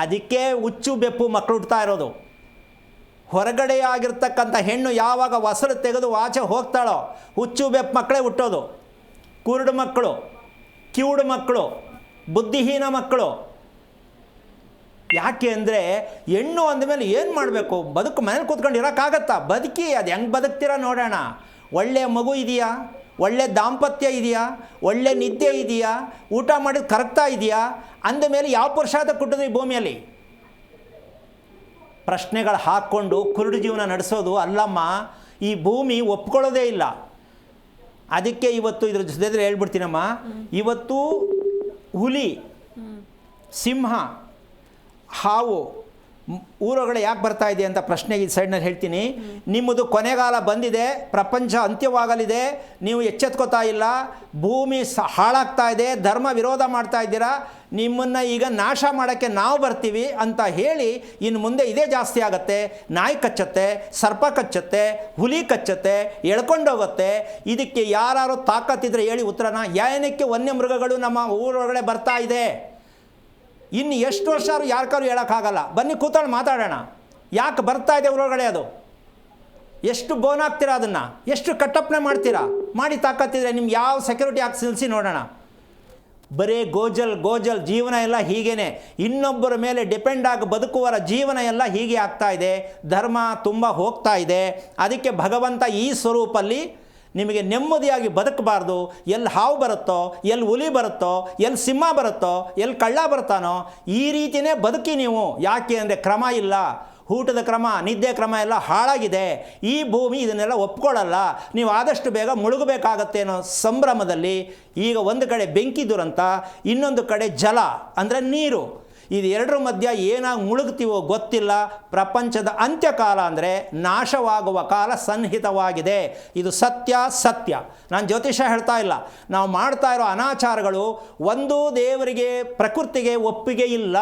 ಅದಕ್ಕೆ ಹುಚ್ಚು ಬೆಪ್ಪು ಮಕ್ಕಳು ಹುಡ್ತಾ ಇರೋದು. ಹೊರಗಡೆ ಆಗಿರ್ತಕ್ಕಂಥ ಹೆಣ್ಣು ಯಾವಾಗ ಹೊಸಲು ತೆಗೆದು ಆಚೆ ಹೋಗ್ತಾಳೋ ಹುಚ್ಚು ಬೆಪ್ಪು ಮಕ್ಕಳೇ ಹುಟ್ಟೋದು. ಕುರುಡು ಮಕ್ಕಳು, ಕಿವುಡು ಮಕ್ಕಳು, ಬುದ್ಧಿಹೀನ ಮಕ್ಕಳು. ಯಾಕೆ ಅಂದರೆ ಹೆಣ್ಣು ಅಂದಮೇಲೆ ಏನು ಮಾಡಬೇಕು? ಬದುಕು ಮನೇಲಿ ಕೂತ್ಕೊಂಡು ಇರೋಕ್ಕಾಗತ್ತಾ? ಬದುಕಿ, ಅದು ಹೆಂಗೆ ಬದುಕ್ತೀರ ನೋಡೋಣ. ಒಳ್ಳೆಯ ಮಗು ಇದೆಯಾ? ಒಳ್ಳೆ ದಾಂಪತ್ಯ ಇದೆಯಾ? ಒಳ್ಳೆ ನಿದ್ದೆ ಇದೆಯಾ? ಊಟ ಮಾಡಿದ ಕರಗ್ತಾ ಇದೆಯಾ? ಅಂದಮೇಲೆ ಯಾವ ಪುರುಷಾರ್ಥ ಕೊಟ್ಟದು ಈ ಭೂಮಿಯಲ್ಲಿ? ಪ್ರಶ್ನೆಗಳು ಹಾಕ್ಕೊಂಡು ಕುರುಡು ಜೀವನ ನಡೆಸೋದು ಅಲ್ಲಮ್ಮ. ಈ ಭೂಮಿ ಒಪ್ಕೊಳ್ಳೋದೇ ಇಲ್ಲ. ಅದಕ್ಕೆ ಇವತ್ತು ಇದ್ರ ಜೊತೆ ಹೇಳ್ಬಿಡ್ತೀನಮ್ಮ, ಇವತ್ತು ಹುಲಿ, ಸಿಂಹ, ಹಾವು ಊರುಗಳು ಯಾಕೆ ಬರ್ತಾ ಇದೆ ಅಂತ ಪ್ರಶ್ನೆಗೆ ಈ ಸೈಡ್ನಲ್ಲಿ ಹೇಳ್ತೀನಿ. ನಿಮ್ಮದು ಕೊನೆಗಾಲ ಬಂದಿದೆ, ಪ್ರಪಂಚ ಅಂತ್ಯವಾಗಲಿದೆ, ನೀವು ಎಚ್ಚೆತ್ಕೋತಾ ಇಲ್ಲ, ಭೂಮಿ ಹಾಳಾಗ್ತಾ ಇದೆ, ಧರ್ಮ ವಿರೋಧ ಮಾಡ್ತಾ ಇದ್ದೀರಾ, ನಿಮ್ಮನ್ನು ಈಗ ನಾಶ ಮಾಡೋಕ್ಕೆ ನಾವು ಬರ್ತೀವಿ ಅಂತ ಹೇಳಿ ಇನ್ನು ಮುಂದೆ ಇದೇ ಜಾಸ್ತಿ ಆಗುತ್ತೆ. ನಾಯಿ ಕಚ್ಚತ್ತೆ, ಸರ್ಪ ಕಚ್ಚತ್ತೆ, ಹುಲಿ ಕಚ್ಚತ್ತೆ, ಎಳ್ಕೊಂಡೋಗುತ್ತೆ. ಇದಕ್ಕೆ ಯಾರು ತಾಕತ್ತಿದ್ರೆ ಹೇಳಿ ಉತ್ತರನ. ಏನಕ್ಕೆ ವನ್ಯಮೃಗಗಳು ನಮ್ಮ ಊರೊಳಗಡೆ ಬರ್ತಾ ಇದೆ? ಇನ್ನು ಎಷ್ಟು ವರ್ಷ ಯಾರ್ಕಾರು ಹೇಳೋಕ್ಕಾಗಲ್ಲ. ಬನ್ನಿ ಕೂತ್ಕೊಂಡು ಮಾತಾಡೋಣ. ಯಾಕೆ ಬರ್ತಾ ಇದೆ ಊರೊಳಗಡೆ? ಅದು ಎಷ್ಟು ಬೋನ್ ಹಾಕ್ತೀರಾ? ಅದನ್ನು ಎಷ್ಟು ಕಟ್ಟಪ್ಪನೆ ಮಾಡ್ತೀರಾ? ಮಾಡಿ ತಾಕತ್ತಿದ್ರೆ ನಿಮ್ಗೆ ಯಾವ ಸೆಕ್ಯೂರಿಟಿ ಹಾಕಿ ನಿಲ್ಲಿಸಿ ನೋಡೋಣ. ಬರೀ ಗೋಜಲ್ ಜೀವನ ಎಲ್ಲ ಹೀಗೇ. ಇನ್ನೊಬ್ಬರ ಮೇಲೆ ಡಿಪೆಂಡ್ ಆಗಿ ಬದುಕುವರ ಜೀವನ ಎಲ್ಲ ಹೀಗೆ ಆಗ್ತಾ ಇದೆ. ಧರ್ಮ ತುಂಬ ಹೋಗ್ತಾ ಇದೆ. ಅದಕ್ಕೆ ಭಗವಂತ ಈ ಸ್ವರೂಪಲ್ಲಿ ನಿಮಗೆ ನೆಮ್ಮದಿಯಾಗಿ ಬದುಕಬಾರ್ದು. ಎಲ್ಲಿ ಹಾವು ಬರುತ್ತೋ, ಎಲ್ಲಿ ಹುಲಿ ಬರುತ್ತೋ, ಎಲ್ಲಿ ಸಿಂಹ ಬರುತ್ತೋ, ಎಲ್ಲಿ ಕಳ್ಳ ಬರ್ತಾನೋ, ಈ ರೀತಿಯೇ ಬದುಕಿ ನೀವು. ಯಾಕೆ ಅಂದರೆ ಕ್ರಮ ಇಲ್ಲ. ಊಟದ ಕ್ರಮ, ನಿದ್ದೆ ಕ್ರಮ ಎಲ್ಲ ಹಾಳಾಗಿದೆ. ಈ ಭೂಮಿ ಇದನ್ನೆಲ್ಲ ಒಪ್ಕೊಳ್ಳಲ್ಲ. ನೀವು ಆದಷ್ಟು ಬೇಗ ಮುಳುಗಬೇಕಾಗತ್ತೆ ಅನ್ನೋ ಸಂಭ್ರಮದಲ್ಲಿ ಈಗ ಒಂದು ಕಡೆ ಬೆಂಕಿ ದುರಂತ, ಇನ್ನೊಂದು ಕಡೆ ಜಲ ಅಂದರೆ ನೀರು. ಇದು ಎರಡರ ಮಧ್ಯ ಏನಾಗಿ ಮುಳುಗ್ತೀವೋ ಗೊತ್ತಿಲ್ಲ. ಪ್ರಪಂಚದ ಅಂತ್ಯಕಾಲ ಅಂದರೆ ನಾಶವಾಗುವ ಕಾಲ ಸನ್ನಿಹಿತವಾಗಿದೆ. ಇದು ಸತ್ಯ. ನಾನು ಜ್ಯೋತಿಷ ಹೇಳ್ತಾ ಇಲ್ಲ. ನಾವು ಮಾಡ್ತಾ ಇರೋ ಅನಾಚಾರಗಳು ಒಂದೂ ದೇವರಿಗೆ, ಪ್ರಕೃತಿಗೆ ಒಪ್ಪಿಗೆ ಇಲ್ಲ.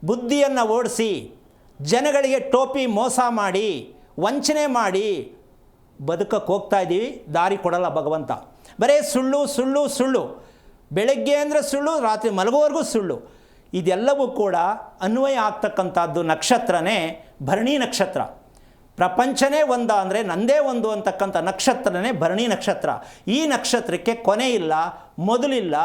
ಬುದ್ಧಿಯನ್ನು ಓಡಿಸಿ, ಜನಗಳಿಗೆ ಟೋಪಿ ಮೋಸ ಮಾಡಿ, ವಂಚನೆ ಮಾಡಿ ಬದುಕಕ್ಕೆ ಹೋಗ್ತಾ ಇದ್ದೀವಿ. ದಾರಿ ಕೊಡಲ್ಲ ಭಗವಂತ. ಬರೀ ಸುಳ್ಳು. ಬೆಳಗ್ಗೆ ಅಂದರೆ ಸುಳ್ಳು, ರಾತ್ರಿ ಮಲಗುವವರೆಗೂ ಸುಳ್ಳು. ಇದೆಲ್ಲವೂ ಕೂಡ ಅನ್ವಯ ಆಗ್ತಕ್ಕಂಥದ್ದು ನಕ್ಷತ್ರನೇ ಭರಣಿ ನಕ್ಷತ್ರ. ಪ್ರಪಂಚನೇ ಒಂದ ಅಂದರೆ ನಂದೇ ಒಂದು ಅಂತಕ್ಕಂಥ ನಕ್ಷತ್ರನೇ ಭರಣಿ ನಕ್ಷತ್ರ. ಈ ನಕ್ಷತ್ರಕ್ಕೆ ಕೊನೆ ಇಲ್ಲ, ಮೊದಲಿಲ್ಲ,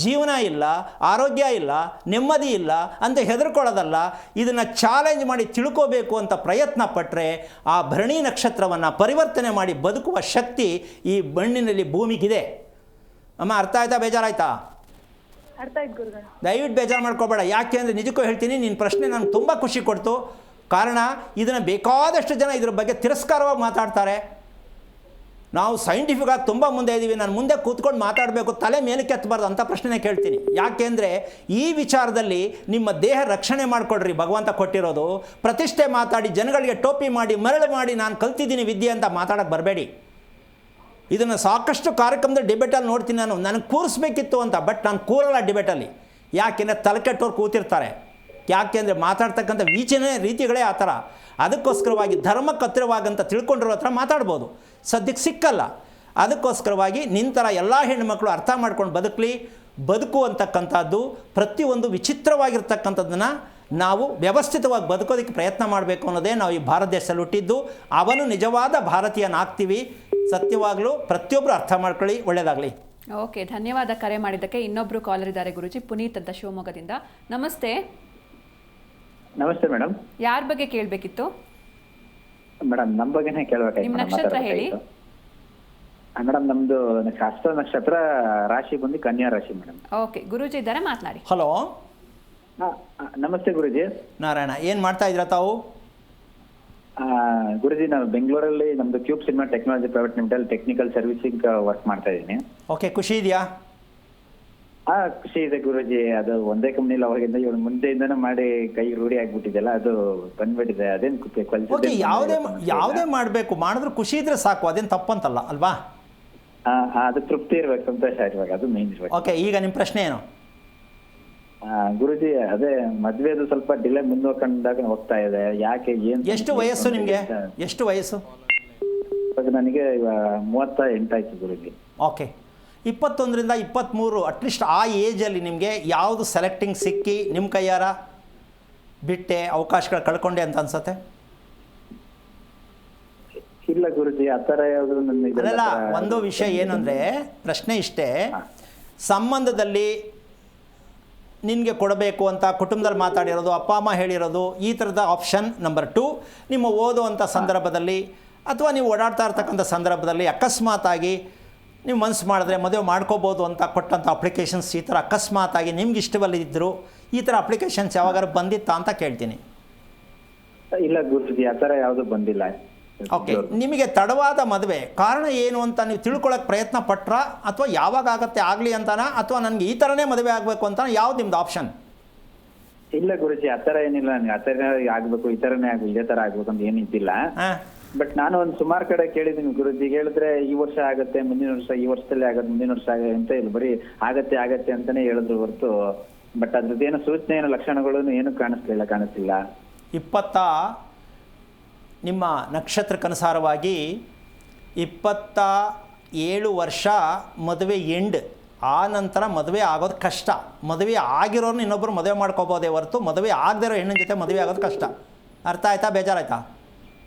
ಜೀವನ ಇಲ್ಲ, ಆರೋಗ್ಯ ಇಲ್ಲ, ನೆಮ್ಮದಿ ಇಲ್ಲ ಅಂತ ಹೆದರ್ಕೊಳ್ಳೋದಲ್ಲ. ಇದನ್ನು ಚಾಲೆಂಜ್ ಮಾಡಿ ತಿಳ್ಕೋಬೇಕು ಅಂತ ಪ್ರಯತ್ನ ಪಟ್ಟರೆ ಆ ಭರಣಿ ನಕ್ಷತ್ರವನ್ನು ಪರಿವರ್ತನೆ ಮಾಡಿ ಬದುಕುವ ಶಕ್ತಿ ಈ ಮಣ್ಣಿನಲ್ಲಿ ಭೂಮಿಗಿದೆ. ಅಮ್ಮ, ಅರ್ಥ ಆಯ್ತಾ? ಬೇಜಾರಾಯ್ತಾ? ದಯವಿಟ್ಟು ಬೇಜಾರು ಮಾಡ್ಕೋಬೇಡ. ಯಾಕೆ ಅಂದರೆ ನಿಜಕ್ಕೂ ಹೇಳ್ತೀನಿ, ನಿನ್ನ ಪ್ರಶ್ನೆ ನನಗೆ ತುಂಬ ಖುಷಿ ಕೊಡ್ತು. ಕಾರಣ ಇದನ್ನು ಬೇಕಾದಷ್ಟು ಜನ ಇದ್ರ ಬಗ್ಗೆ ತಿರಸ್ಕಾರವಾಗಿ ಮಾತಾಡ್ತಾರೆ. ನಾವು ಸೈಂಟಿಫಿಕಾಗಿ ತುಂಬ ಮುಂದೆ ಇದ್ದೀವಿ, ನಾನು ಮುಂದೆ ಕೂತ್ಕೊಂಡು ಮಾತಾಡಬೇಕು, ತಲೆ ಮೇಲೆ ಕೆತ್ತಬಾರ್ದು ಅಂತ ಪ್ರಶ್ನೆ ಕೇಳ್ತೀನಿ. ಯಾಕೆಂದರೆ ಈ ವಿಚಾರದಲ್ಲಿ ನಿಮ್ಮ ದೇಹ ರಕ್ಷಣೆ ಮಾಡಿಕೊಡ್ರಿ ಭಗವಂತ ಕೊಟ್ಟಿರೋದು. ಪ್ರತಿಷ್ಠೆ ಮಾತಾಡಿ ಜನಗಳಿಗೆ ಟೋಪಿ ಮಾಡಿ ಮರಳು ಮಾಡಿ ನಾನು ಕಲ್ತಿದ್ದೀನಿ ವಿದ್ಯೆ ಅಂತ ಮಾತಾಡೋಕ್ಕೆ ಬರಬೇಡಿ. ಇದನ್ನು ಸಾಕಷ್ಟು ಕಾರ್ಯಕ್ರಮದ ಡಿಬೇಟಲ್ಲಿ ನೋಡ್ತೀನಿ ನಾನು. ನನಗೆ ಕೂರಿಸ್ಬೇಕಿತ್ತು ಅಂತ, ಬಟ್ ನಾನು ಕೂರಲ್ಲ ಡಿಬೇಟಲ್ಲಿ. ಯಾಕೆಂದರೆ ತಲೆಕೆಟ್ಟವ್ರು ಕೂತಿರ್ತಾರೆ. ಯಾಕೆಂದರೆ ಮಾತಾಡ್ತಕ್ಕಂಥ ರೀತಿಗಳೇ ಆ ಥರ. ಅದಕ್ಕೋಸ್ಕರವಾಗಿ ಧರ್ಮಕ್ಕೆ ಹತ್ತಿರವಾಗಂತ ತಿಳ್ಕೊಂಡಿರೋ ಹತ್ರ ಮಾತಾಡ್ಬೋದು, ಸದ್ಯಕ್ಕೆ ಸಿಕ್ಕಲ್ಲ. ಅದಕ್ಕೋಸ್ಕರವಾಗಿ ನಿಂತರ ಎಲ್ಲ ಹೆಣ್ಣುಮಕ್ಕಳು ಅರ್ಥ ಮಾಡ್ಕೊಂಡು ಬದುಕು ಅಂತಕ್ಕಂಥದ್ದು ಪ್ರತಿಯೊಂದು ವಿಚಿತ್ರವಾಗಿರ್ತಕ್ಕಂಥದ್ದನ್ನು ನಾವು ವ್ಯವಸ್ಥಿತವಾಗಿ ಬದುಕೋದಕ್ಕೆ ಪ್ರಯತ್ನ ಮಾಡಬೇಕು ಅನ್ನೋದೇ ನಾವು ಈ ಭಾರತ ದೇಶದಲ್ಲಿ ಹುಟ್ಟಿದ್ದು. ಅವನು ನಿಜವಾದ ಭಾರತೀಯನಾಗ್ತೀವಿ. ಸತ್ಯವಾಗಲೂ ಪ್ರತಿಯೊಬ್ಬರು ಅರ್ಥ ಮಾಡ್ಕೊಳ್ಳಿ. ಒಳ್ಳೆಯದಾಗಲಿ. ಓಕೆ, ಧನ್ಯವಾದ ಕರೆ ಮಾಡಿದ್ದಕ್ಕೆ. ಇನ್ನೊಬ್ಬರು ಕಾಲರ್ ಇದ್ದಾರೆ ಗುರುಜಿ, ಪುನೀತ್ ಅಂತ ಶಿವಮೊಗ್ಗದಿಂದ. ನಮಸ್ತೆ. ನಮಸ್ತೆ ಮೇಡಮ್. ಯಾರ ಬಗ್ಗೆ ಕೇಳಬೇಕಿತ್ತು ಮೇಡಮ್? ನಮ್ಮ ಬಗ್ಗೆನೇ ಕೇಳಬೇಕಾಯ್ತು. ನಿಮ್ಮ ನಕ್ಷತ್ರ ಹೇಳಿ ಮೇಡಮ್. ನಮ್ದು ನಕ್ಷತ್ರ ರಾಶಿ ಬಂದು ಕನ್ಯಾ ರಾಶಿ ಮೇಡಮ್. ಓಕೆ, ಗುರುಜಿ ಇದ್ದಾರೆ, ಮಾತನಾಡಿ. ಹಲೋ, ನಮಸ್ತೆ ಗುರುಜಿ. ನಾರಾಯಣ, ಏನು ಮಾಡ್ತಾ ಇದ್ದೀರಾ ತಾವು? ಗುರುಜಿ, ನಾವು ಬೆಂಗಳೂರಲ್ಲಿ ನಮ್ದು cube cinema technology private limited technical servicing work ಮಾಡ್ತಾ ಇದ್ದೀನಿ. ಓಕೆ, ಖುಷಿ ಇದೆಯಾ? ಖುಷಿ ಇದೆ ಗುರುಜಿ. ಅದು ಒಂದೇ ಕಂಪ್ನಿಲಿ ಅವಾಗಿಂದ ಇವಾಗ ಮುಂದೆಯಿಂದನೂ ಮಾಡಿ ಕೈ ರೂಢಿ ಆಗ್ಬಿಟ್ಟಿದೆಲ್ಲ, ಅದು ಬಂದ್ಬಿಟ್ಟಿದೆ. ಅದೇನು ಓಕೆ, ಯಾವುದೇ ಮಾಡಬೇಕು, ಮಾಡಿದ್ರೆ ಖುಷಿ ಇದ್ರೆ ಸಾಕು, ಅದೇನು ತಪ್ಪಂತಲ್ಲ ಅಲ್ವಾ? ಅದು ತೃಪ್ತಿ ಇರ್ಬೇಕು, ಸಂತೋಷ ಇರ್ಬೇಕು, ಅದು ಮೇನ್ ಇರ್ಬೇಕು. ಓಕೆ, ಈಗ ನಿಮ್ಮ ಪ್ರಶ್ನೆ ಏನು? ಗುರುಜಿ, ಅದೇ ಮದ್ವೆದು ಸ್ವಲ್ಪ ಡಿಲೇ ಮುಂದುವರ್ಕೊಂಡಾಗ ಹೋಗ್ತಾ ಇದೆ. ಯಾಕೆ, ಏನು? ಎಷ್ಟು ವಯಸ್ಸು ನಿಮಗೆ? ಎಷ್ಟು ವಯಸ್ಸು? ನನಗೆ 38 ಆಯ್ತು ಗುರುಜಿ. ಓಕೆ, 21ರಿಂದ 23 ಅಟ್ಲೀಸ್ಟ್ ಆ ಏಜಲ್ಲಿ ನಿಮಗೆ ಯಾವುದು ಸೆಲೆಕ್ಟಿಂಗ್ ಸಿಕ್ಕಿ ನಿಮ್ಮ ಕೈಯಾರ ಬಿಟ್ಟೆ ಅವಕಾಶಗಳು ಕಳ್ಕೊಂಡೆ ಅಂತ ಅನ್ಸುತ್ತೆ? ಇಲ್ಲ ಗುರುಜಿ, ಆ ಥರ ಯಾವುದು ಅಲ್ಲ, ಒಂದು ವಿಷಯ ಏನಂದರೆ, ಪ್ರಶ್ನೆ ಇಷ್ಟೇ, ಸಂಬಂಧದಲ್ಲಿ ನಿನಗೆ ಕೊಡಬೇಕು ಅಂತ ಕುಟುಂಬದಲ್ಲಿ ಮಾತಾಡಿರೋದು, ಅಪ್ಪ ಅಮ್ಮ ಹೇಳಿರೋದು, ಈ ಥರದ ಆಪ್ಷನ್ ನಂಬರ್ 2. ನಿಮ್ಮ ಓದುವಂಥ ಸಂದರ್ಭದಲ್ಲಿ ಅಥವಾ ನೀವು ಓಡಾಡ್ತಾ ಇರ್ತಕ್ಕಂಥ ಸಂದರ್ಭದಲ್ಲಿ ಅಕಸ್ಮಾತಾಗಿ ನೀವು ಮನಸ್ಸು ಮಾಡಿದ್ರೆ ಮದುವೆ ಮಾಡ್ಕೋಬೋದು ಅಂತ ಕೊಟ್ಟಂಥ ಅಪ್ಲಿಕೇಶನ್ಸ್ ಈ ಥರ ಅಕಸ್ಮಾತಾಗಿ ನಿಮ್ಗೆ ಇಷ್ಟವಲ್ಲಿದ್ದರು, ಈ ಥರ ಅಪ್ಲಿಕೇಶನ್ಸ್ ಯಾವಾಗಾರು ಬಂದಿತ್ತಾ ಅಂತ ಕೇಳ್ತೀನಿ. ಇಲ್ಲ ಗುರುಜಿ, ಆ ಥರ ಯಾವುದು ಬಂದಿಲ್ಲ. ಓಕೆ, ನಿಮಗೆ ತಡವಾದ ಮದುವೆ ಕಾರಣ ಏನು ಅಂತ ನೀವು ತಿಳ್ಕೊಳ್ಳೋಕೆ ಪ್ರಯತ್ನ ಪಟ್ರಾ, ಅಥವಾ ಯಾವಾಗ ಆಗತ್ತೆ ಆಗಲಿ ಅಂತಾನ, ಅಥವಾ ನನಗೆ ಈ ಥರನೇ ಮದುವೆ ಆಗಬೇಕು ಅಂತ ಯಾವ್ದು ನಿಮ್ದು ಆಪ್ಷನ್? ಇಲ್ಲ ಗುರುಜಿ, ಆ ಥರ ಏನಿಲ್ಲ. ನನಗೆ ಆ ಥರ ಆಗಬೇಕು, ಈ ಥರನೇ ಆಗಬೇಕು, ಇದೇ ಥರ ಆಗಬೇಕು ಅಂತ ಏನಿದ್ದಿಲ್ಲ. ಬಟ್ ನಾನು ಒಂದು ಸುಮಾರು ಕಡೆ ಕೇಳಿದ್ದೀನಿ ಗುರುಜಿ. ಹೇಳಿದ್ರೆ ಈ ವರ್ಷ ಆಗತ್ತೆ, ಮುಂದಿನ ವರ್ಷ, ಈ ವರ್ಷದಲ್ಲೇ ಆಗತ್ತೆ, ಮುಂದಿನ ವರ್ಷ ಆಗುತ್ತೆ ಅಂತ ಇಲ್ಲ, ಬರೀ ಆಗತ್ತೆ ಅಂತಾನೆ ಹೇಳಿದ್ರು ಹೊರತು ಬಟ್ ಅದ್ರದ್ದೇನು ಸೂಚನೆ, ಏನು ಲಕ್ಷಣಗಳು ಏನು ಕಾಣಿಸ್ತಿಲ್ಲ. ನಿಮ್ಮ ನಕ್ಷತ್ರಕ್ಕನುಸಾರವಾಗಿ 27 ವರ್ಷ ಮದುವೆ ಎಂಡ್. ಆ ನಂತರ ಮದುವೆ ಆಗೋದು ಕಷ್ಟ. ಮದುವೆ ಆಗಿರೋರು ಇನ್ನೊಬ್ಬರು ಮದುವೆ ಮಾಡ್ಕೋಬೋದೇ ಹೊರತು ಮದುವೆ ಆಗದೇ ಇರೋ ಹೆಣ್ಣಿನ ಜೊತೆ ಮದುವೆ ಆಗೋದು ಕಷ್ಟ. ಅರ್ಥ ಆಯ್ತಾ? ಬೇಜಾರಾಯ್ತಾ?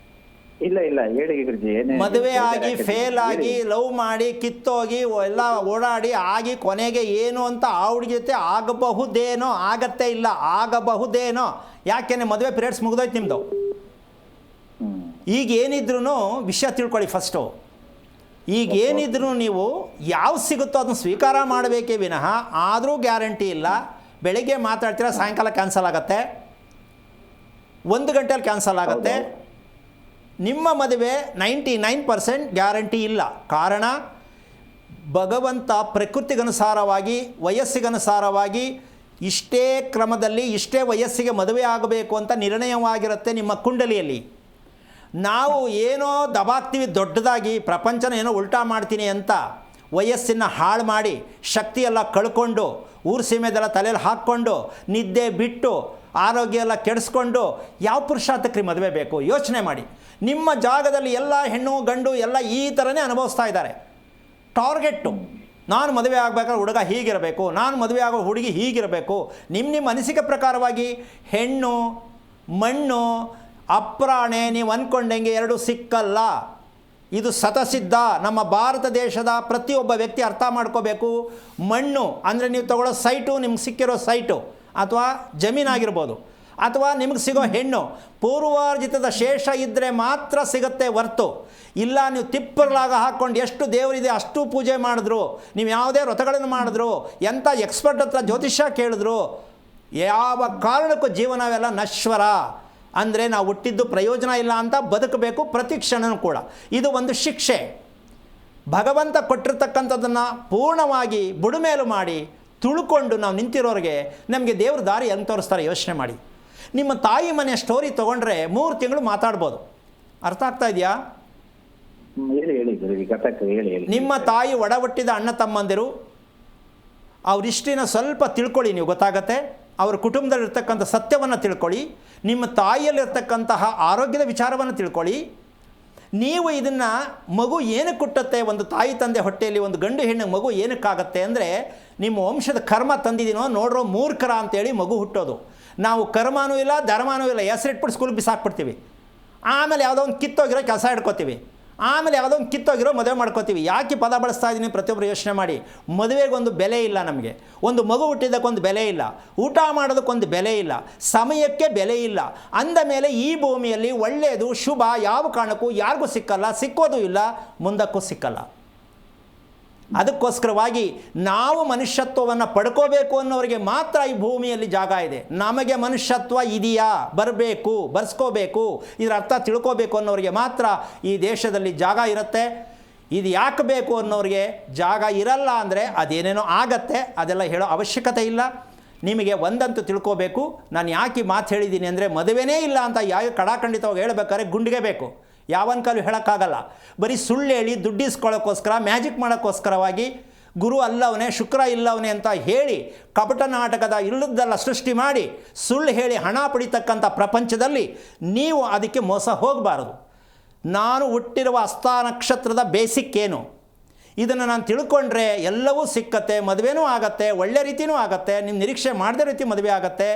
ಇಲ್ಲ ಹೇಳಿ ಗುರುಜಿ. ಮದುವೆ ಆಗಿ ಫೇಲ್ ಆಗಿ ಲವ್ ಮಾಡಿ ಕಿತ್ತೋಗಿ ಎಲ್ಲ ಓಡಾಡಿ ಆಗಿ ಕೊನೆಗೆ ಏನು ಅಂತ ಆ ಹುಡುಗಿ ಜೊತೆ ಆಗಬಹುದೇನೋ, ಆಗತ್ತೆ ಇಲ್ಲ ಆಗಬಹುದೇನೋ. ಯಾಕೆಂದರೆ ಮದುವೆ ಪೀರಿಯಡ್ಸ್ ಮುಗಿದೋಯ್ತು ನಿಮ್ಮದು. ಈಗ ಏನಿದ್ರೂ ವಿಷಯ ತಿಳ್ಕೊಳ್ಳಿ ಫಸ್ಟು. ಈಗ ಏನಿದ್ರೂ ನೀವು ಯಾವ ಸಿಗುತ್ತೋ ಅದನ್ನು ಸ್ವೀಕಾರ ಮಾಡಬೇಕೇ ವಿನಃ ಆದರೂ ಗ್ಯಾರಂಟಿ ಇಲ್ಲ. ಬೆಳಗ್ಗೆ ಮಾತಾಡ್ತೀರಾ, ಸಾಯಂಕಾಲ ಕ್ಯಾನ್ಸಲ್ ಆಗುತ್ತೆ, 1 ಗಂಟೆಯಲ್ಲಿ ಕ್ಯಾನ್ಸಲ್ ಆಗುತ್ತೆ. ನಿಮ್ಮ ಮದುವೆ 99% ಗ್ಯಾರಂಟಿ ಇಲ್ಲ. ಕಾರಣ, ಭಗವಂತ ಪ್ರಕೃತಿಗನುಸಾರವಾಗಿ ವಯಸ್ಸಿಗನುಸಾರವಾಗಿ ಇಷ್ಟೇ ಕ್ರಮದಲ್ಲಿ ಇಷ್ಟೇ ವಯಸ್ಸಿಗೆ ಮದುವೆ ಆಗಬೇಕು ಅಂತ ನಿರ್ಣಯವಾಗಿರುತ್ತೆ ನಿಮ್ಮ ಕುಂಡಲಿಯಲ್ಲಿ. ನಾವು ಏನೋ ದಬಾಕ್ತೀವಿ ದೊಡ್ಡದಾಗಿ, ಪ್ರಪಂಚನ ಏನೋ ಉಲ್ಟಾ ಮಾಡ್ತೀನಿ ಅಂತ ವಯಸ್ಸನ್ನು ಹಾಳು ಮಾಡಿ ಶಕ್ತಿಯೆಲ್ಲ ಕಳ್ಕೊಂಡು ಊರು ಸೀಮೆದೆಲ್ಲ ತಲೆಯಲ್ಲಿ ಹಾಕ್ಕೊಂಡು ನಿದ್ದೆ ಬಿಟ್ಟು ಆರೋಗ್ಯ ಎಲ್ಲ ಕೆಡಿಸ್ಕೊಂಡು ಯಾವ ಪುರುಷಾರ್ಥಕ್ರಿ ಮದುವೆ ಬೇಕು? ಯೋಚನೆ ಮಾಡಿ. ನಿಮ್ಮ ಜಾಗದಲ್ಲಿ ಎಲ್ಲ ಹೆಣ್ಣು ಗಂಡು ಎಲ್ಲ ಈ ಥರನೇ ಅನುಭವಿಸ್ತಾ ಇದ್ದಾರೆ. ಟಾರ್ಗೆಟ್ಟು, ನಾನು ಮದುವೆ ಆಗಬೇಕಾದ್ರೆ ಹುಡುಗ ಹೀಗಿರಬೇಕು, ನಾನು ಮದುವೆ ಆಗೋ ಹುಡುಗಿ ಹೀಗಿರಬೇಕು. ನಿಮ್ಮ ಅನಿಸಿಕೆ ಪ್ರಕಾರವಾಗಿ ಹೆಣ್ಣು ಮಣ್ಣು ಅಪ್ರಾಣೆ ನೀವು ಅಂದ್ಕೊಂಡಂಗೆ ಎರಡು ಸಿಕ್ಕಲ್ಲ. ಇದು ಸತಸಿದ್ಧ. ನಮ್ಮ ಭಾರತ ದೇಶದ ಪ್ರತಿಯೊಬ್ಬ ವ್ಯಕ್ತಿ ಅರ್ಥ ಮಾಡ್ಕೋಬೇಕು. ಮಣ್ಣು ಅಂದರೆ ನೀವು ತಗೊಳ್ಳೋ ಸೈಟು, ನಿಮ್ಗೆ ಸಿಕ್ಕಿರೋ ಸೈಟು ಅಥವಾ ಜಮೀನಾಗಿರ್ಬೋದು, ಅಥವಾ ನಿಮಗೆ ಸಿಗೋ ಹೆಣ್ಣು ಪೂರ್ವಾರ್ಜಿತದ ಶೇಷ ಇದ್ದರೆ ಮಾತ್ರ ಸಿಗುತ್ತೆ ಹೊರ್ತು ಇಲ್ಲ ನೀವು ತಿಪ್ಪರ್ಲಾಗ ಹಾಕ್ಕೊಂಡು ಎಷ್ಟು ದೇವರಿದೆ ಅಷ್ಟು ಪೂಜೆ ಮಾಡಿದ್ರು, ನೀವು ಯಾವುದೇ ವ್ರತಗಳನ್ನು ಮಾಡಿದ್ರು, ಎಂಥ ಎಕ್ಸ್ಪರ್ಟ್ ಹತ್ರ ಜ್ಯೋತಿಷ್ಯ ಕೇಳಿದ್ರು, ಯಾವ ಕಾರಣಕ್ಕೂ ಜೀವನವೆಲ್ಲ ನಶ್ವರ. ಅಂದರೆ ನಾವು ಹುಟ್ಟಿದ್ದು ಪ್ರಯೋಜನ ಇಲ್ಲ ಅಂತ ಬದುಕಬೇಕು ಪ್ರತಿ ಕ್ಷಣವೂ ಕೂಡ. ಇದು ಒಂದು ಶಿಕ್ಷೆ. ಭಗವಂತ ಕೊಟ್ಟಿರ್ತಕ್ಕಂಥದ್ದನ್ನು ಪೂರ್ಣವಾಗಿ ಬುಡುಮೇಲು ಮಾಡಿ ತುಳ್ಕೊಂಡು ನಾವು ನಿಂತಿರೋರಿಗೆ ನಮಗೆ ದೇವ್ರ ದಾರಿ ಹೆಂಗೆ ತೋರಿಸ್ತಾರೆ ಯೋಚನೆ ಮಾಡಿ. ನಿಮ್ಮ ತಾಯಿ ಮನೆಯ ಸ್ಟೋರಿ ತೊಗೊಂಡ್ರೆ 3 ತಿಂಗಳು ಮಾತಾಡ್ಬೋದು. ಅರ್ಥ ಆಗ್ತಾ ಇದೆಯಾ? ಹೇಳಿ ಗುರುಜಿ, ಗೊತ್ತಾಗ್ತದೆ, ಹೇಳಿ. ನಿಮ್ಮ ತಾಯಿ ಒಡ ಹುಟ್ಟಿದ ಅಣ್ಣ ತಮ್ಮಂದಿರು ಅವರಿಷ್ಟಿನ ಸ್ವಲ್ಪ ತಿಳ್ಕೊಳ್ಳಿ, ನೀವು ಗೊತ್ತಾಗತ್ತೆ. ಅವ್ರ ಕುಟುಂಬದಲ್ಲಿರ್ತಕ್ಕಂಥ ಸತ್ಯವನ್ನು ತಿಳ್ಕೊಳ್ಳಿ, ನಿಮ್ಮ ತಾಯಿಯಲ್ಲಿರ್ತಕ್ಕಂತಹ ಆರೋಗ್ಯದ ವಿಚಾರವನ್ನು ತಿಳ್ಕೊಳ್ಳಿ. ನೀವು ಇದನ್ನು ಮಗು ಏನಕ್ಕೆ ಹುಟ್ಟುತ್ತೆ, ಒಂದು ತಾಯಿ ತಂದೆ ಹೊಟ್ಟೆಯಲ್ಲಿ ಒಂದು ಗಂಡು ಹೆಣ್ಣಿಗೆ ಮಗು ಏನಕ್ಕಾಗತ್ತೆ ಅಂದರೆ ನಿಮ್ಮ ವಂಶದ ಕರ್ಮ ತಂದಿದ್ದೀನೋ ನೋಡ್ರೋ ಮೂರ್ಖರ ಅಂತೇಳಿ ಮಗು ಹುಟ್ಟೋದು. ನಾವು ಕರ್ಮನೂ ಇಲ್ಲ ಧರ್ಮನೂ ಇಲ್ಲ, ಹೆಸರಿಟ್ಬಿಟ್ಟು ಸ್ಕೂಲ್ಗೆ ಬಿಸಾಕ್ಬಿಡ್ತೀವಿ. ಆಮೇಲೆ ಯಾವುದೋ ಒಂದು ಕಿತ್ತೋಗಿರೋ ಕೆಲಸ ಹಿಡ್ಕೋತೀವಿ, ಆಮೇಲೆ ಯಾವುದೋ ಒಂದು ಕಿತ್ತೋಗಿರೋ ಮದುವೆ ಮಾಡ್ಕೋತೀವಿ. ಯಾಕೆ ಪದ ಬಳಸ್ತಾ ಇದ್ದೀನಿ ಪ್ರತಿಯೊಬ್ಬರು ಯೋಚನೆ ಮಾಡಿ. ಮದುವೆಗೊಂದು ಬೆಲೆ ಇಲ್ಲ ನಮಗೆ, ಒಂದು ಮಗು ಹುಟ್ಟಿದ್ದಕ್ಕೊಂದು ಬೆಲೆ ಇಲ್ಲ, ಊಟ ಮಾಡೋದಕ್ಕೊಂದು ಬೆಲೆ ಇಲ್ಲ, ಸಮಯಕ್ಕೆ ಬೆಲೆ ಇಲ್ಲ. ಅಂದ ಮೇಲೆ ಈ ಭೂಮಿಯಲ್ಲಿ ಒಳ್ಳೆಯದು ಶುಭ ಯಾವ ಕಾರಣಕ್ಕೂ ಯಾರಿಗೂ ಸಿಕ್ಕಲ್ಲ, ಸಿಕ್ಕೋದು ಇಲ್ಲ, ಮುಂದಕ್ಕೂ ಸಿಕ್ಕಲ್ಲ. ಅದಕ್ಕೋಸ್ಕರವಾಗಿ ನಾವು ಮನುಷ್ಯತ್ವವನ್ನು ಪಡ್ಕೋಬೇಕು ಅನ್ನೋರಿಗೆ ಮಾತ್ರ ಈ ಭೂಮಿಯಲ್ಲಿ ಜಾಗ ಇದೆ. ನಮಗೆ ಮನುಷ್ಯತ್ವ ಇದೆಯಾ, ಬರಬೇಕು, ಬರ್ಸ್ಕೋಬೇಕು, ಇದರ ಅರ್ಥ ತಿಳ್ಕೋಬೇಕು ಅನ್ನೋರಿಗೆ ಮಾತ್ರ ಈ ದೇಶದಲ್ಲಿ ಜಾಗ ಇರುತ್ತೆ. ಇದು ಯಾಕೆ ಬೇಕು ಅನ್ನೋರಿಗೆ ಜಾಗ ಇರಲ್ಲ ಅಂದರೆ ಅದೇನೇನೋ ಆಗತ್ತೆ, ಅದೆಲ್ಲ ಹೇಳೋ ಅವಶ್ಯಕತೆ ಇಲ್ಲ. ನಿಮಗೆ ಒಂದಂತೂ ತಿಳ್ಕೋಬೇಕು, ನಾನು ಯಾಕೆ ಮಾತು ಹೇಳಿದ್ದೀನಿ ಅಂದರೆ ಮದುವೆನೇ ಇಲ್ಲ ಅಂತ ಯಾವ ಕಡಾಖಂಡಿತವಾಗಿ ಹೇಳಬೇಕಾದ್ರೆ ಗುಂಡಿಗೆ ಬೇಕು, ಯಾವನ ಕಾಲು ಹೇಳೋಕ್ಕಾಗಲ್ಲ. ಬರೀ ಸುಳ್ಳು ಹೇಳಿ ದುಡ್ಡಿಸ್ಕೊಳ್ಳೋಕ್ಕೋಸ್ಕರ, ಮ್ಯಾಜಿಕ್ ಮಾಡೋಕ್ಕೋಸ್ಕರವಾಗಿ ಗುರು ಅಲ್ಲವನೇ ಶುಕ್ರ ಇಲ್ಲವನೇ ಅಂತ ಹೇಳಿ ಕಪಟ ನಾಟಕದ ಇಲ್ಲದ್ದೆಲ್ಲ ಸೃಷ್ಟಿ ಮಾಡಿ ಸುಳ್ಳು ಹೇಳಿ ಹಣ ಪಡಿತಕ್ಕಂಥ ಪ್ರಪಂಚದಲ್ಲಿ ನೀವು ಅದಕ್ಕೆ ಮೋಸ ಹೋಗಬಾರದು. ನಾನು ಹುಟ್ಟಿರುವ ಹಸ್ತ ನಕ್ಷತ್ರದ ಬೇಸಿಕ್ ಏನು, ಇದನ್ನು ನಾನು ತಿಳ್ಕೊಂಡ್ರೆ ಎಲ್ಲವೂ ಸಿಕ್ಕತ್ತೆ, ಮದುವೆನೂ ಆಗತ್ತೆ, ಒಳ್ಳೆ ರೀತಿಯೂ ಆಗತ್ತೆ, ನಿಮ್ಮ ನಿರೀಕ್ಷೆ ಮಾಡದೇ ರೀತಿ ಮದುವೆ ಆಗತ್ತೆ.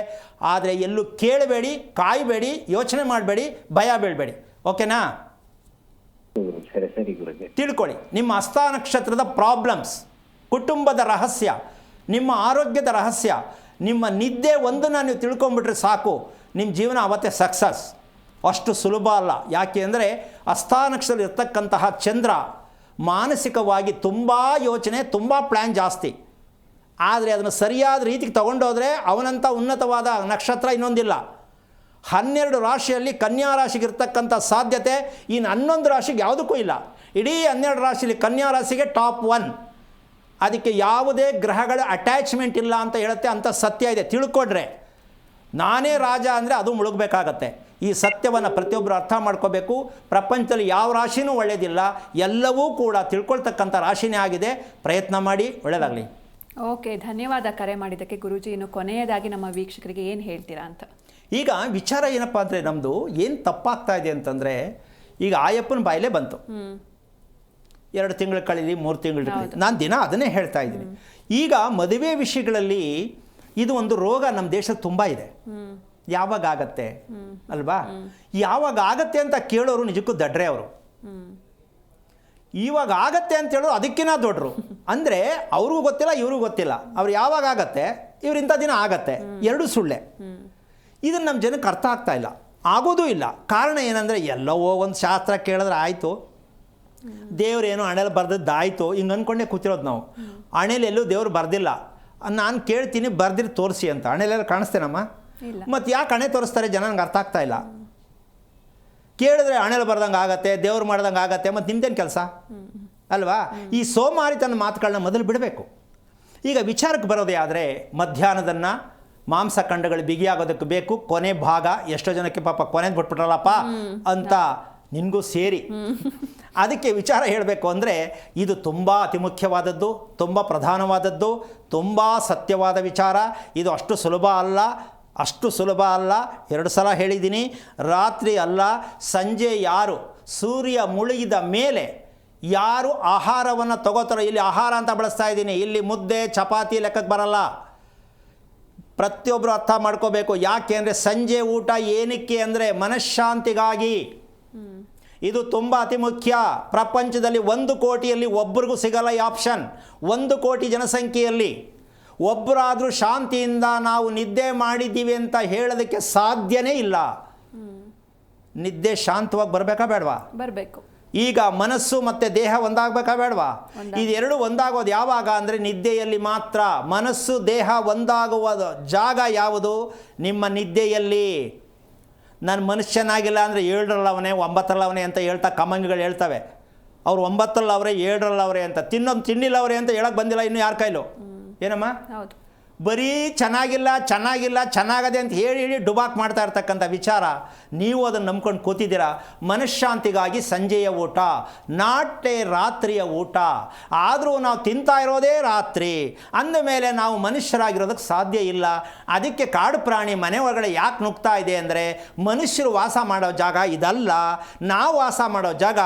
ಆದರೆ ಎಲ್ಲೂ ಕೇಳಬೇಡಿ, ಕಾಯಬೇಡಿ, ಯೋಚನೆ ಮಾಡಬೇಡಿ, ಭಯ ಬೀಳಬೇಡಿ. ಓಕೆನಾ? ಸರಿ ಸರಿ ಗುರುಜಿ. ತಿಳ್ಕೊಳ್ಳಿ ನಿಮ್ಮ ಹಸ್ತ ನಕ್ಷತ್ರದ ಪ್ರಾಬ್ಲಮ್ಸ್, ಕುಟುಂಬದ ರಹಸ್ಯ, ನಿಮ್ಮ ಆರೋಗ್ಯದ ರಹಸ್ಯ, ನಿಮ್ಮ ನಿದ್ದೆ ಒಂದನ್ನು ನೀವು ತಿಳ್ಕೊಂಬಿಟ್ರೆ ಸಾಕು, ನಿಮ್ಮ ಜೀವನ ಅವತ್ತೇ ಸಕ್ಸಸ್. ಅಷ್ಟು ಸುಲಭ ಅಲ್ಲ. ಯಾಕೆ ಅಂದರೆ ಹಸ್ತ ನಕ್ಷತ್ರದಲ್ಲಿ ಇರ್ತಕ್ಕಂತಹ ಚಂದ್ರ ಮಾನಸಿಕವಾಗಿ ತುಂಬ ಯೋಚನೆ, ತುಂಬ ಪ್ಲ್ಯಾನ್ ಜಾಸ್ತಿ. ಆದರೆ ಅದನ್ನು ಸರಿಯಾದ ರೀತಿಗೆ ತಗೊಂಡೋದ್ರೆ ಅವನಂಥ ಉನ್ನತವಾದ ನಕ್ಷತ್ರ ಇನ್ನೊಂದಿಲ್ಲ. 12 ರಾಶಿಯಲ್ಲಿ ಕನ್ಯಾ ರಾಶಿಗೆ ಇರ್ತಕ್ಕಂಥ ಸಾಧ್ಯತೆ ಇನ್ನು 11 ರಾಶಿಗೆ ಯಾವುದಕ್ಕೂ ಇಲ್ಲ. ಇಡೀ 12 ರಾಶಿಯಲ್ಲಿ ಕನ್ಯಾ ರಾಶಿಗೆ ಟಾಪ್ 1. ಅದಕ್ಕೆ ಯಾವುದೇ ಗ್ರಹಗಳ ಅಟ್ಯಾಚ್ಮೆಂಟ್ ಇಲ್ಲ ಅಂತ ಹೇಳುತ್ತೆ. ಅಂಥ ಸತ್ಯ ಇದೆ, ತಿಳ್ಕೊಂಡ್ರೆ. ನಾನೇ ರಾಜ ಅಂದರೆ ಅದು ಮುಳುಗಬೇಕಾಗತ್ತೆ. ಈ ಸತ್ಯವನ್ನು ಪ್ರತಿಯೊಬ್ಬರು ಅರ್ಥ ಮಾಡ್ಕೋಬೇಕು. ಪ್ರಪಂಚದಲ್ಲಿ ಯಾವ ರಾಶಿನೂ ಒಳ್ಳೆಯದಿಲ್ಲ, ಎಲ್ಲವೂ ಕೂಡ ತಿಳ್ಕೊಳ್ತಕ್ಕಂಥ ರಾಶಿನೇ ಆಗಿದೆ. ಪ್ರಯತ್ನ ಮಾಡಿ, ಒಳ್ಳೆಯದಾಗಲಿ. ಓಕೆ, ಧನ್ಯವಾದ ಕರೆ ಮಾಡಿದ್ದಕ್ಕೆ ಗುರೂಜಿ. ಇನ್ನು ಕೊನೆಯದಾಗಿ ನಮ್ಮ ವೀಕ್ಷಕರಿಗೆ ಏನು ಹೇಳ್ತೀರಾ ಅಂತ. ಈಗ ವಿಚಾರ ಏನಪ್ಪ ಅಂದರೆ ನಮ್ಮದು ಏನು ತಪ್ಪಾಗ್ತಾ ಇದೆ ಅಂತಂದರೆ, ಈಗ ಆಯಪ್ಪನ ಬಾಯಲ್ಲೇ ಬಂತು, 2 ತಿಂಗಳು ಕಳೀಲಿ, 3 ತಿಂಗಳು ಕಳೀಲಿ, ನಾನು ದಿನ ಅದನ್ನೇ ಹೇಳ್ತಾ ಇದ್ದೀನಿ. ಈಗ ಮದುವೆ ವಿಷಯಗಳಲ್ಲಿ ಇದು ಒಂದು ರೋಗ ನಮ್ಮ ದೇಶದಲ್ಲಿ ತುಂಬ ಇದೆ. ಯಾವಾಗ ಆಗತ್ತೆ ಅಲ್ವಾ? ಯಾವಾಗ ಆಗತ್ತೆ ಅಂತ ಕೇಳೋರು ನಿಜಕ್ಕೂ ದಡ್ರೆ ಅವರು. ಇವಾಗ ಆಗತ್ತೆ ಅಂತ ಹೇಳೋರು ಅದಕ್ಕಿಂತ ದೊಡ್ಡರು. ಅಂದರೆ ಅವ್ರಿಗೂ ಗೊತ್ತಿಲ್ಲ, ಇವ್ರಿಗೂ ಗೊತ್ತಿಲ್ಲ. ಅವ್ರು ಯಾವಾಗ ಆಗತ್ತೆ, ಇವ್ರಿಂಥ ದಿನ ಆಗತ್ತೆ, ಎರಡೂ ಸುಳ್ಳೆ. ಇದನ್ನು ನಮ್ಮ ಜನಕ್ಕೆ ಅರ್ಥ ಆಗ್ತಾ ಇಲ್ಲ, ಆಗೋದೂ ಇಲ್ಲ. ಕಾರಣ ಏನಂದರೆ ಎಲ್ಲವೋ ಒಂದು ಶಾಸ್ತ್ರ ಕೇಳಿದ್ರೆ ಆಯಿತು, ದೇವ್ರೇನೋ ಹಣೆಯಲ್ಲಿ ಬರ್ದದ್ದಾಯಿತು, ಹಿಂಗೆ ಅಂದ್ಕೊಂಡೇ ಕೂತಿರೋದು ನಾವು. ಹಣೆಯಲ್ಲಿ ಎಲ್ಲೂ ದೇವ್ರು ಬರ್ದಿಲ್ಲ. ನಾನು ಕೇಳ್ತೀನಿ ಬರ್ದಿರಿ ತೋರಿಸಿ ಅಂತ. ಹಣೆಲೆಲ್ಲ ಕಾಣಿಸ್ತೇನಮ್ಮ? ಮತ್ತು ಯಾಕೆ ಹಣೆ ತೋರಿಸ್ತಾರೆ ಜನ, ನನಗೆ ಅರ್ಥ ಆಗ್ತಾ ಇಲ್ಲ. ಕೇಳಿದ್ರೆ ಹಣೆಯಲ್ಲಿ ಬರ್ದಂಗೆ ಆಗತ್ತೆ, ದೇವ್ರು ಮಾಡ್ದಂಗೆ ಆಗತ್ತೆ, ಮತ್ತು ನಿಮ್ದೇನು ಕೆಲಸ ಅಲ್ವಾ? ಈ ಸೋಮಾರಿತನ ಮಾತುಗಳನ್ನ ಮೊದಲು ಬಿಡಬೇಕು. ಈಗ ವಿಚಾರಕ್ಕೆ ಬರೋದೇ ಆದರೆ ಮಧ್ಯಾಹ್ನದನ್ನು ಮಾಂಸಖಂಡಗಳು ಬಿಗಿಯಾಗೋದಕ್ಕೆ ಬೇಕು. ಕೊನೆ ಭಾಗ ಎಷ್ಟೋ ಜನಕ್ಕೆ ಪಾಪ ಕೊನೆದು ಬಿಟ್ಬಿಟ್ರಲ್ಲಪ್ಪ ಅಂತ ನಿನಗೂ ಸೇರಿ. ಅದಕ್ಕೆ ವಿಚಾರ ಹೇಳಬೇಕು ಅಂದರೆ ಇದು ತುಂಬ ಅತಿ ಮುಖ್ಯವಾದದ್ದು, ತುಂಬ ಪ್ರಧಾನವಾದದ್ದು, ತುಂಬ ಸತ್ಯವಾದ ವಿಚಾರ. ಇದು ಅಷ್ಟು ಸುಲಭ ಅಲ್ಲ, ಅಷ್ಟು ಸುಲಭ ಅಲ್ಲ. 2 ಸಲ ಹೇಳಿದ್ದೀನಿ. ರಾತ್ರಿ ಅಲ್ಲ, ಸಂಜೆ ಯಾರು ಸೂರ್ಯ ಮುಳುಗಿದ ಮೇಲೆ ಯಾರು ಆಹಾರವನ್ನು ತಗೋತಾರೋ, ಇಲ್ಲಿ ಆಹಾರ ಅಂತ ಬಳಸ್ತಾ ಇದ್ದೀನಿ, ಇಲ್ಲಿ ಮುದ್ದೆ ಚಪಾತಿ ಲೆಕ್ಕಕ್ಕೆ ಬರಲ್ಲ. ಪ್ರತಿಯೊಬ್ಬರು ಅರ್ಥ ಮಾಡ್ಕೋಬೇಕು. ಯಾಕೆ ಅಂದರೆ ಸಂಜೆ ಊಟ ಏನಕ್ಕೆ ಅಂದರೆ ಮನಃಶಾಂತಿಗಾಗಿ. ಇದು ತುಂಬ ಅತಿ ಮುಖ್ಯ. ಪ್ರಪಂಚದಲ್ಲಿ 1 ಕೋಟಿಯಲ್ಲಿ ಒಬ್ಬರಿಗೂ ಸಿಗಲ್ಲ ಈ ಆಪ್ಷನ್. 1 ಕೋಟಿ ಜನಸಂಖ್ಯೆಯಲ್ಲಿ ಒಬ್ಬರಾದರೂ ಶಾಂತಿಯಿಂದ ನಾವು ನಿದ್ದೆ ಮಾಡಿದ್ದೀವಿ ಅಂತ ಹೇಳೋದಕ್ಕೆ ಸಾಧ್ಯನೇ ಇಲ್ಲ. ನಿದ್ದೆ ಶಾಂತವಾಗಿ ಬರಬೇಕಾ ಬೇಡವಾ? ಬರಬೇಕು. ಈಗ ಮನಸ್ಸು ಮತ್ತು ದೇಹ ಒಂದಾಗಬೇಕಾ ಬೇಡವಾ? ಇದೆರಡು ಒಂದಾಗೋದು ಯಾವಾಗ ಅಂದರೆ ನಿದ್ದೆಯಲ್ಲಿ ಮಾತ್ರ. ಮನಸ್ಸು ದೇಹ ಒಂದಾಗುವ ಜಾಗ ಯಾವುದು? ನಿಮ್ಮ ನಿದ್ದೆಯಲ್ಲಿ. ನಾನು ಮನುಷ್ಯನಾಗಿಲ್ಲ ಅಂದರೆ 7ರಲ್ಲವನೇ 9ರಲ್ಲವನೇ ಅಂತ ಹೇಳ್ತಾ ಕಮ್ಮಂಗಿಗಳು ಹೇಳ್ತವೆ. ಅವ್ರು 9ರಲ್ಲವ್ರೆ 7ರಲ್ಲವ್ರೆ ಅಂತ. ತಿನ್ನೋದು ತಿಂಡಿಲ್ಲವ್ರೆ ಅಂತ ಹೇಳಕ್ಕೆ ಬಂದಿಲ್ಲ ಇನ್ನು ಯಾರ ಕೈಲೂ. ಏನಮ್ಮ? ಹೌದು. ಬರೀ ಚೆನ್ನಾಗದೆ ಅಂತ ಹೇಳಿ ಡುಬಾಕ್ ಮಾಡ್ತಾ ಇರ್ತಕ್ಕಂಥ ವಿಚಾರ ನೀವು ಅದನ್ನು ನಂಬ್ಕೊಂಡು ಕೂತಿದ್ದೀರಾ. ಮನಃಶಾಂತಿಗಾಗಿ ಸಂಜೆಯ ಊಟ, ನಾಟೆ ರಾತ್ರಿಯ ಊಟ. ಆದರೂ ನಾವು ತಿಂತಾ ಇರೋದೇ ರಾತ್ರಿ ಅಂದಮೇಲೆ ನಾವು ಮನುಷ್ಯರಾಗಿರೋದಕ್ಕೆ ಸಾಧ್ಯ ಇಲ್ಲ. ಅದಕ್ಕೆ ಕಾಡು ಪ್ರಾಣಿ ಮನೆ ಒಳಗಡೆ ಯಾಕೆ ನುಗ್ತಾ ಇದೆ ಅಂದರೆ ಮನುಷ್ಯರು ವಾಸ ಮಾಡೋ ಜಾಗ ಇದಲ್ಲ, ನಾವು ವಾಸ ಮಾಡೋ ಜಾಗ.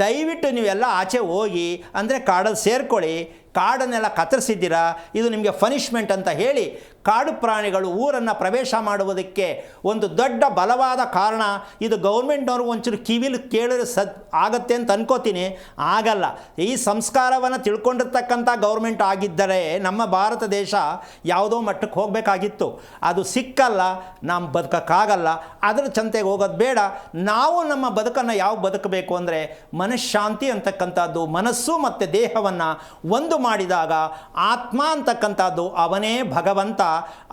ದಯವಿಟ್ಟು ನೀವೆಲ್ಲ ಆಚೆ ಹೋಗಿ ಅಂದರೆ ಕಾಡಲ್ಲಿ ಸೇರ್ಕೊಳ್ಳಿ. ಕಾಡನ್ನೆಲ್ಲ ಕತ್ತರಿಸಿದ್ದೀರಾ, ಇದು ನಿಮಗೆ ಪನಿಷ್ಮೆಂಟ್ ಅಂತ ಹೇಳಿ ಕಾಡು ಪ್ರಾಣಿಗಳು ಊರನ್ನು ಪ್ರವೇಶ ಮಾಡುವುದಕ್ಕೆ ಒಂದು ದೊಡ್ಡ ಬಲವಾದ ಕಾರಣ. ಇದು ಗೌರ್ಮೆಂಟ್ನವ್ರಿಗೆ ಒಂಚೂರು ಕಿವಿಲಿ ಕೇಳಿದ್ರೆ ಆಗತ್ತೆ ಅಂತ ಅನ್ಕೋತೀನಿ. ಆಗಲ್ಲ. ಈ ಸಂಸ್ಕಾರವನ್ನು ತಿಳ್ಕೊಂಡಿರ್ತಕ್ಕಂಥ ಗೌರ್ಮೆಂಟ್ ಆಗಿದ್ದರೆ ನಮ್ಮ ಭಾರತ ದೇಶ ಯಾವುದೋ ಮಟ್ಟಕ್ಕೆ ಹೋಗಬೇಕಾಗಿತ್ತು. ಅದು ಸಿಕ್ಕಲ್ಲ, ನಾವು ಬದುಕೋಕ್ಕಾಗಲ್ಲ. ಅದರ ಚಂತೆಗೆ ಹೋಗೋದು ಬೇಡ. ನಾವು ನಮ್ಮ ಬದುಕನ್ನು ಯಾವ ಬದುಕಬೇಕು ಅಂದರೆ ಮನಃಶಾಂತಿ ಅಂತಕ್ಕಂಥದ್ದು, ಮನಸ್ಸು ಮತ್ತು ದೇಹವನ್ನು ಒಂದು ಮಾಡಿದಾಗ ಆತ್ಮ ಅಂತಕ್ಕಂಥದ್ದು ಅವನೇ ಭಗವಂತ.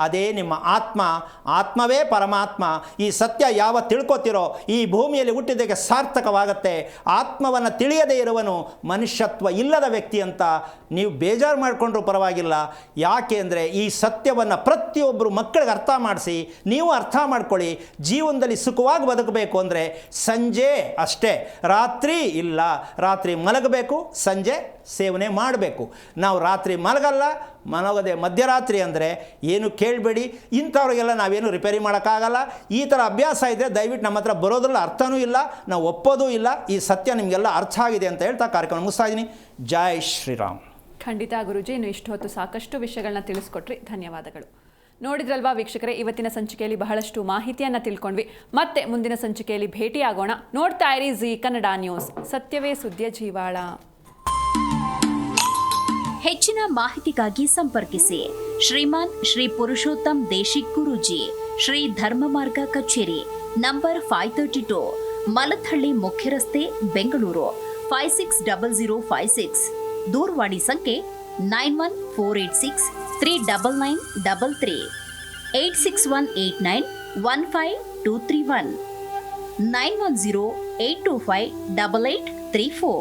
ಅದೇ ನಿಮ್ಮ ಆತ್ಮ, ಆತ್ಮವೇ ಪರಮಾತ್ಮ. ಈ ಸತ್ಯ ಯಾವ ತಿಳ್ಕೊತಿರೋ ಈ ಭೂಮಿಯಲ್ಲಿ ಹುಟ್ಟಿದ್ದಕ್ಕೆ ಸಾರ್ಥಕವಾಗತ್ತೆ. ಆತ್ಮವನ್ನು ತಿಳಿಯದೇ ಇರುವನು ಮನುಷ್ಯತ್ವ ಇಲ್ಲದ ವ್ಯಕ್ತಿ ಅಂತ ನೀವು ಬೇಜಾರು ಮಾಡಿಕೊಂಡ್ರೂ ಪರವಾಗಿಲ್ಲ. ಯಾಕೆ ಅಂದರೆ ಈ ಸತ್ಯವನ್ನು ಪ್ರತಿಯೊಬ್ಬರು ಮಕ್ಕಳಿಗೆ ಅರ್ಥ ಮಾಡಿಸಿ, ನೀವು ಅರ್ಥ ಮಾಡ್ಕೊಳ್ಳಿ. ಜೀವನದಲ್ಲಿ ಸುಖವಾಗಿ ಬದುಕಬೇಕು ಅಂದರೆ ಸಂಜೆ ಅಷ್ಟೇ, ರಾತ್ರಿ ಇಲ್ಲ. ರಾತ್ರಿ ಮಲಗಬೇಕು, ಸಂಜೆ ಸೇವನೆ ಮಾಡಬೇಕು. ನಾವು ರಾತ್ರಿ ಮಲಗದೆ ಮಧ್ಯರಾತ್ರಿ ಅಂದರೆ ಏನು ಕೇಳಬೇಡಿ. ಇಂಥವ್ರಿಗೆಲ್ಲ ನಾವೇನು ರಿಪೇರಿ ಮಾಡೋಕ್ಕಾಗಲ್ಲ. ಈ ಥರ ಅಭ್ಯಾಸ ಇದ್ದರೆ ದಯವಿಟ್ಟು ನಮ್ಮ ಹತ್ರ ಬರೋದ್ರಲ್ಲಿ ಅರ್ಥವೂ ಇಲ್ಲ, ನಾವು ಒಪ್ಪೋದೂ ಇಲ್ಲ. ಈ ಸತ್ಯ ನಿಮಗೆಲ್ಲ ಅರ್ಥ ಆಗಿದೆ ಅಂತ ಹೇಳ್ತಾ ಕಾರ್ಯಕ್ರಮ ಮುಗಿಸ್ತಾ ಇದ್ದೀನಿ. ಜೈ ಶ್ರೀರಾಮ್. ಖಂಡಿತ ಗುರೂಜಿ, ಇನ್ನು ಇಷ್ಟು ಹೊತ್ತು ಸಾಕಷ್ಟು ವಿಷಯಗಳನ್ನ ತಿಳಿಸ್ಕೊಟ್ರಿ, ಧನ್ಯವಾದಗಳು. ನೋಡಿದ್ರಲ್ವಾ ವೀಕ್ಷಕರೇ, ಇವತ್ತಿನ ಸಂಚಿಕೆಯಲ್ಲಿ ಬಹಳಷ್ಟು ಮಾಹಿತಿಯನ್ನು ತಿಳ್ಕೊಂಡ್ವಿ. ಮತ್ತೆ ಮುಂದಿನ ಸಂಚಿಕೆಯಲ್ಲಿ ಭೇಟಿಯಾಗೋಣ. ನೋಡ್ತಾ ಇರಿ ಜೀ ಕನ್ನಡ ನ್ಯೂಸ್, ಸತ್ಯವೇ ಸುದ್ದಿಯ ಜೀವಾಳ. ಹೆಚ್ಚಿನ ಮಾಹಿತಿಗಾಗಿ ಸಂಪರ್ಕಿಸಿ ಶ್ರೀಮಾನ್ ಶ್ರೀ ಪುರುಷೋತ್ತಮ್ ದೇಶಿಕ್ ಗುರೂಜಿ, ಶ್ರೀ ಧರ್ಮ ಮಾರ್ಗ ಕಚೇರಿ, ನಂಬರ್ 532, ಮಲಥಳ್ಳಿ ಮುಖ್ಯ ರಸ್ತೆ, ಬೆಂಗಳೂರು 560056. ದೂರವಾಣಿ ಸಂಖ್ಯೆ 9148639933, 8618915231, 91082588834.